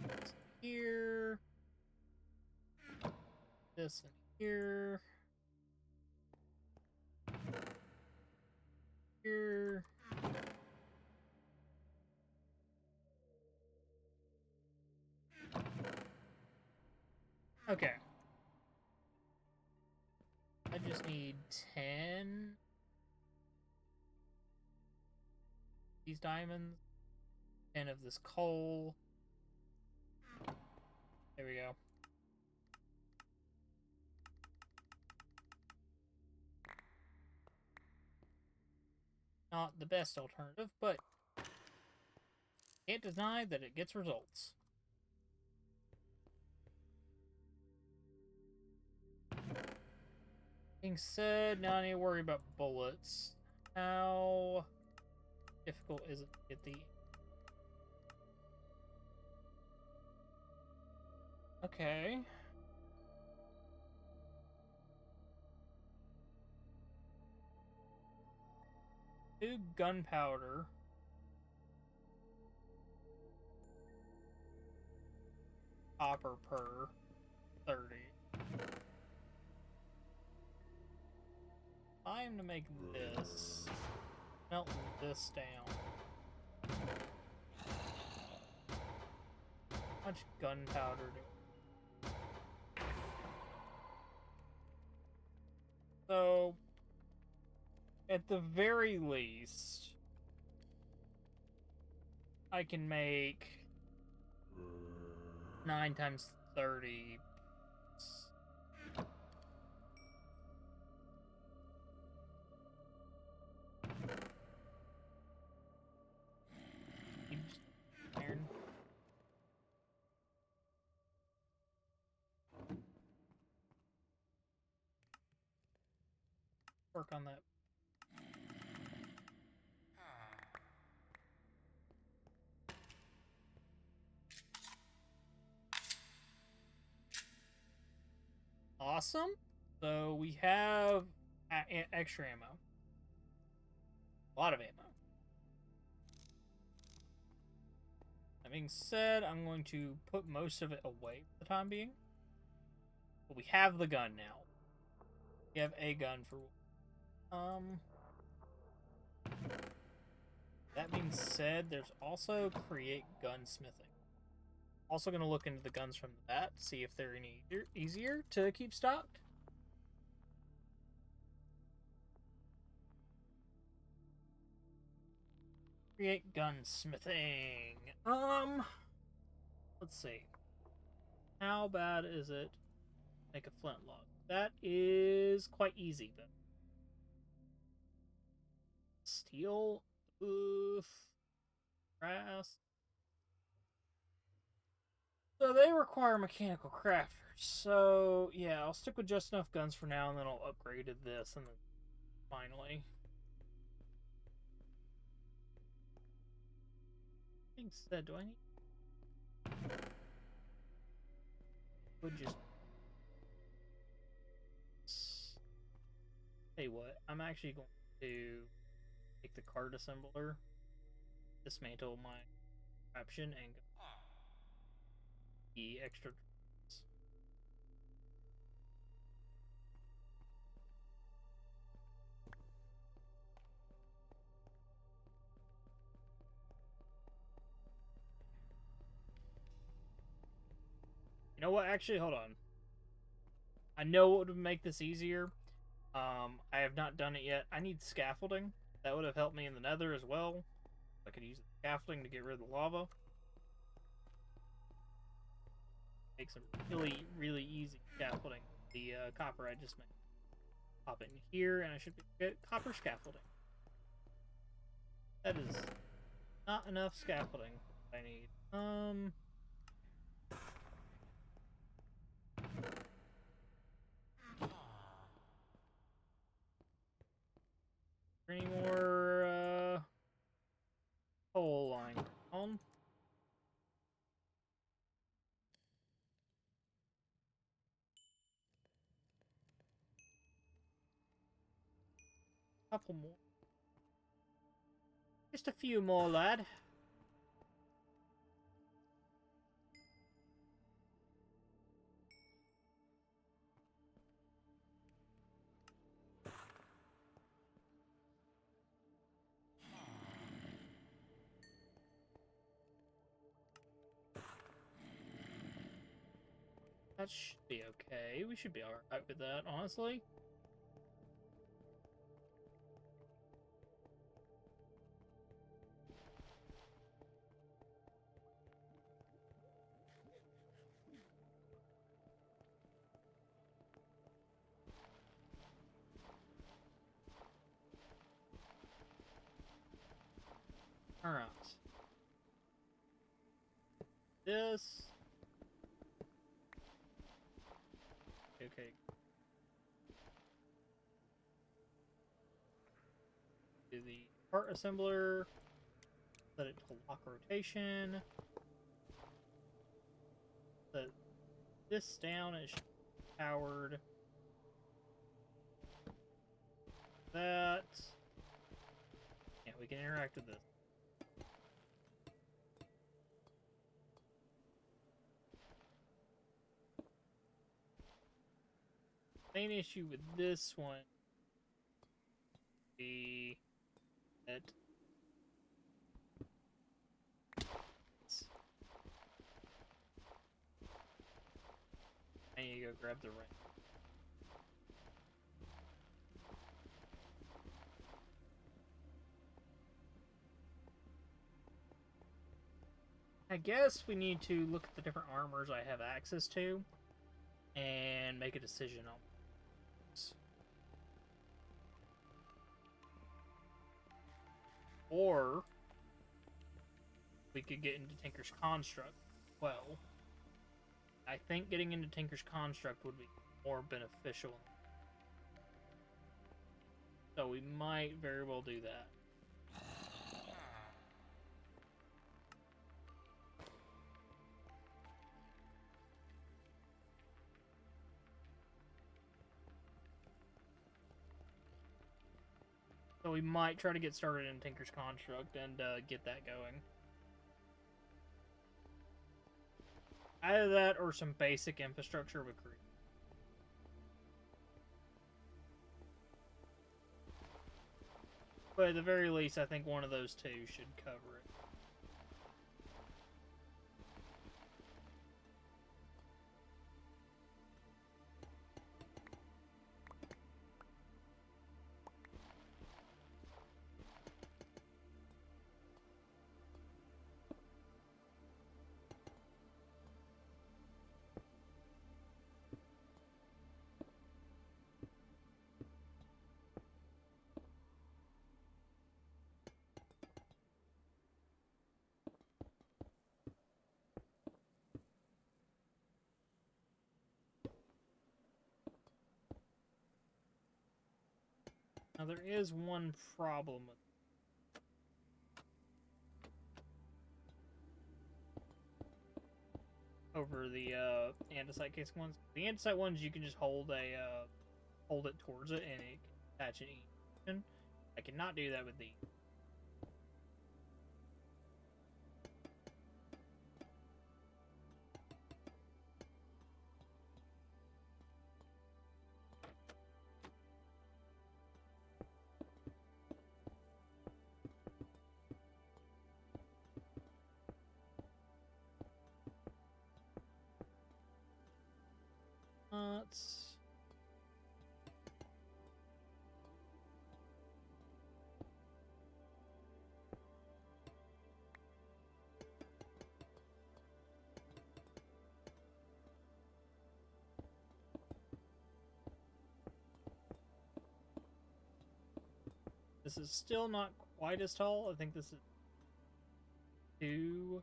This here. This in here. Here. Okay. I just need 10 these diamonds, 10 of this coal. There we go. Not the best alternative, but can't deny that it gets results. Being said, now I need to worry about bullets. How difficult is it to get the... Okay. Do gunpowder. Copper per 30. Time to make this. Melt this down. How much gunpowder do... So, at the very least, I can make 9 times 30. Iron. Work on that. Awesome. So we have extra ammo. A lot of ammo. That being said, I'm going to put most of it away for the time being. But we have the gun now. We have a gun for... That being said, there's also create gunsmithing. Also going to look into the guns from that, see if they're any easier to keep stocked. Create gunsmithing. Let's see. How bad is it Make a flintlock. That is quite easy, though. Steel. Oof. Brass. So they require mechanical crafters. So, yeah, I'll stick with just enough guns for now, and then I'll upgrade to this, and then finally. Being said, do I need... Would just... Hey, what? I'm actually going to take the card assembler, dismantle my option, and go the extra. You know what? Actually, hold on. I know what would make this easier. I have not done it yet. I need scaffolding. That would have helped me in the nether as well. I could use the scaffolding to get rid of the lava. Make some really, really easy scaffolding. The copper I just made. Pop it in here, and I should get copper scaffolding. That is not enough scaffolding I need. Any more coal line on? Couple more. Just a few more, lad. That should be okay. We should be alright with that, honestly. Alright. This. Okay. Do the part assembler. Set it to lock rotation. Set this down. It should be powered. That. Yeah, we can interact with this. Main issue with this one be that I need to go grab the ring. I guess we need to look at the different armors I have access to and make a decision on this. Or we could get into Tinker's Construct. Well, I think getting into Tinker's Construct would be more beneficial. So we might very well do that. So we might try to get started in Tinker's Construct and get that going. Either that or some basic infrastructure with creep. But at the very least, I think one of those two should cover it. Now there is one problem with over the andesite casing ones. The andesite ones you can just hold it towards it and it can attach an ignition. I cannot do that with these. Let's... This is still not quite as tall. I think this is 2.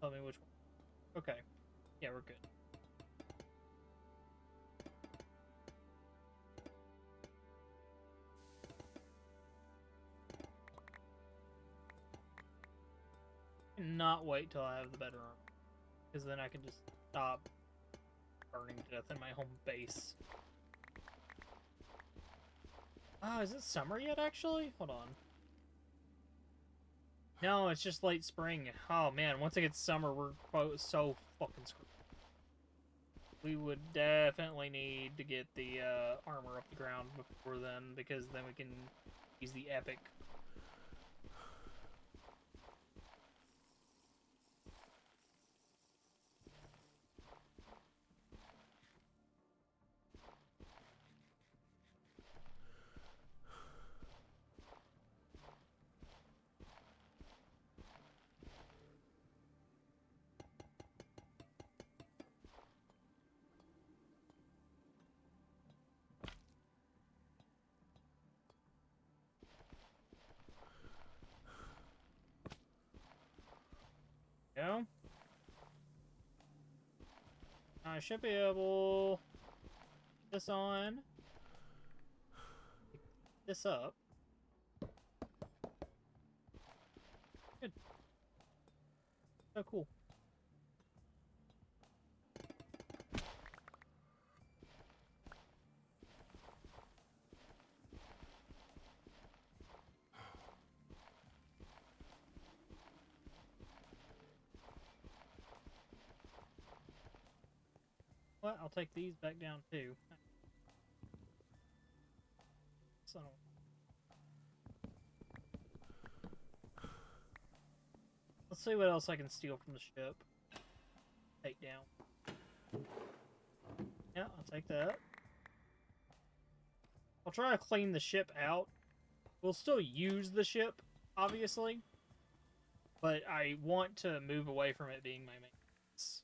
Tell me which one. Okay. Yeah, we're good. Not wait till I have the better armor, because then I can just stop burning to death in my home base. Oh, is it summer yet, actually? Hold on. No, it's just late spring. Oh, man, once it gets summer, we're so fucking screwed. We would definitely need to get the armor up the ground before then, because then we can use the epic. Yeah. I should be able to put this on. Pick this up. Good. So cool. What? I'll take these back down too. So, let's see what else I can steal from the ship. Take down. Yeah, I'll take that. I'll try to clean the ship out. We'll still use the ship, obviously. But I want to move away from it being my main base.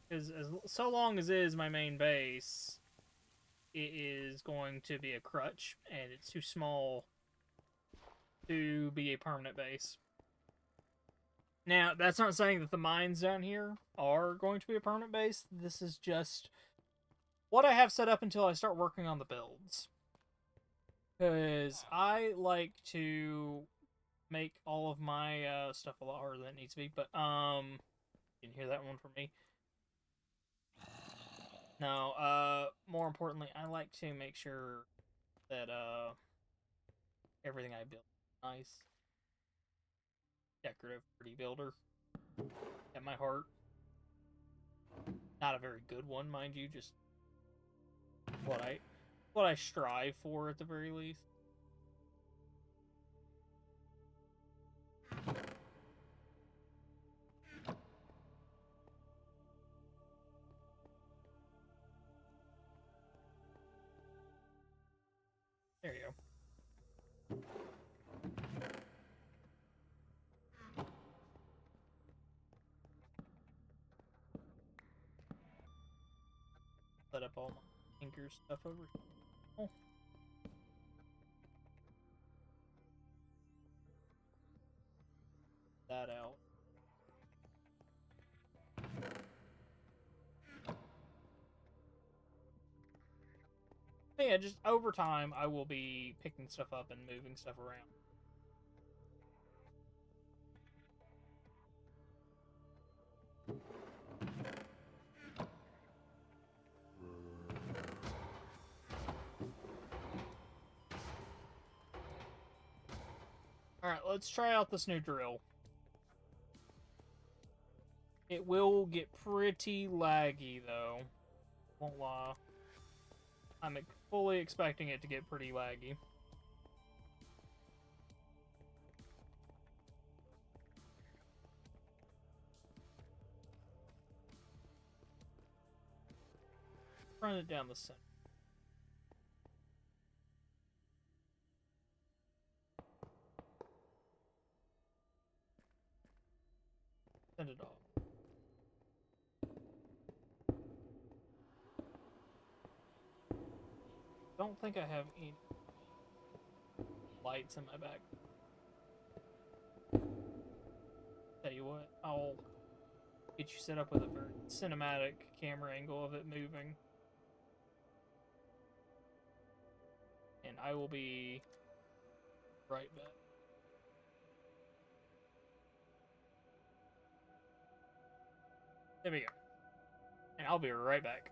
Because so long as it is my main base, it is going to be a crutch, and it's too small to be a permanent base. Now, that's not saying that the mines down here are going to be a permanent base. This is just what I have set up until I start working on the builds. Because I like to make all of my stuff a lot harder than it needs to be. But, you can hear that one from me. No, more importantly, I like to make sure that everything I build is nice. Decorative, pretty builder. At my heart. Not a very good one, mind you, just what I strive for at the very least. up all my tinker stuff over here. Oh. That out. But yeah, just over time, I will be picking stuff up and moving stuff around. Alright, let's try out this new drill. It will get pretty laggy, though. Won't lie. I'm fully expecting it to get pretty laggy. Run it down the center. Send it off. Don't think I have any lights in my back. Tell you what, I'll get you set up with a very cinematic camera angle of it moving. And I will be right back. There we go. And I'll be right back.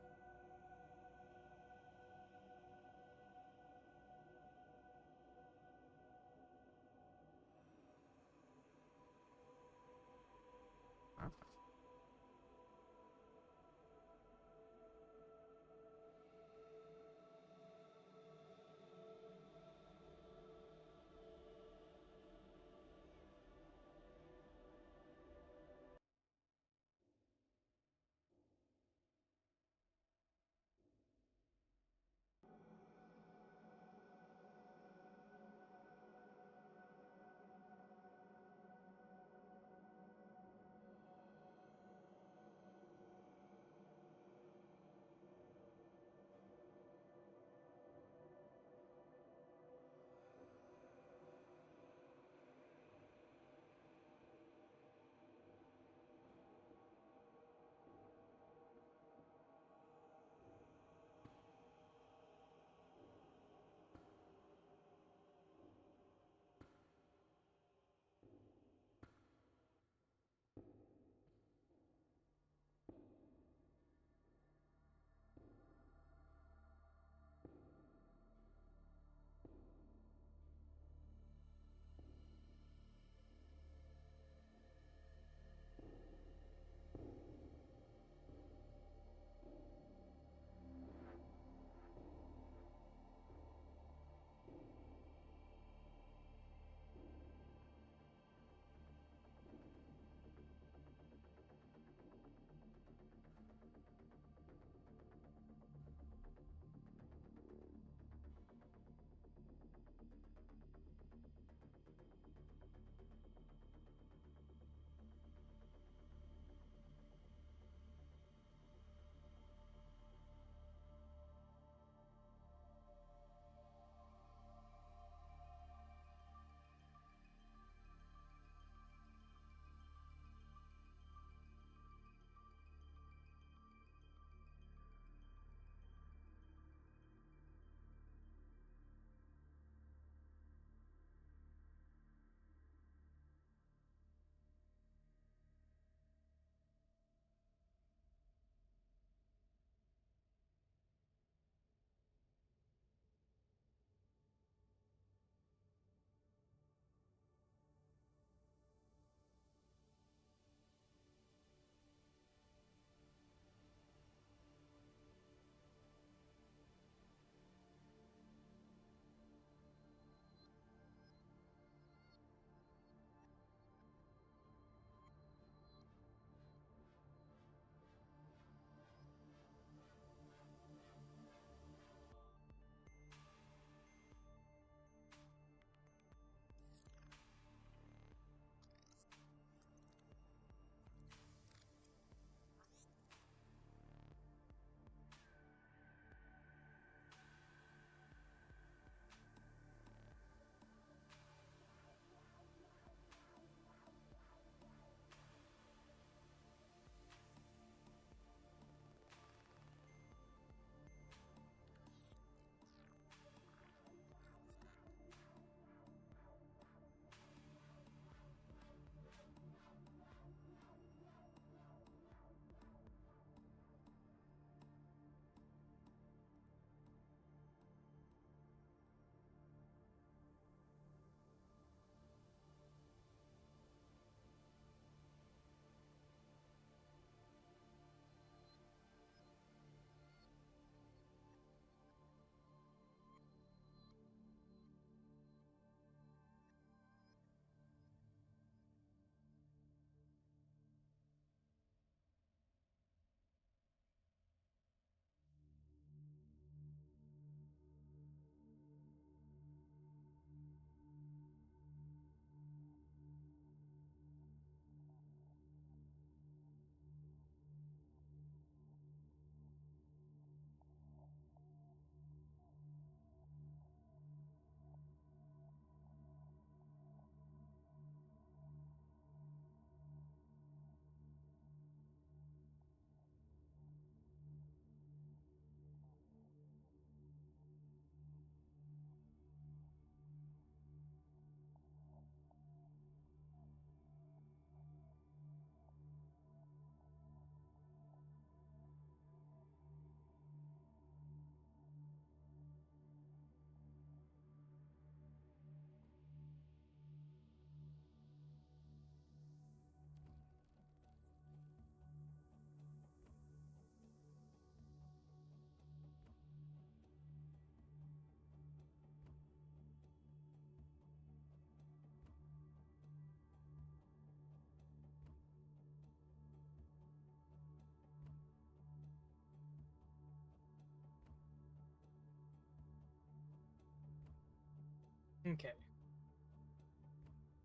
Okay.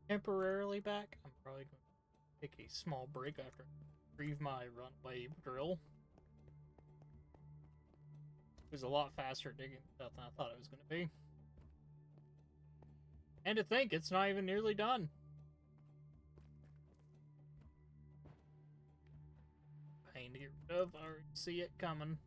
Temporarily back. I'm probably going to take a small break after I retrieve my runaway drill. It was a lot faster at digging stuff than I thought it was going to be. And to think, it's not even nearly done. Pain to get rid of. I already see it coming.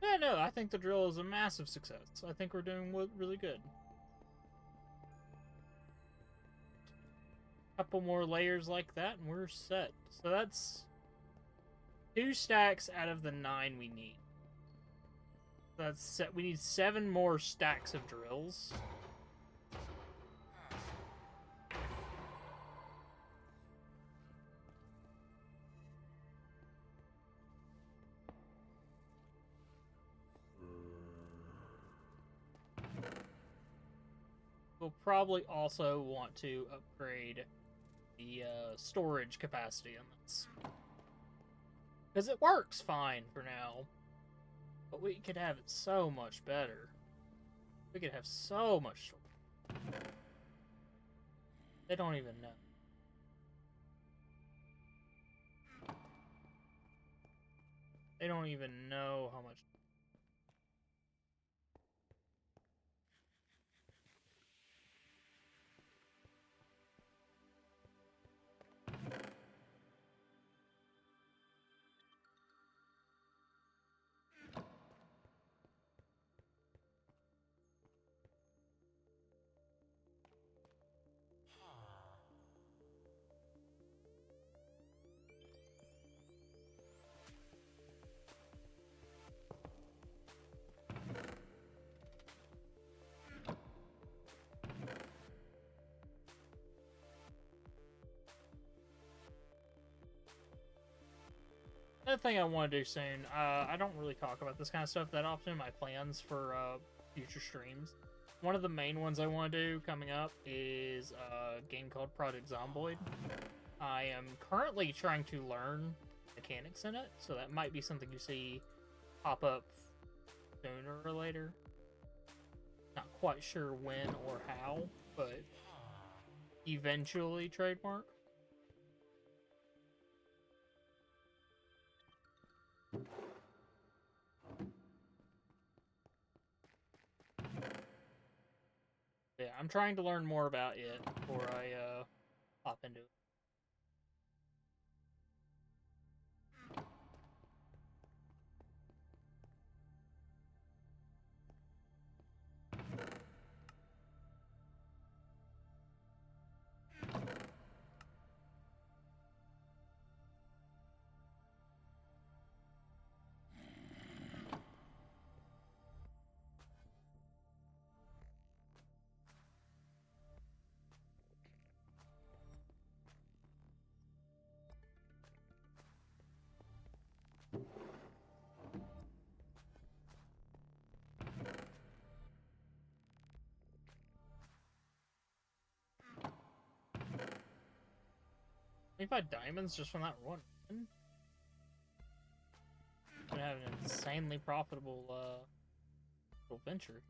Yeah, no, I think the drill is a massive success. I think we're doing really good. Couple more layers like that and we're set. So that's 2 stacks out of the 9 we need. That's set. We need 7 more stacks of drills. We'll probably also want to upgrade the storage capacity on this. Because it works fine for now. But we could have it so much better. We could have so much storage. They don't even know. They don't even know how much. Another thing I want to do soon, I don't really talk about this kind of stuff that often in my plans for future streams. One of the main ones I want to do coming up is a game called Project Zomboid. I am currently trying to learn mechanics in it, so that might be something you see pop up sooner or later. Not quite sure when or how, but eventually trademark. Yeah, I'm trying to learn more about it before I hop into it. $25 diamonds just from that one. Gonna have an insanely profitable little venture.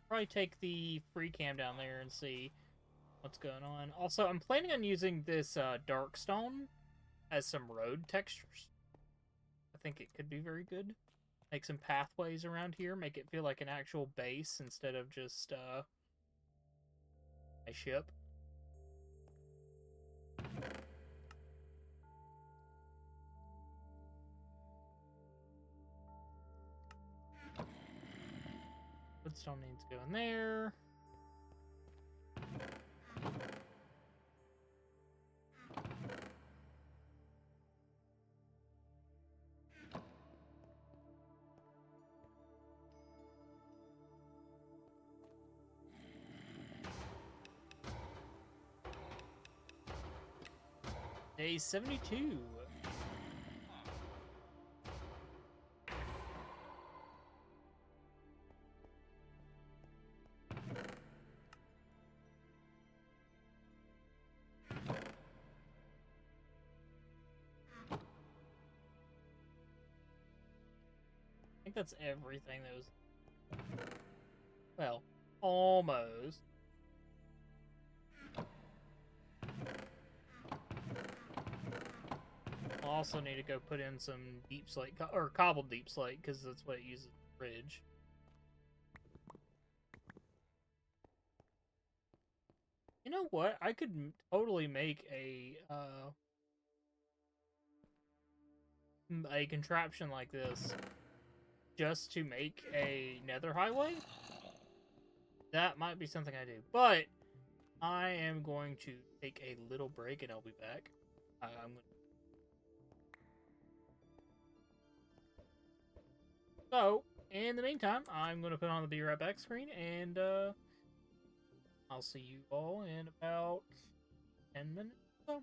Probably take the free cam down there and see what's going on. Also, I'm planning on using this dark stone as some road textures. I think it could be very good. Make some pathways around here, make it feel like an actual base instead of just a ship. But Woodstone needs to go in there. Day 72. I think that's everything that was... Well, almost. I'll also need to go put in some deep slate, or cobbled deep slate, because that's what it uses for the bridge. You know what? I could totally make a contraption like this just to make a nether highway. That might be something I do, but I am going to take a little break and I'll be back. So, in the meantime, I'm going to put on the Be Right Back screen, and I'll see you all in about 10 minutes or so.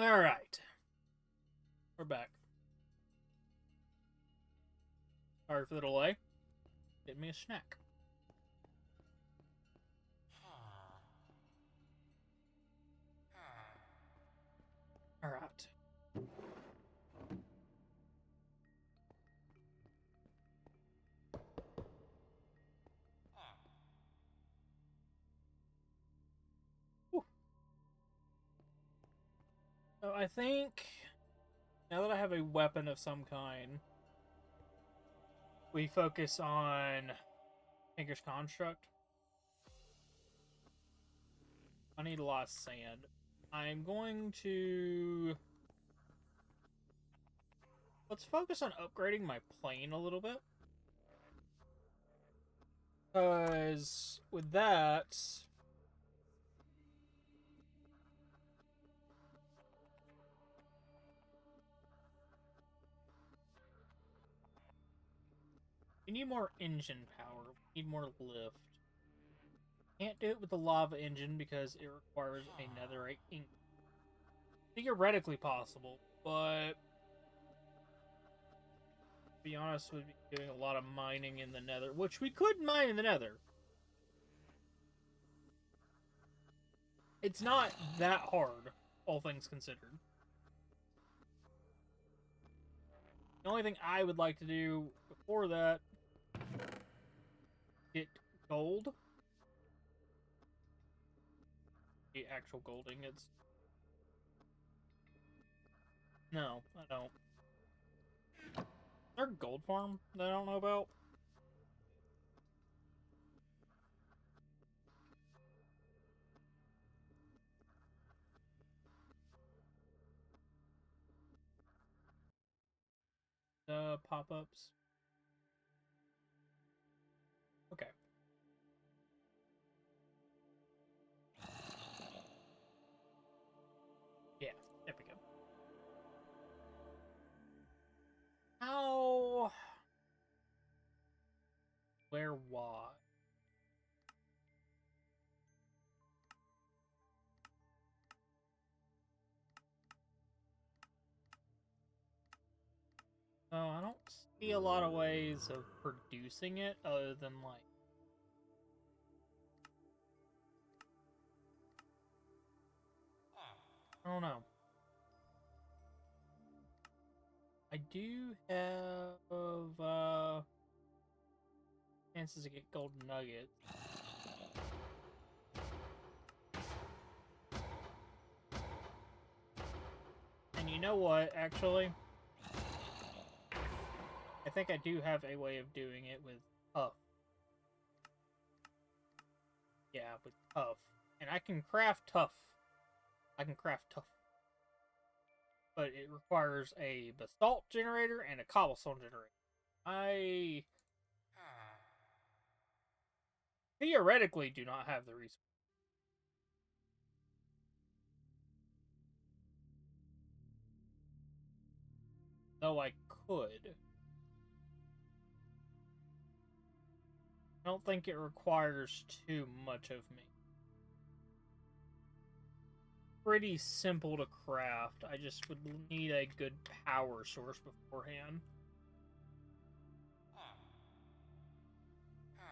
Alright. We're back. Sorry for the delay. Get me a snack. Alright. So I think, now that I have a weapon of some kind, we focus on Tinker's Construct. I need a lot of sand. I'm going to... Let's focus on upgrading my plane a little bit. Because with that... we need more engine power. We need more lift. Can't do it with the lava engine because it requires a netherite ink. Theoretically possible, but... to be honest, we'd be doing a lot of mining in the nether, which we could mine in the nether. It's not that hard, all things considered. The only thing I would like to do before that, get gold. The actual gold ingots. No, I don't. Is there a gold farm that I don't know about? Pop-ups. Okay. Yeah, there we go. How? Where? Why? Oh, I don't see a lot of ways of producing it other than like... I don't know. I do have chances to get gold nuggets. And you know what, actually? I think I do have a way of doing it with tough. Yeah, with tough. And I can craft tough. I can craft tough. But it requires a basalt generator and a cobblestone generator. I theoretically do not have the resource. Though I could. I don't think it requires too much of me. Pretty simple to craft. I just would need a good power source beforehand.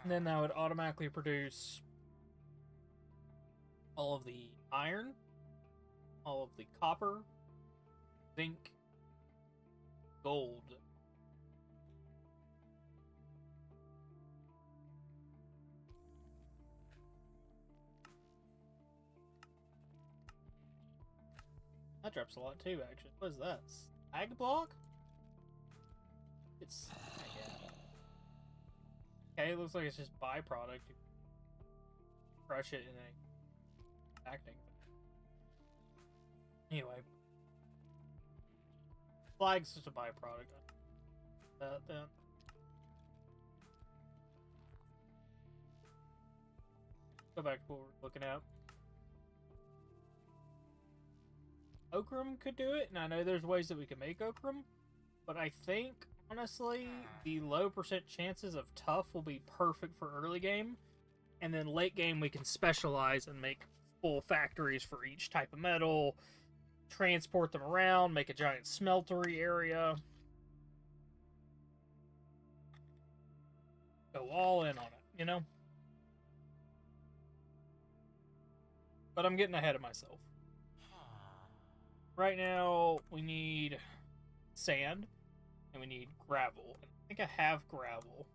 And then that would automatically produce all of the iron, all of the copper, zinc, gold. That drops a lot too, actually. What is that? Slag block? It's okay, it looks like it's just byproduct. You crush it in a acting. Anyway. Flag's just a byproduct. That then. Go back to what we're looking at. Ochrum could do it, and I know there's ways that we can make ochrum, but I think, honestly, the low % chances of tough will be perfect for early game, and then late game we can specialize and make full factories for each type of metal, transport them around, make a giant smeltery area. Go all in on it, you know? But I'm getting ahead of myself. Right now, we need sand, and we need gravel. I think I have gravel.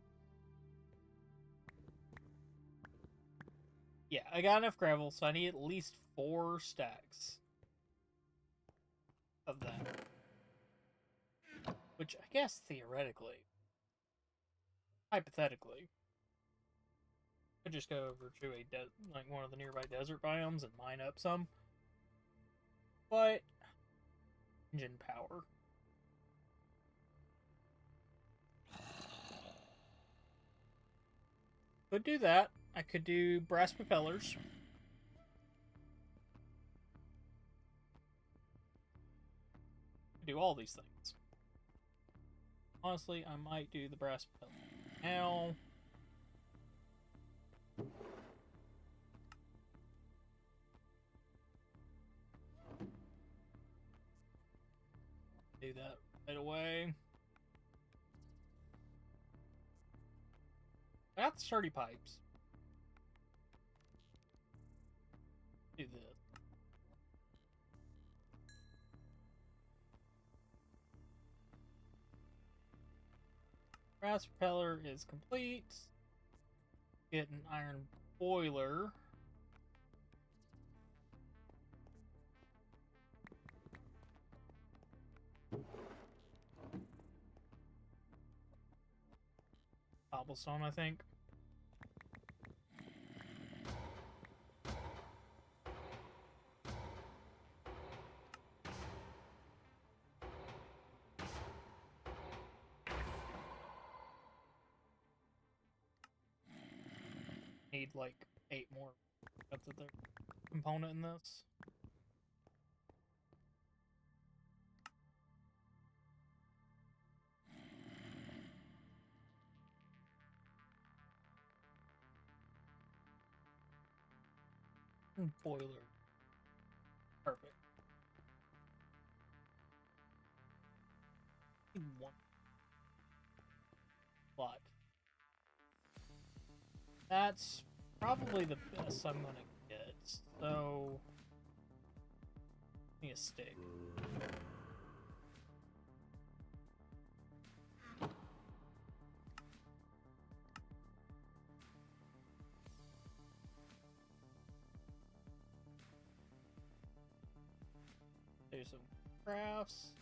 Yeah, I got enough gravel, so I need at least 4 stacks of that. Which I guess theoretically, hypothetically, could just go over to a like one of the nearby desert biomes and mine up some. But engine power. Could do that. I could do brass propellers. Do all these things. Honestly, I might do the brass propeller now. Do that right away. I got the sturdy pipes. Do this. Brass propeller is complete. Get an iron boiler. Cobblestone, I think. Need like 8 more. That's the component in this. Boiler. Perfect. One lot. That's probably the best I'm gonna get. So, give me a stick. Do some crafts.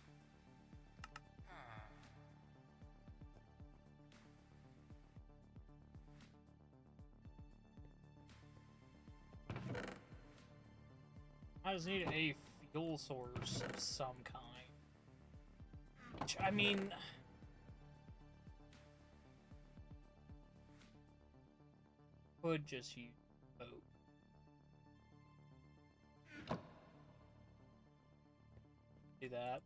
I just need a fuel source of some kind. Which, I mean... could just use boat. Do that.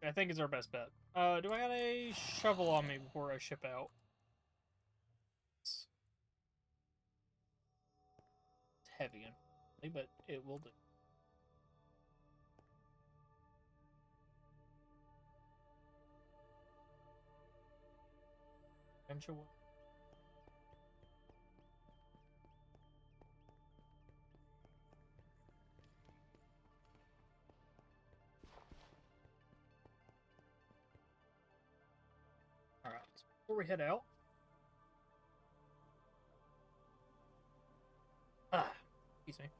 I think it's our best bet. Do I got a shovel on me before I ship out? It's heavy, but it will do. I'm sure. Alright, so before we head out. Excuse me.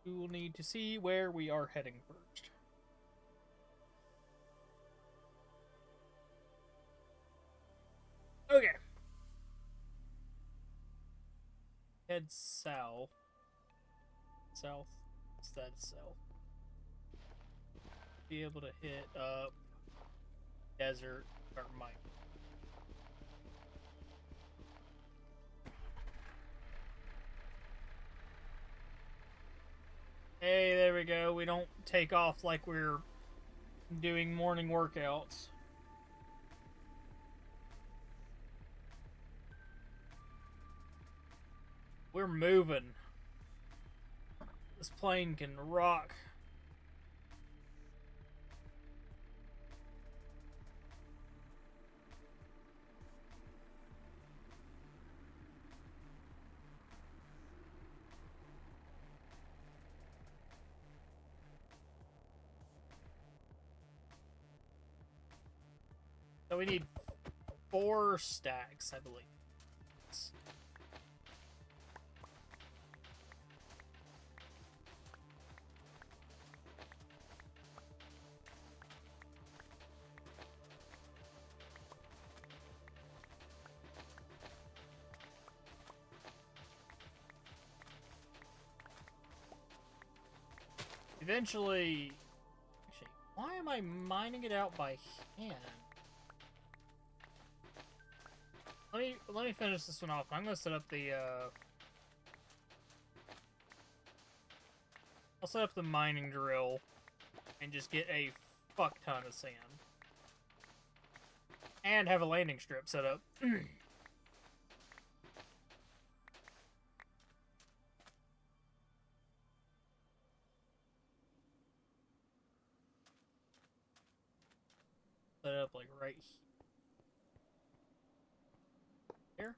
We will need to see where we are heading first. Okay. Head south. South. Instead south. Be able to hit up desert or mine. Hey, there we go. We don't take off like we're doing morning workouts. We're moving. This plane can rock. So we need 4 stacks, I believe. Eventually, actually, why am I mining it out by hand? Let me finish this one off. I'm gonna set up the I'll set up the mining drill and just get a fuck ton of sand. And have a landing strip set up. Set it up like right here.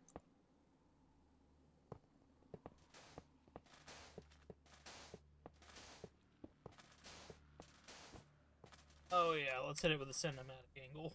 Oh yeah, let's hit it with a cinematic angle.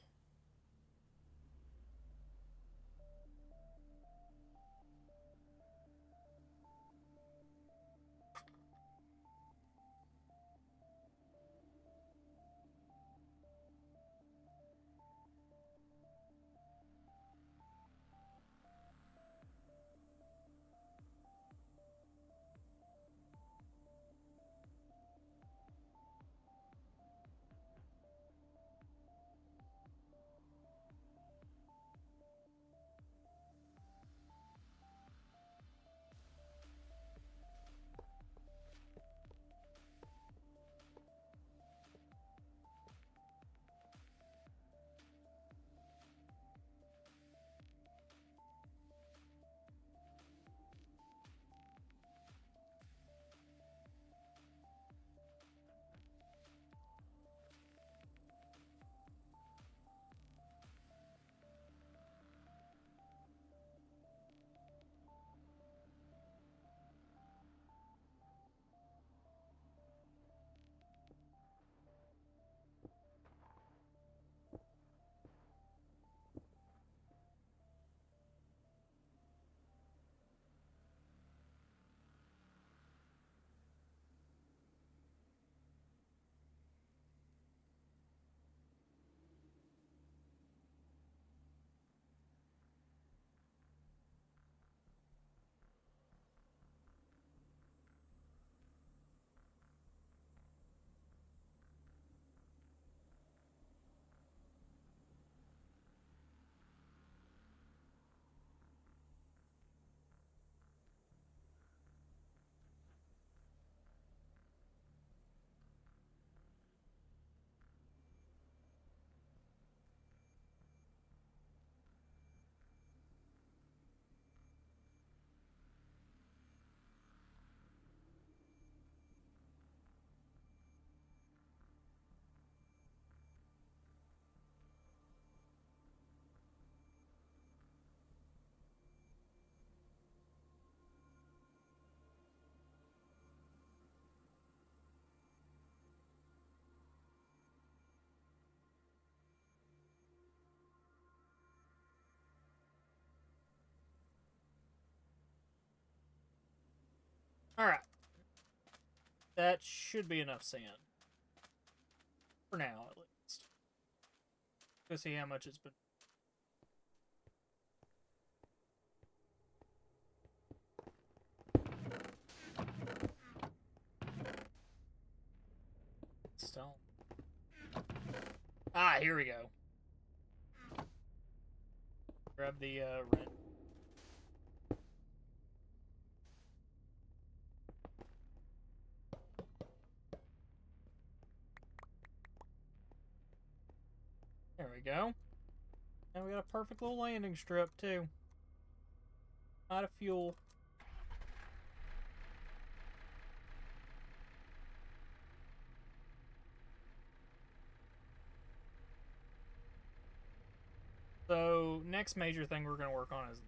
Alright. That should be enough sand. For now, at least. Go see how much it's been. Still. Ah, here we go. Grab the red. There we go. And we got a perfect little landing strip, too. Out of fuel. next major thing we're going to work on is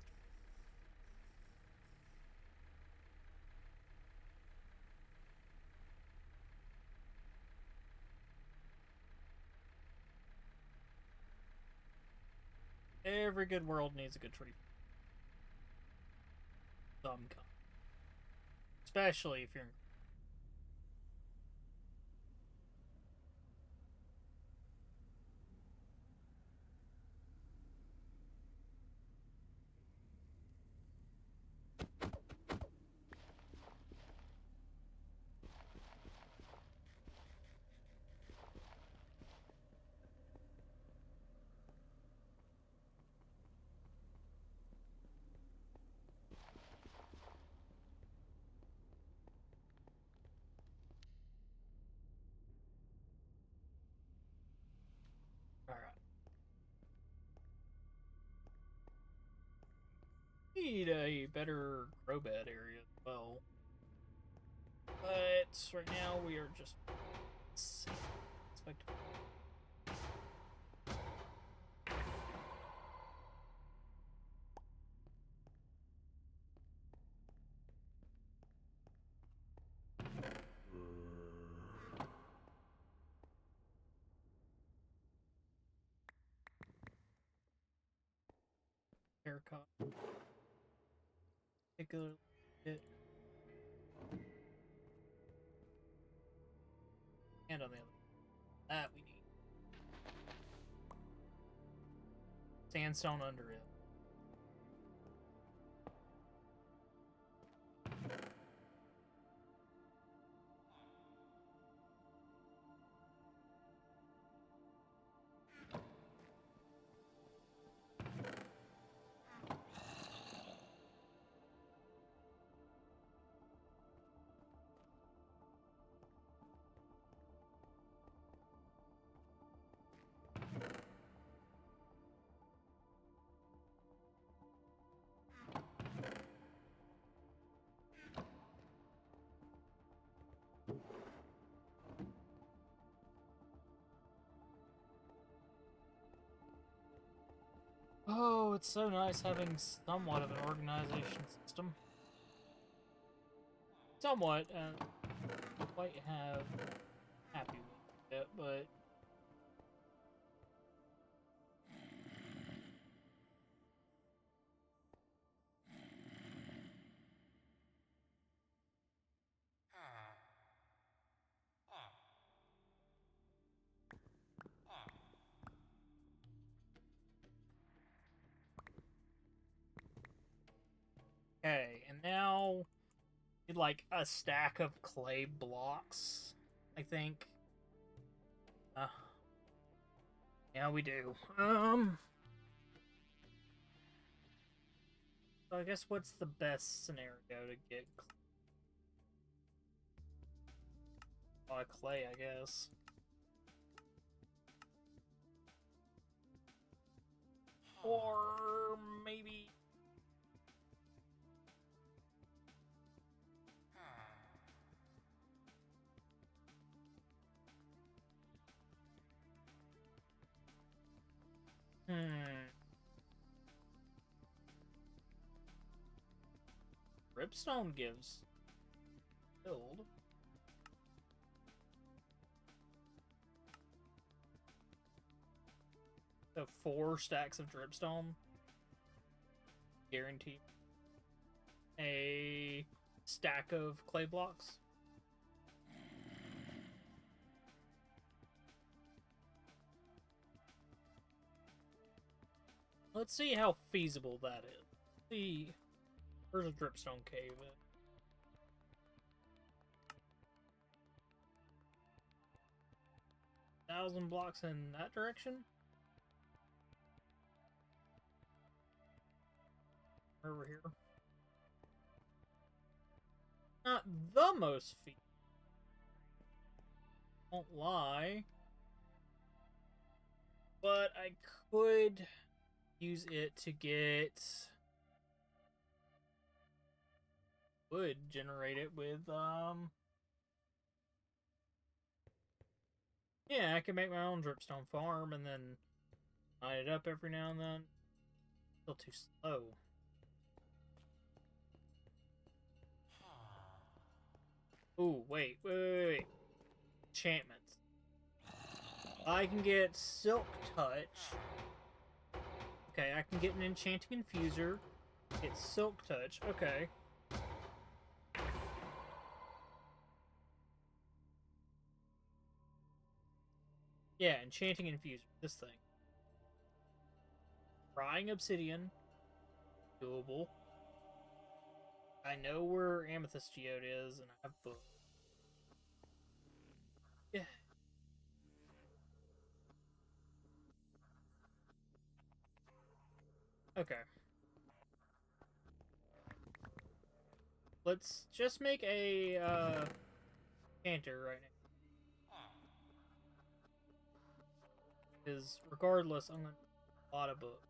every good world needs a good tree. Some kind. Especially if you're in. Alright. Need a better grow bed area as well. But right now we are just haircut. Particularly it. And on the other that we need sandstone under it. Oh, it's so nice having somewhat of an organization system. Somewhat, quite happy with it, but okay, and now need like a stack of clay blocks, I think. Yeah, we do. So I guess what's the best scenario to get clay, I guess. Or maybe Dripstone gives build. So 4 stacks of dripstone. Guaranteed. A stack of clay blocks. Let's see how feasible that is. Let's see. Where's a dripstone cave at? 1,000 blocks in that direction? Over here. Not the most feasible. Won't lie. But I could use it to get wood, generate it with yeah, I can make my own dripstone farm and then light it up every now and then. Still too slow. Ooh, wait. Enchantments. I can get Silk Touch. Okay, I can get an Enchanting Infuser. Get Silk Touch. Okay. Yeah, Enchanting Infuser. This thing. Frying Obsidian. Doable. I know where Amethyst Geode is, and I have book. Yeah. Okay. Let's just make a canter right now. Because regardless, I'm gonna need a lot of books.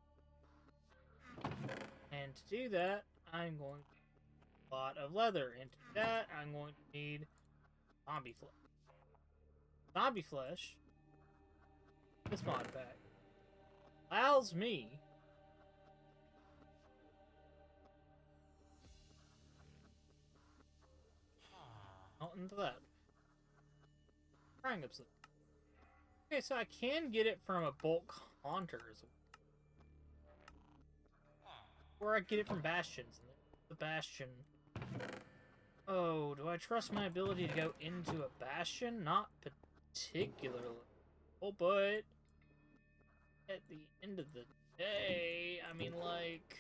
And to do that, I'm going to need a lot of leather. And to do that, I'm going to need zombie flesh. Zombie flesh, this mod pack, allows me out into that. Frying obsidian. Okay, so I can get it from a bulk haunter as well. Or I get it from bastions. The bastion. Oh, do I trust my ability to go into a bastion? Not particularly. Oh, but at the end of the day, I mean, like,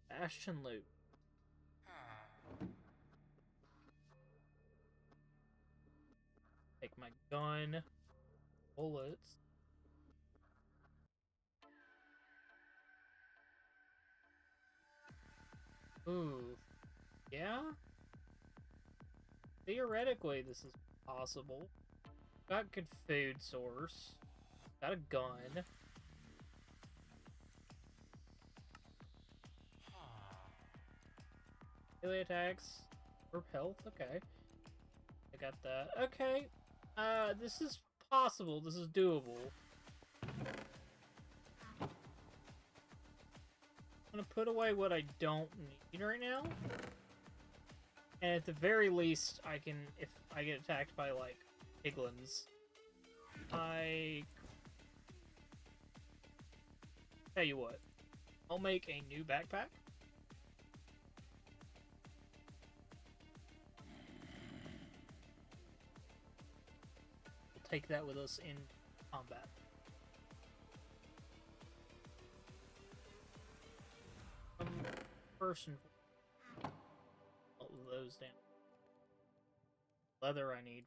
bastion loot. Take my gun, bullets. Ooh, yeah? Theoretically, this is possible. Got good food source. Got a gun. Melee attacks. Group health, okay. I got that. Okay. This is possible. This is doable. I'm gonna put away what I don't need right now. And at the very least, I can, if I get attacked by, like, piglins, tell you what, I'll make a new backpack. We'll take that with us in combat. First and all those down. Leather I need.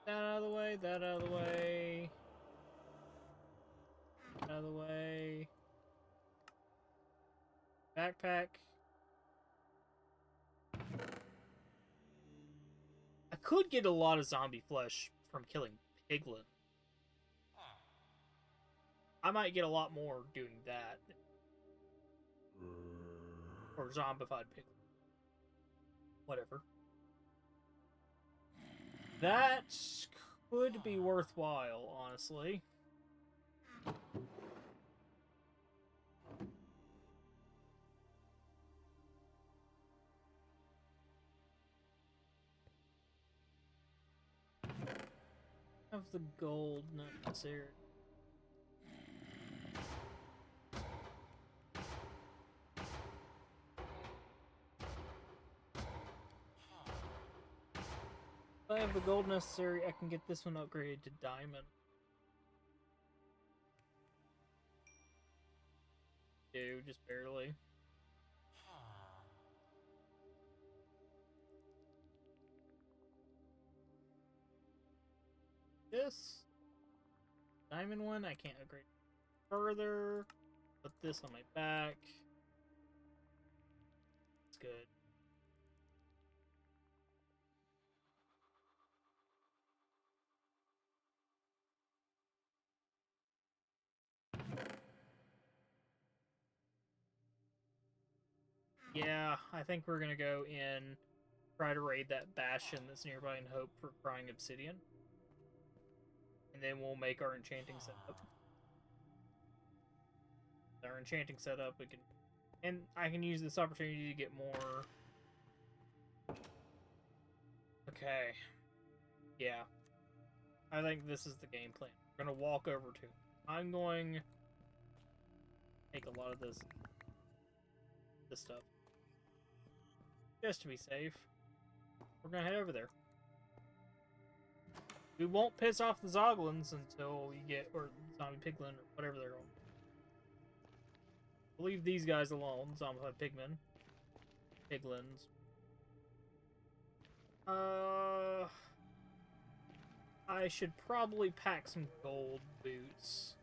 That out of the way, that out of the way. Out of the way. Backpack. I could get a lot of zombie flesh from killing piglin. I might get a lot more doing that. Or zombified piglin. Whatever. That could be worthwhile, honestly. Of the gold necessary. If I have the gold necessary, I can get this one upgraded to diamond. Do just barely. This diamond one, I can't upgrade further. Put this on my back. It's good. Yeah, I think we're gonna go in, try to raid that bastion that's nearby and hope for crying obsidian. And then we'll make our enchanting setup. Our enchanting setup, we can... And I can use this opportunity to get more... Okay. Yeah. I think this is the game plan. We're gonna walk over to him. I'm going to take a lot of this stuff. Just to be safe. We're gonna head over there. We won't piss off the Zoglins until we get, or zombie piglin, or whatever they're called. We'll leave these guys alone, zombified pigmen. Piglins. I should probably pack some gold boots.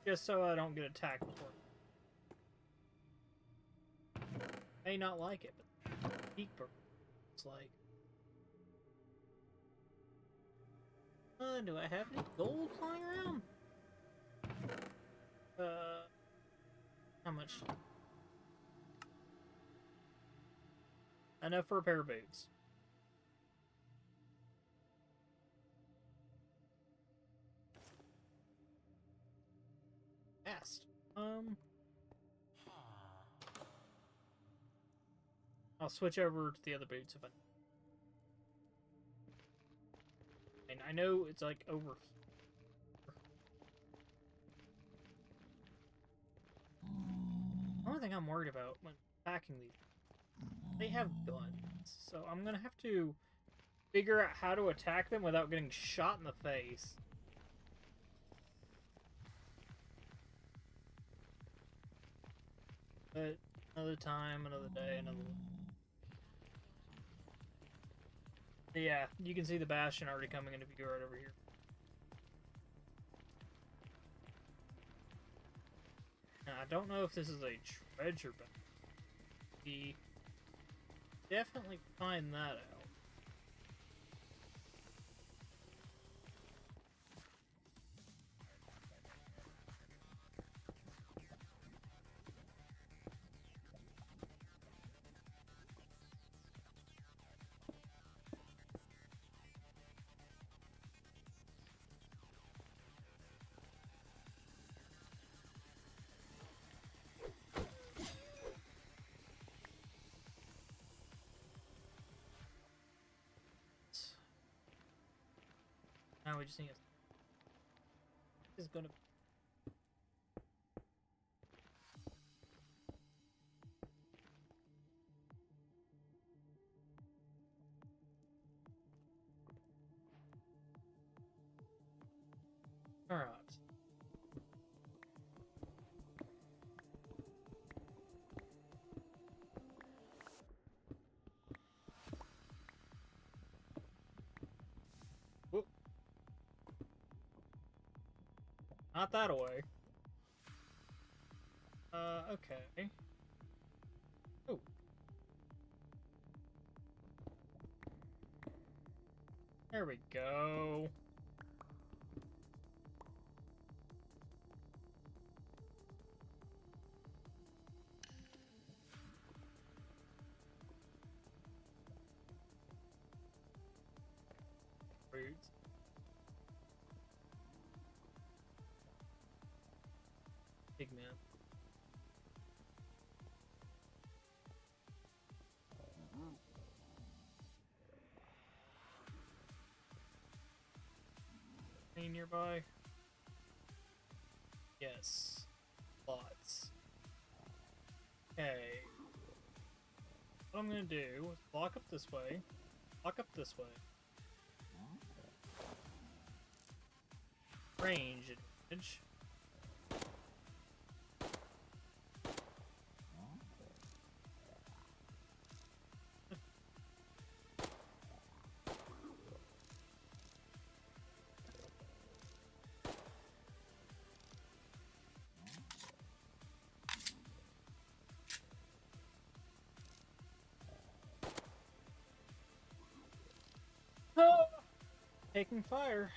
Just so I don't get attacked before. May not like it, but peak it's like. Do I have any gold flying around? How much? Enough for a pair of boots. Fast. I'll switch over to the other boots if I... And I know it's like over... The only thing I'm worried about when attacking these... They have guns, so I'm gonna have to figure out how to attack them without getting shot in the face. But another time, another day, another... Yeah, you can see the bastion already coming into view right over here. Now, I don't know if this is a treasure box. We definitely find that out. Now we just need this is gonna... Alright. Whoop. Not that away. Okay. Oh. There we go. Fruits. Big man. Any nearby? Yes. Lots. Okay. What I'm gonna do is block up this way. Block up this way. Range advantage. Oh! Taking fire.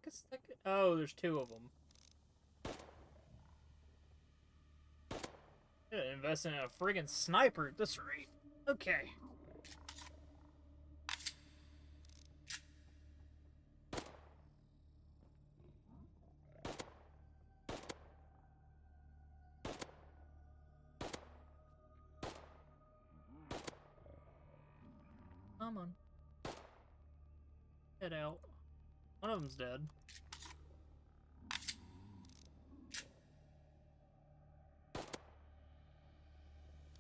a second. Oh, there's two of them. Gotta invest in a friggin' sniper at this rate. Okay. Come on. Head out. One of them's dead.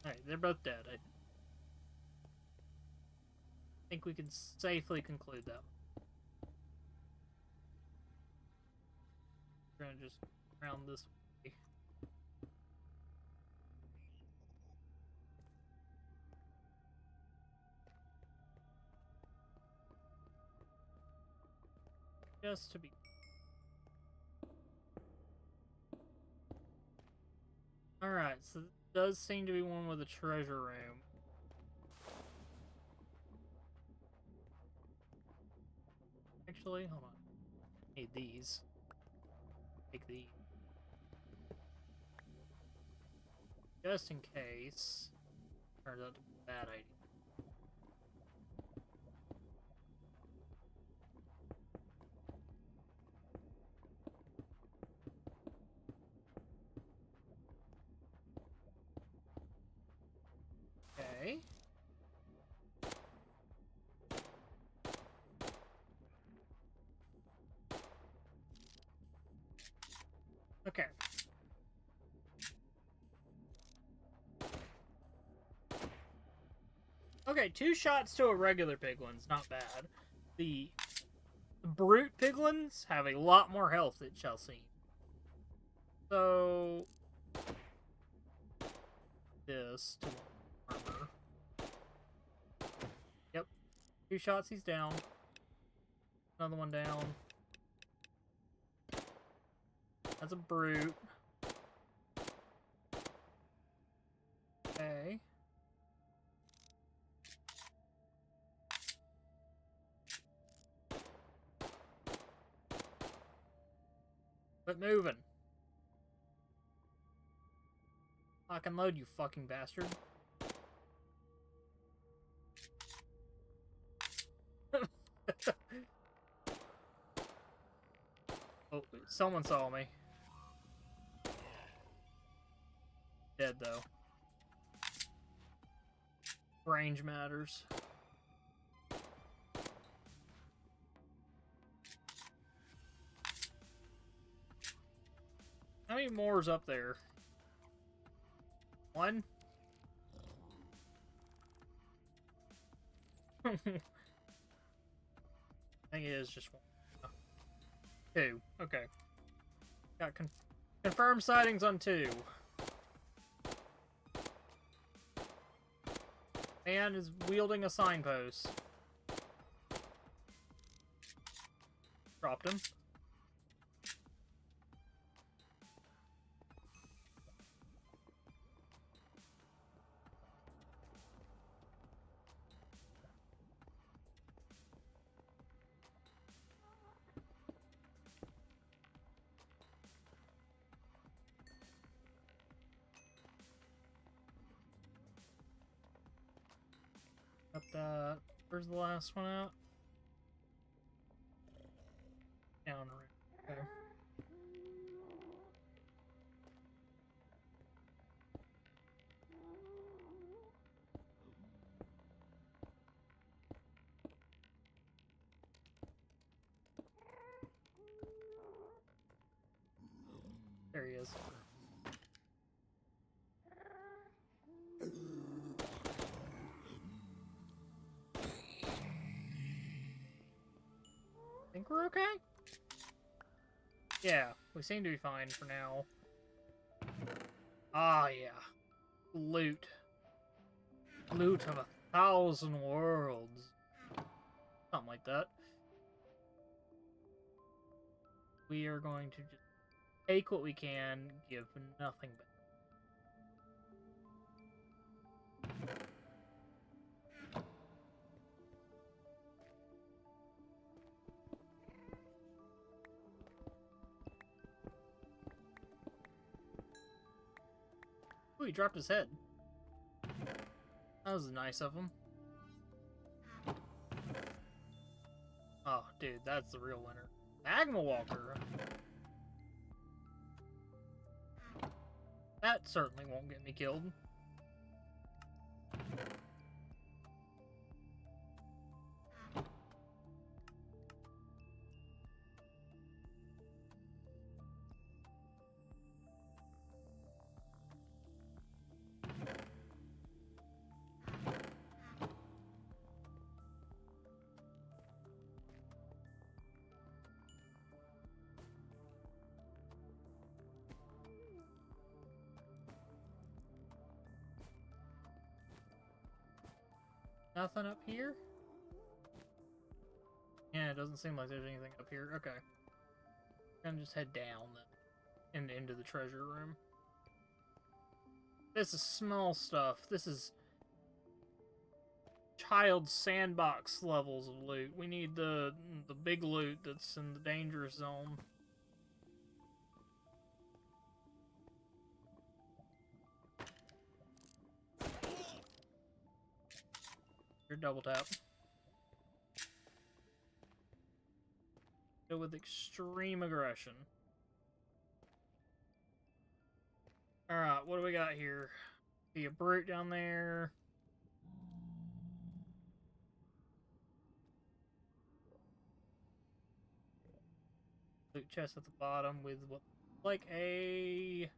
Alright, they're both dead. I think we can safely conclude that. We're gonna just round this way. Just to be... Alright, so there does seem to be one with a treasure room. Actually, hold on. Need these. Take these. Just in case. Turns out to be a bad idea. Okay. Okay. Okay, 2 shots to a regular piglin's not bad. The brute piglins have a lot more health, it shall seem. So... this to armor. Yep. 2 shots, he's down. Another one down. That's a brute. Okay. Quit moving. Lock and load, you fucking bastard. Oh, someone saw me. Dead, though. Range matters. How many more is up there? 1? I think it is just 1. 2. Okay. Got confirmed sightings on 2. Man is wielding a signpost. Dropped him. Got that. Where's the last one out? Down right there. There he is. Think we're okay? Yeah, we seem to be fine for now. Ah, yeah. Loot. Loot of 1,000 worlds. Something like that. We are going to just take what we can, give nothing back. Ooh, he dropped his head. That was nice of him. Oh, dude, that's the real winner. Magma Walker. That certainly won't get me killed. Nothing up here? Yeah, it doesn't seem like there's anything up here. Okay. I'm gonna just head down then. And into the treasure room. This is small stuff. This is child sandbox levels of loot. We need the big loot that's in the danger zone. Your double tap. Go with extreme aggression. Alright, what do we got here? See a brute down there. Loot chest at the bottom with what like a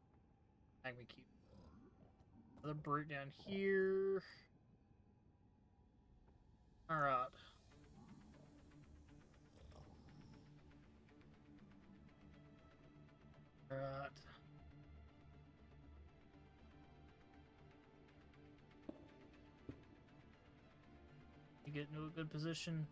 magma cube. Another brute down here. Alright. Alright. You get into a good position.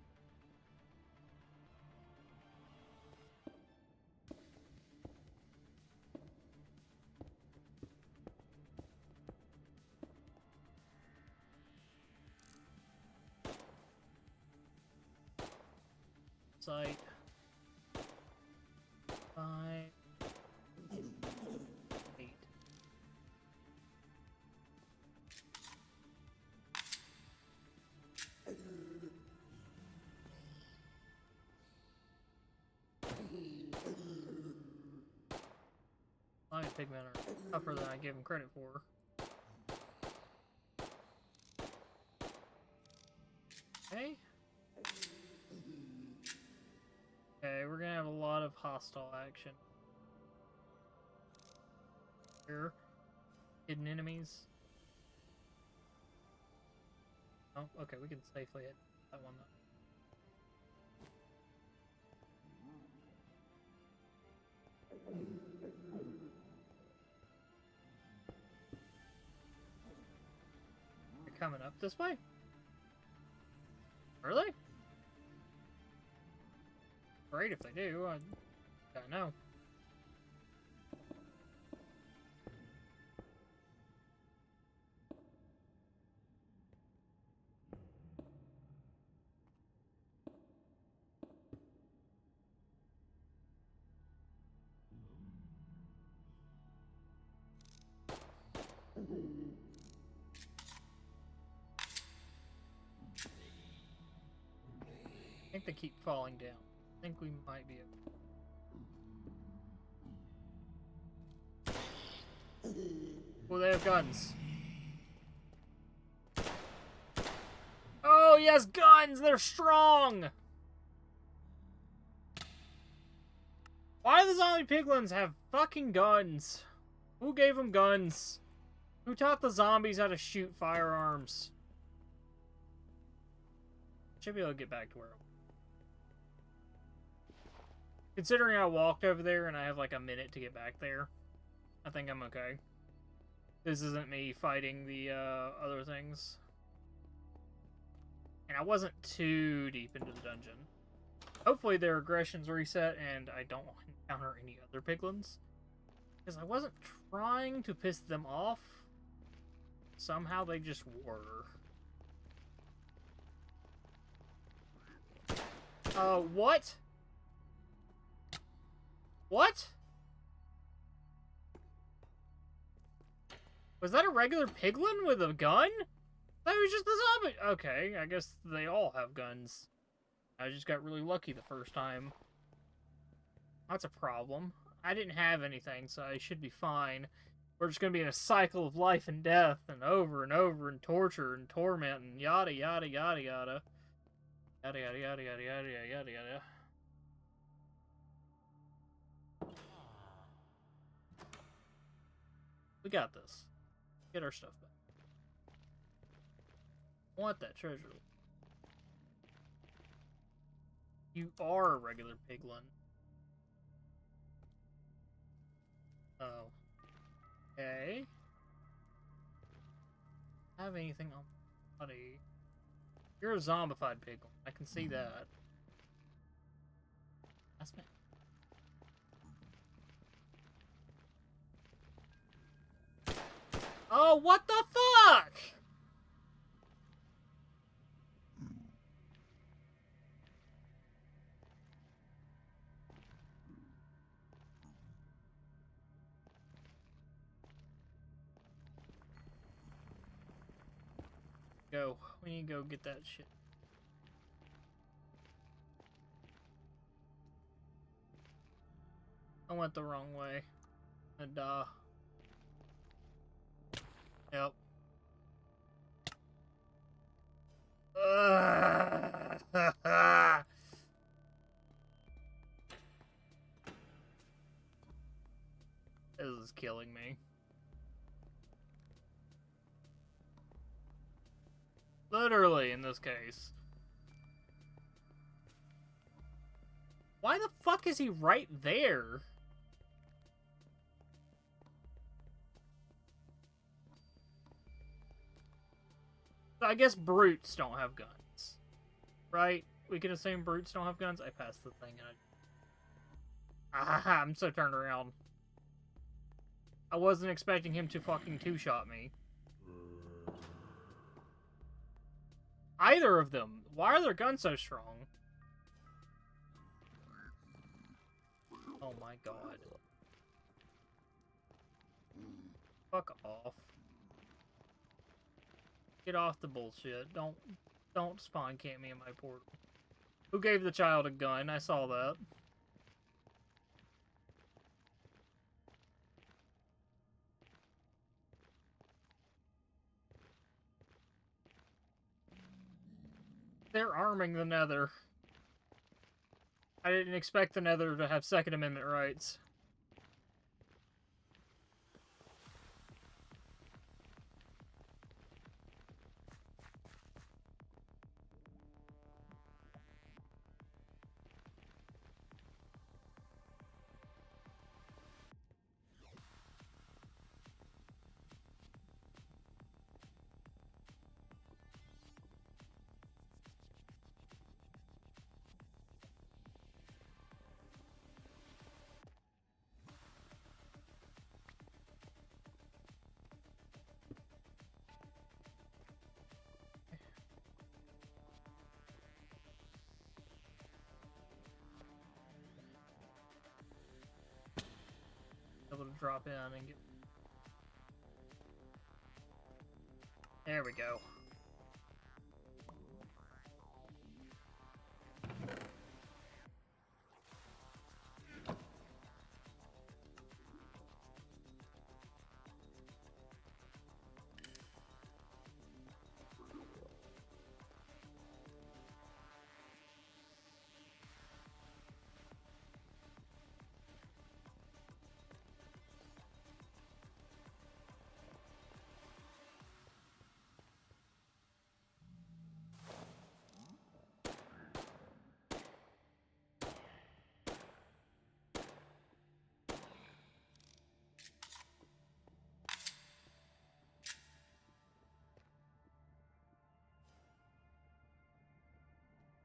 Sight. 5, 8. Lion pigmen are tougher than I give them credit for. Okay. Okay, we're gonna have a lot of hostile action. Here. Hidden enemies. Oh, okay, we can safely hit that one though. They're coming up this way? Are they? Great if they do, I don't know. I think they keep falling down. I think we might be able. Well, they have guns. Oh, yes, guns! They're strong! Why do the zombie piglins have fucking guns? Who gave them guns? Who taught the zombies how to shoot firearms? Should be able to get back to where I'm. Considering I walked over there and I have like a minute to get back there, I think I'm okay. This isn't me fighting the other things. And I wasn't too deep into the dungeon. Hopefully their aggression's reset and I don't encounter any other piglins. Because I wasn't trying to piss them off. Somehow they just were. What? What? Was that a regular piglin with a gun? That was just the zombie. Okay, I guess they all have guns. I just got really lucky the first time. That's a problem. I didn't have anything, so I should be fine. We're just gonna be in a cycle of life and death, and over and torture and torment and yada yada yada yada. Yada yada yada yada yada yada yada. We got this. Get our stuff back. I want that treasure. You are a regular piglin. Oh. Okay. Have anything on my body? You're a zombified piglin. I can see that. That's me. Oh, what the fuck? Go. We need to go get that shit. I went the wrong way. And, Yep. This is killing me. Literally, in this case. Why the fuck is he right there? I guess brutes don't have guns. Right? We can assume brutes don't have guns? I passed the thing and I'm so turned around. I wasn't expecting him to fucking two-shot me. Either of them. Why are their guns so strong? Oh my god. Fuck off. Get off the bullshit. Don't spawn camp me in my portal. Who gave the child a gun? I saw that. They're arming the Nether. I didn't expect the Nether to have Second Amendment rights. Able to drop in and get... There we go.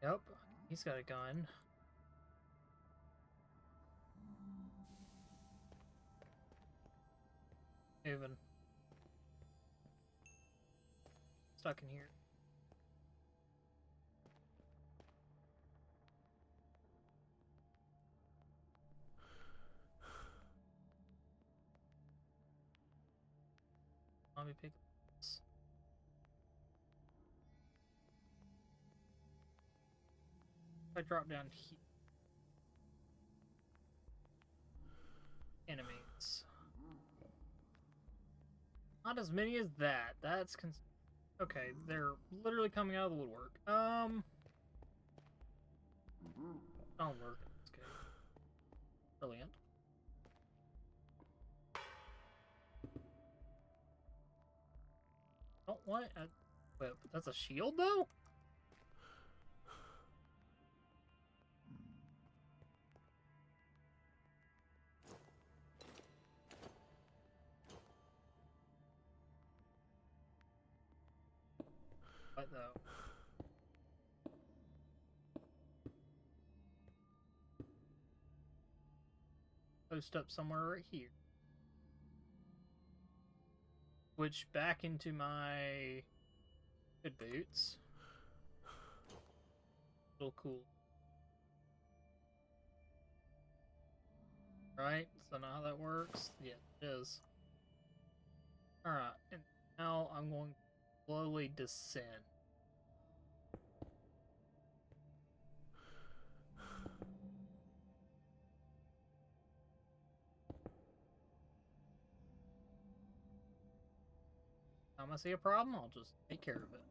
Yep, he's got a gun. Moving. Stuck in here. Let me pick this. If I drop down here. Enemies. Not as many as that. That's okay. They're literally coming out of the woodwork. Don't work in this case. Brilliant. Don't want. Wait, that's a shield though. What though? Post up somewhere right here. Switch back into my good boots. Little cool. Right? So now how that works? Yeah, it is. Alright, and now I'm going to slowly descend. Time I see a problem, I'll just take care of it.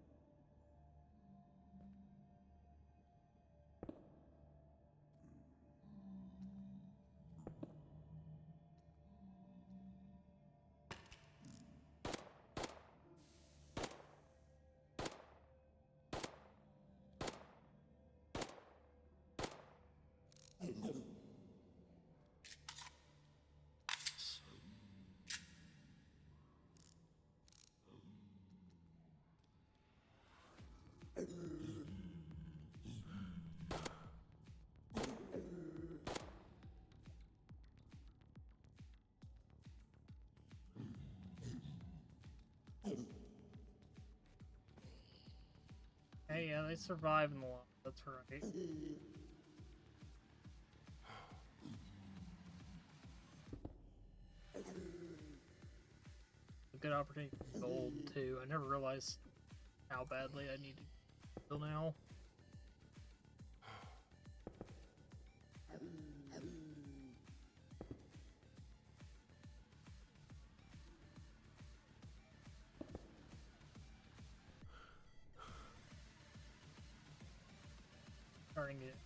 Hey, yeah, they survived in the lot. That's right. A good opportunity for gold, too. I never realized how badly I need to kill now. Starting it.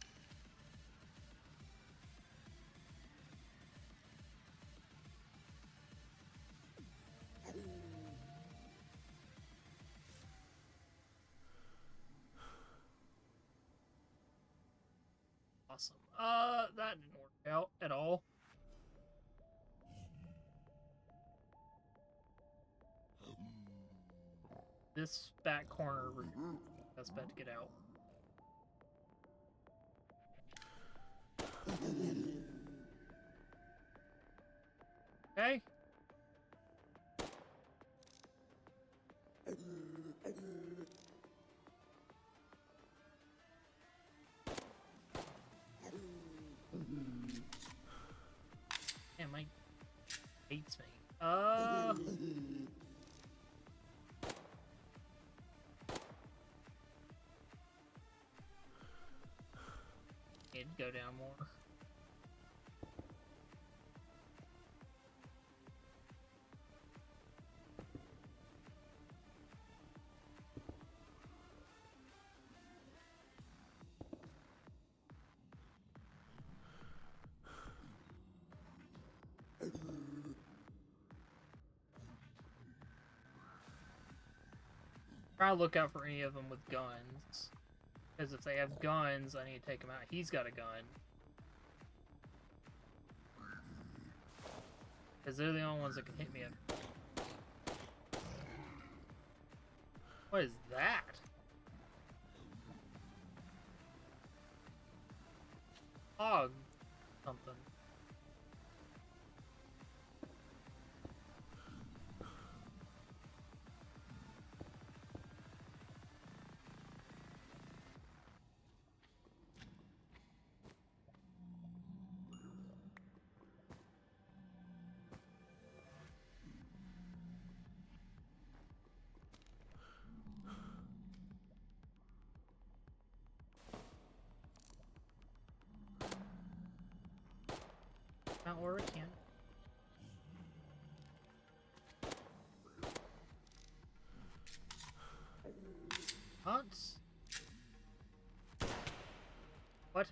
Awesome. That didn't work out at all. This back corner, that's bad to get out. Okay. Damn, Mike hates me. Need to go down more. Try to look out for any of them with guns. Because if they have guns, I need to take him out. He's got a gun. Because they're the only ones that can hit me. What is that? Hog something. out where it can. Hunts? What?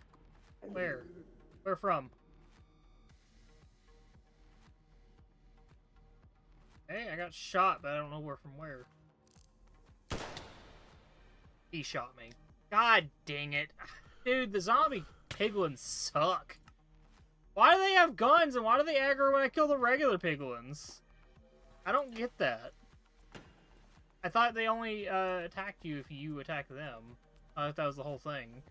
Where? Where from? Hey, I got shot, but I don't know where from where. He shot me. God dang it. Dude, the zombie piglins suck. Why do they have guns and why do they aggro when I kill the regular piglins? I don't get that. I thought they only attacked you if you attack them. I thought that was the whole thing.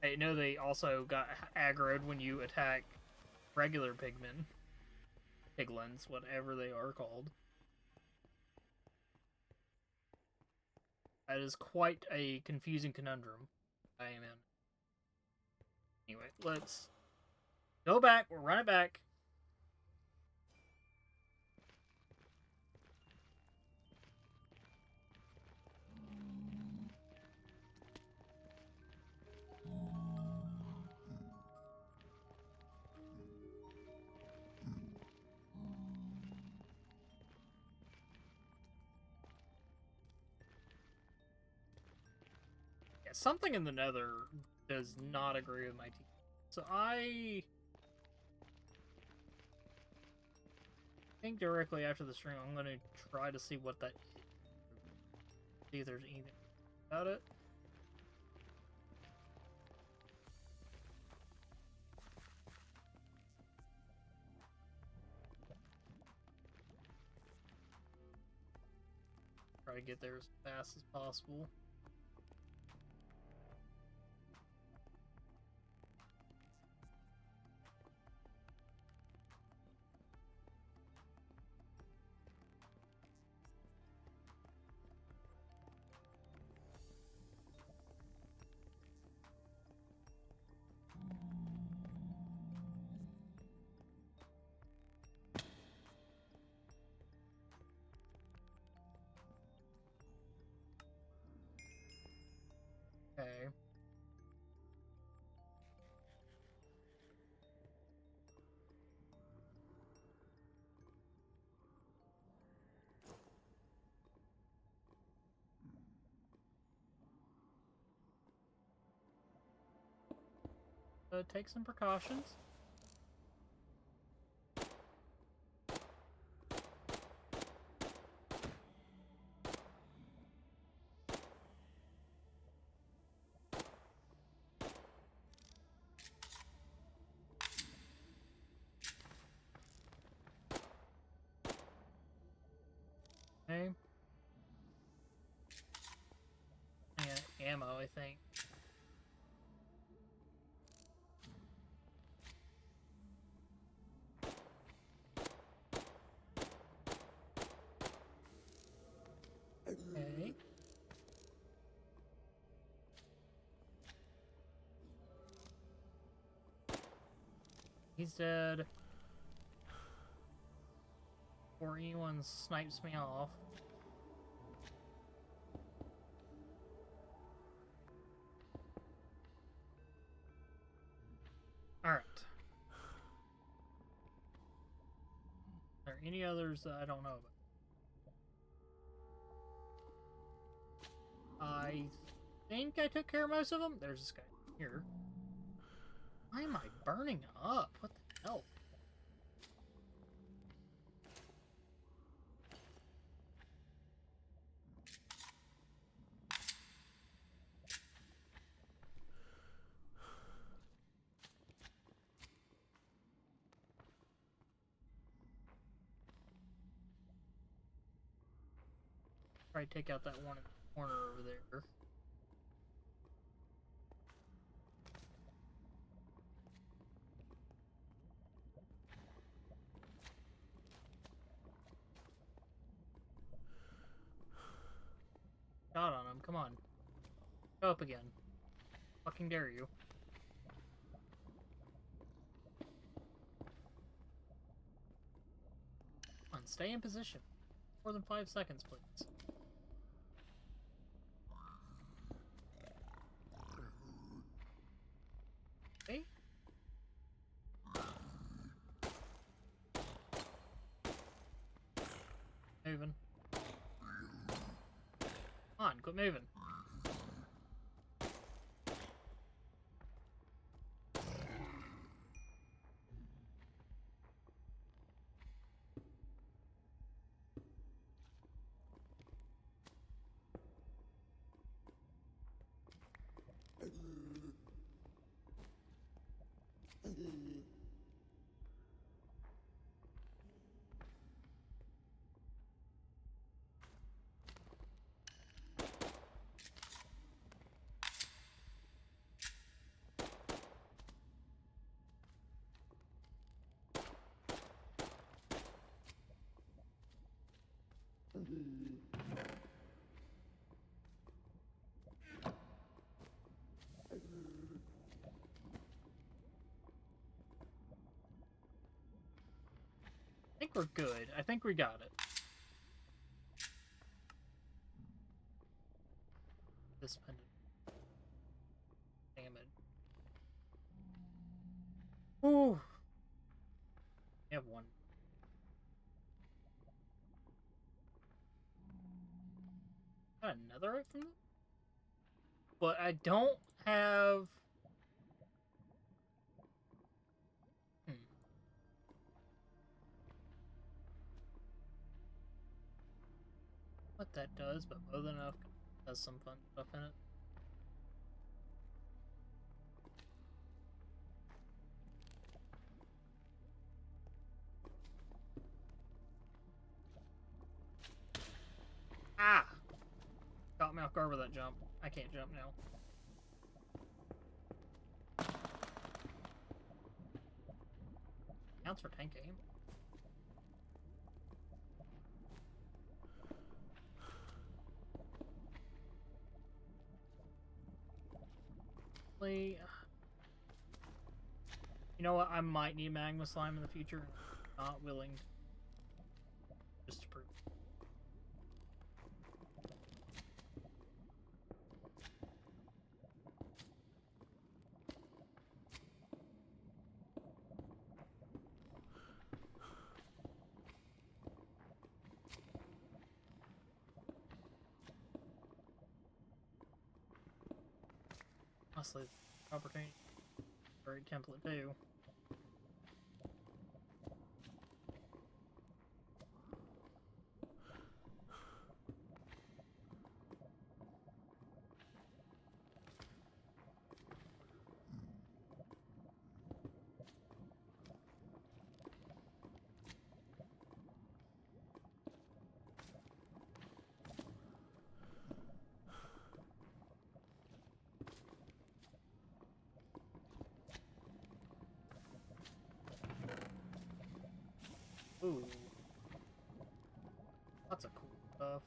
I know they also got aggroed when you attack regular piglins, whatever they are called. That is quite a confusing conundrum I am in. Anyway, let's go back. We'll run it back. Yeah, something in the nether does not agree with my team. So I think directly after the stream, I'm going to try to see what that is. See if there's anything about it. Try to get there as fast as possible. Okay. Take some precautions. Okay. Yeah, ammo, I think. Okay. He's dead. Before anyone snipes me off. Alright. Are there any others that I don't know about? I think I took care of most of them. There's this guy here. Why am I burning up? What the hell? Try to take out that one in the corner over there. Shot on him, come on. Go up again. Fucking dare you. Come on, stay in position. More than 5 seconds, please. Okay. quit moving. I think we're good. I think we got it. This pendant. Damn it. Ooh. We have one. Got another right from them? But I don't have... What that does, but more than enough has some fun stuff in it. Ah! Caught me off guard with that jump. I can't jump now. Counts for tank aim. You know what? I might need magma slime in the future. I'm not willing just to prove. Honestly, opportunity. Great template too. Ooh. Lots of cool stuff.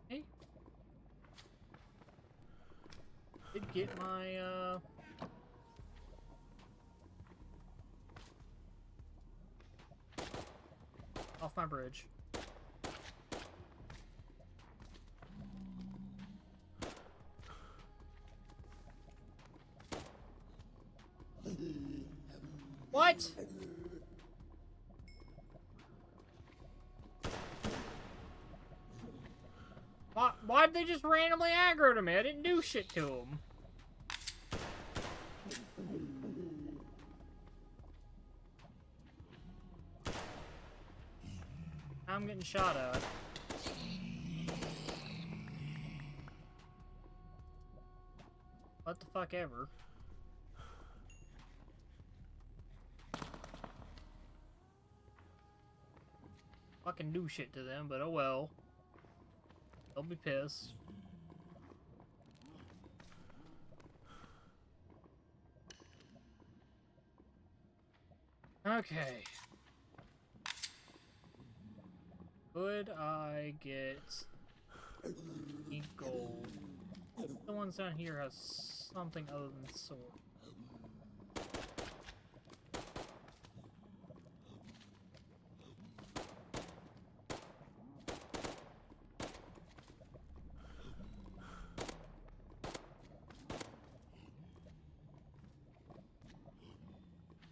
Hey. Did get my, off my bridge. What? Why'd they just randomly aggro to me? I didn't do shit to them. I'm getting shot at. What the fuck ever. Fucking do shit to them, but oh well. They'll be pissed. Okay. Could I get any gold? The ones down here have something other than sword.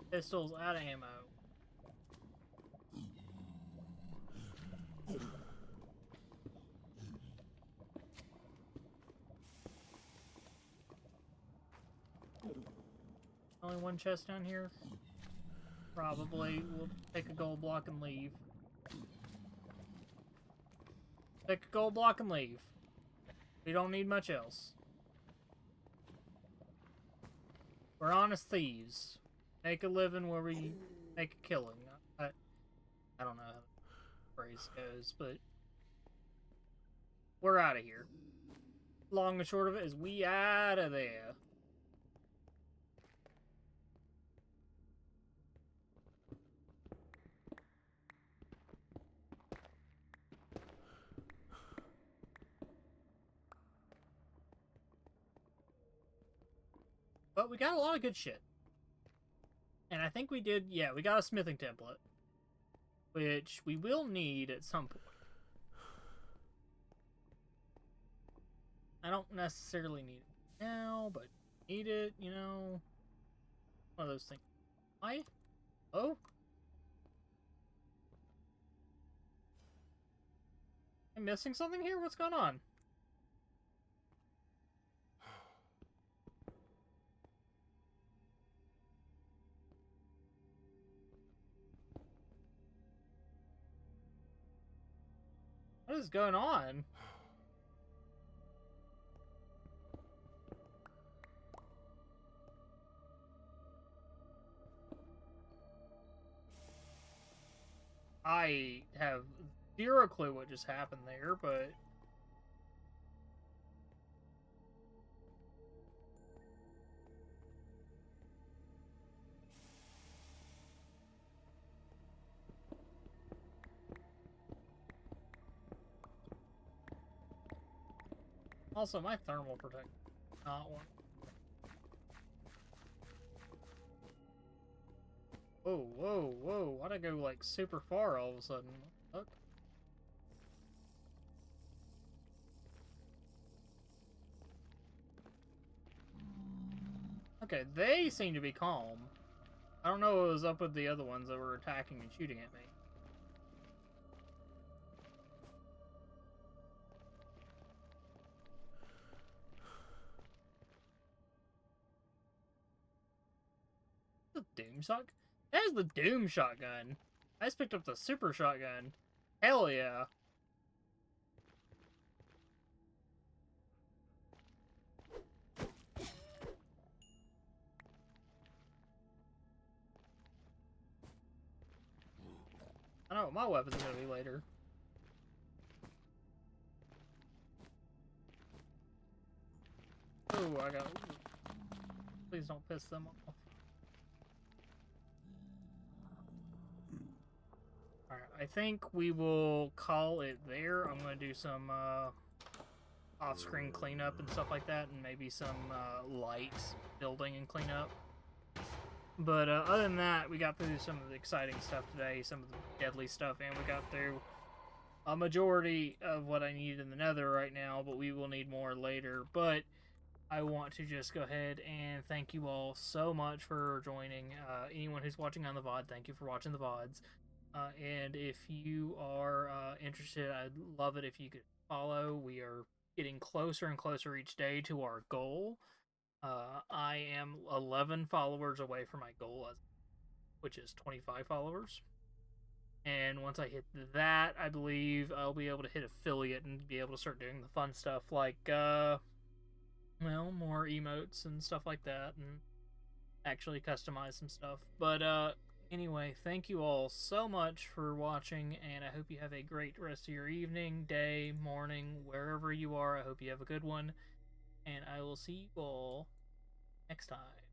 Pistols out of ammo. Only one chest down here? Probably. We'll take a gold block and leave. Take a gold block and leave. We don't need much else. We're honest thieves. Make a living where we make a killing. I don't know how the phrase goes, but we're out of here. Long and short of it is we out of there. But we got a lot of good shit. And I think we did, yeah, we got a smithing template. Which we will need at some point. I don't necessarily need it now, but need it, you know. One of those things. Why? Oh? Am I missing something here? What's going on? What is going on? I have zero clue what just happened there, but... Also, my thermal protector not one. Whoa, whoa, whoa. Why'd I go, like, super far all of a sudden? What? Okay, they seem to be calm. I don't know what was up with the other ones that were attacking and shooting at me. The Doom Shotgun? That is the Doom Shotgun. I just picked up the Super Shotgun. Hell yeah. I know what my weapon's gonna be later. Oh, I got... Please don't piss them off. Alright, I think we will call it there. I'm gonna do some off-screen cleanup and stuff like that, and maybe some light building and cleanup. But other than that, we got through some of the exciting stuff today, some of the deadly stuff, and we got through a majority of what I need in the nether right now, but we will need more later. But I want to just go ahead and thank you all so much for joining. Anyone who's watching on the VOD, thank you for watching the VODs. And if you are interested, I'd love it if you could follow. We are getting closer and closer each day to our goal. I am 11 followers away from my goal, which is 25 followers. And once I hit that, I believe I'll be able to hit affiliate and be able to start doing the fun stuff like, well, more emotes and stuff like that, and actually customize some stuff. But, anyway, thank you all so much for watching, and I hope you have a great rest of your evening, day, morning, wherever you are. I hope you have a good one, and I will see you all next time.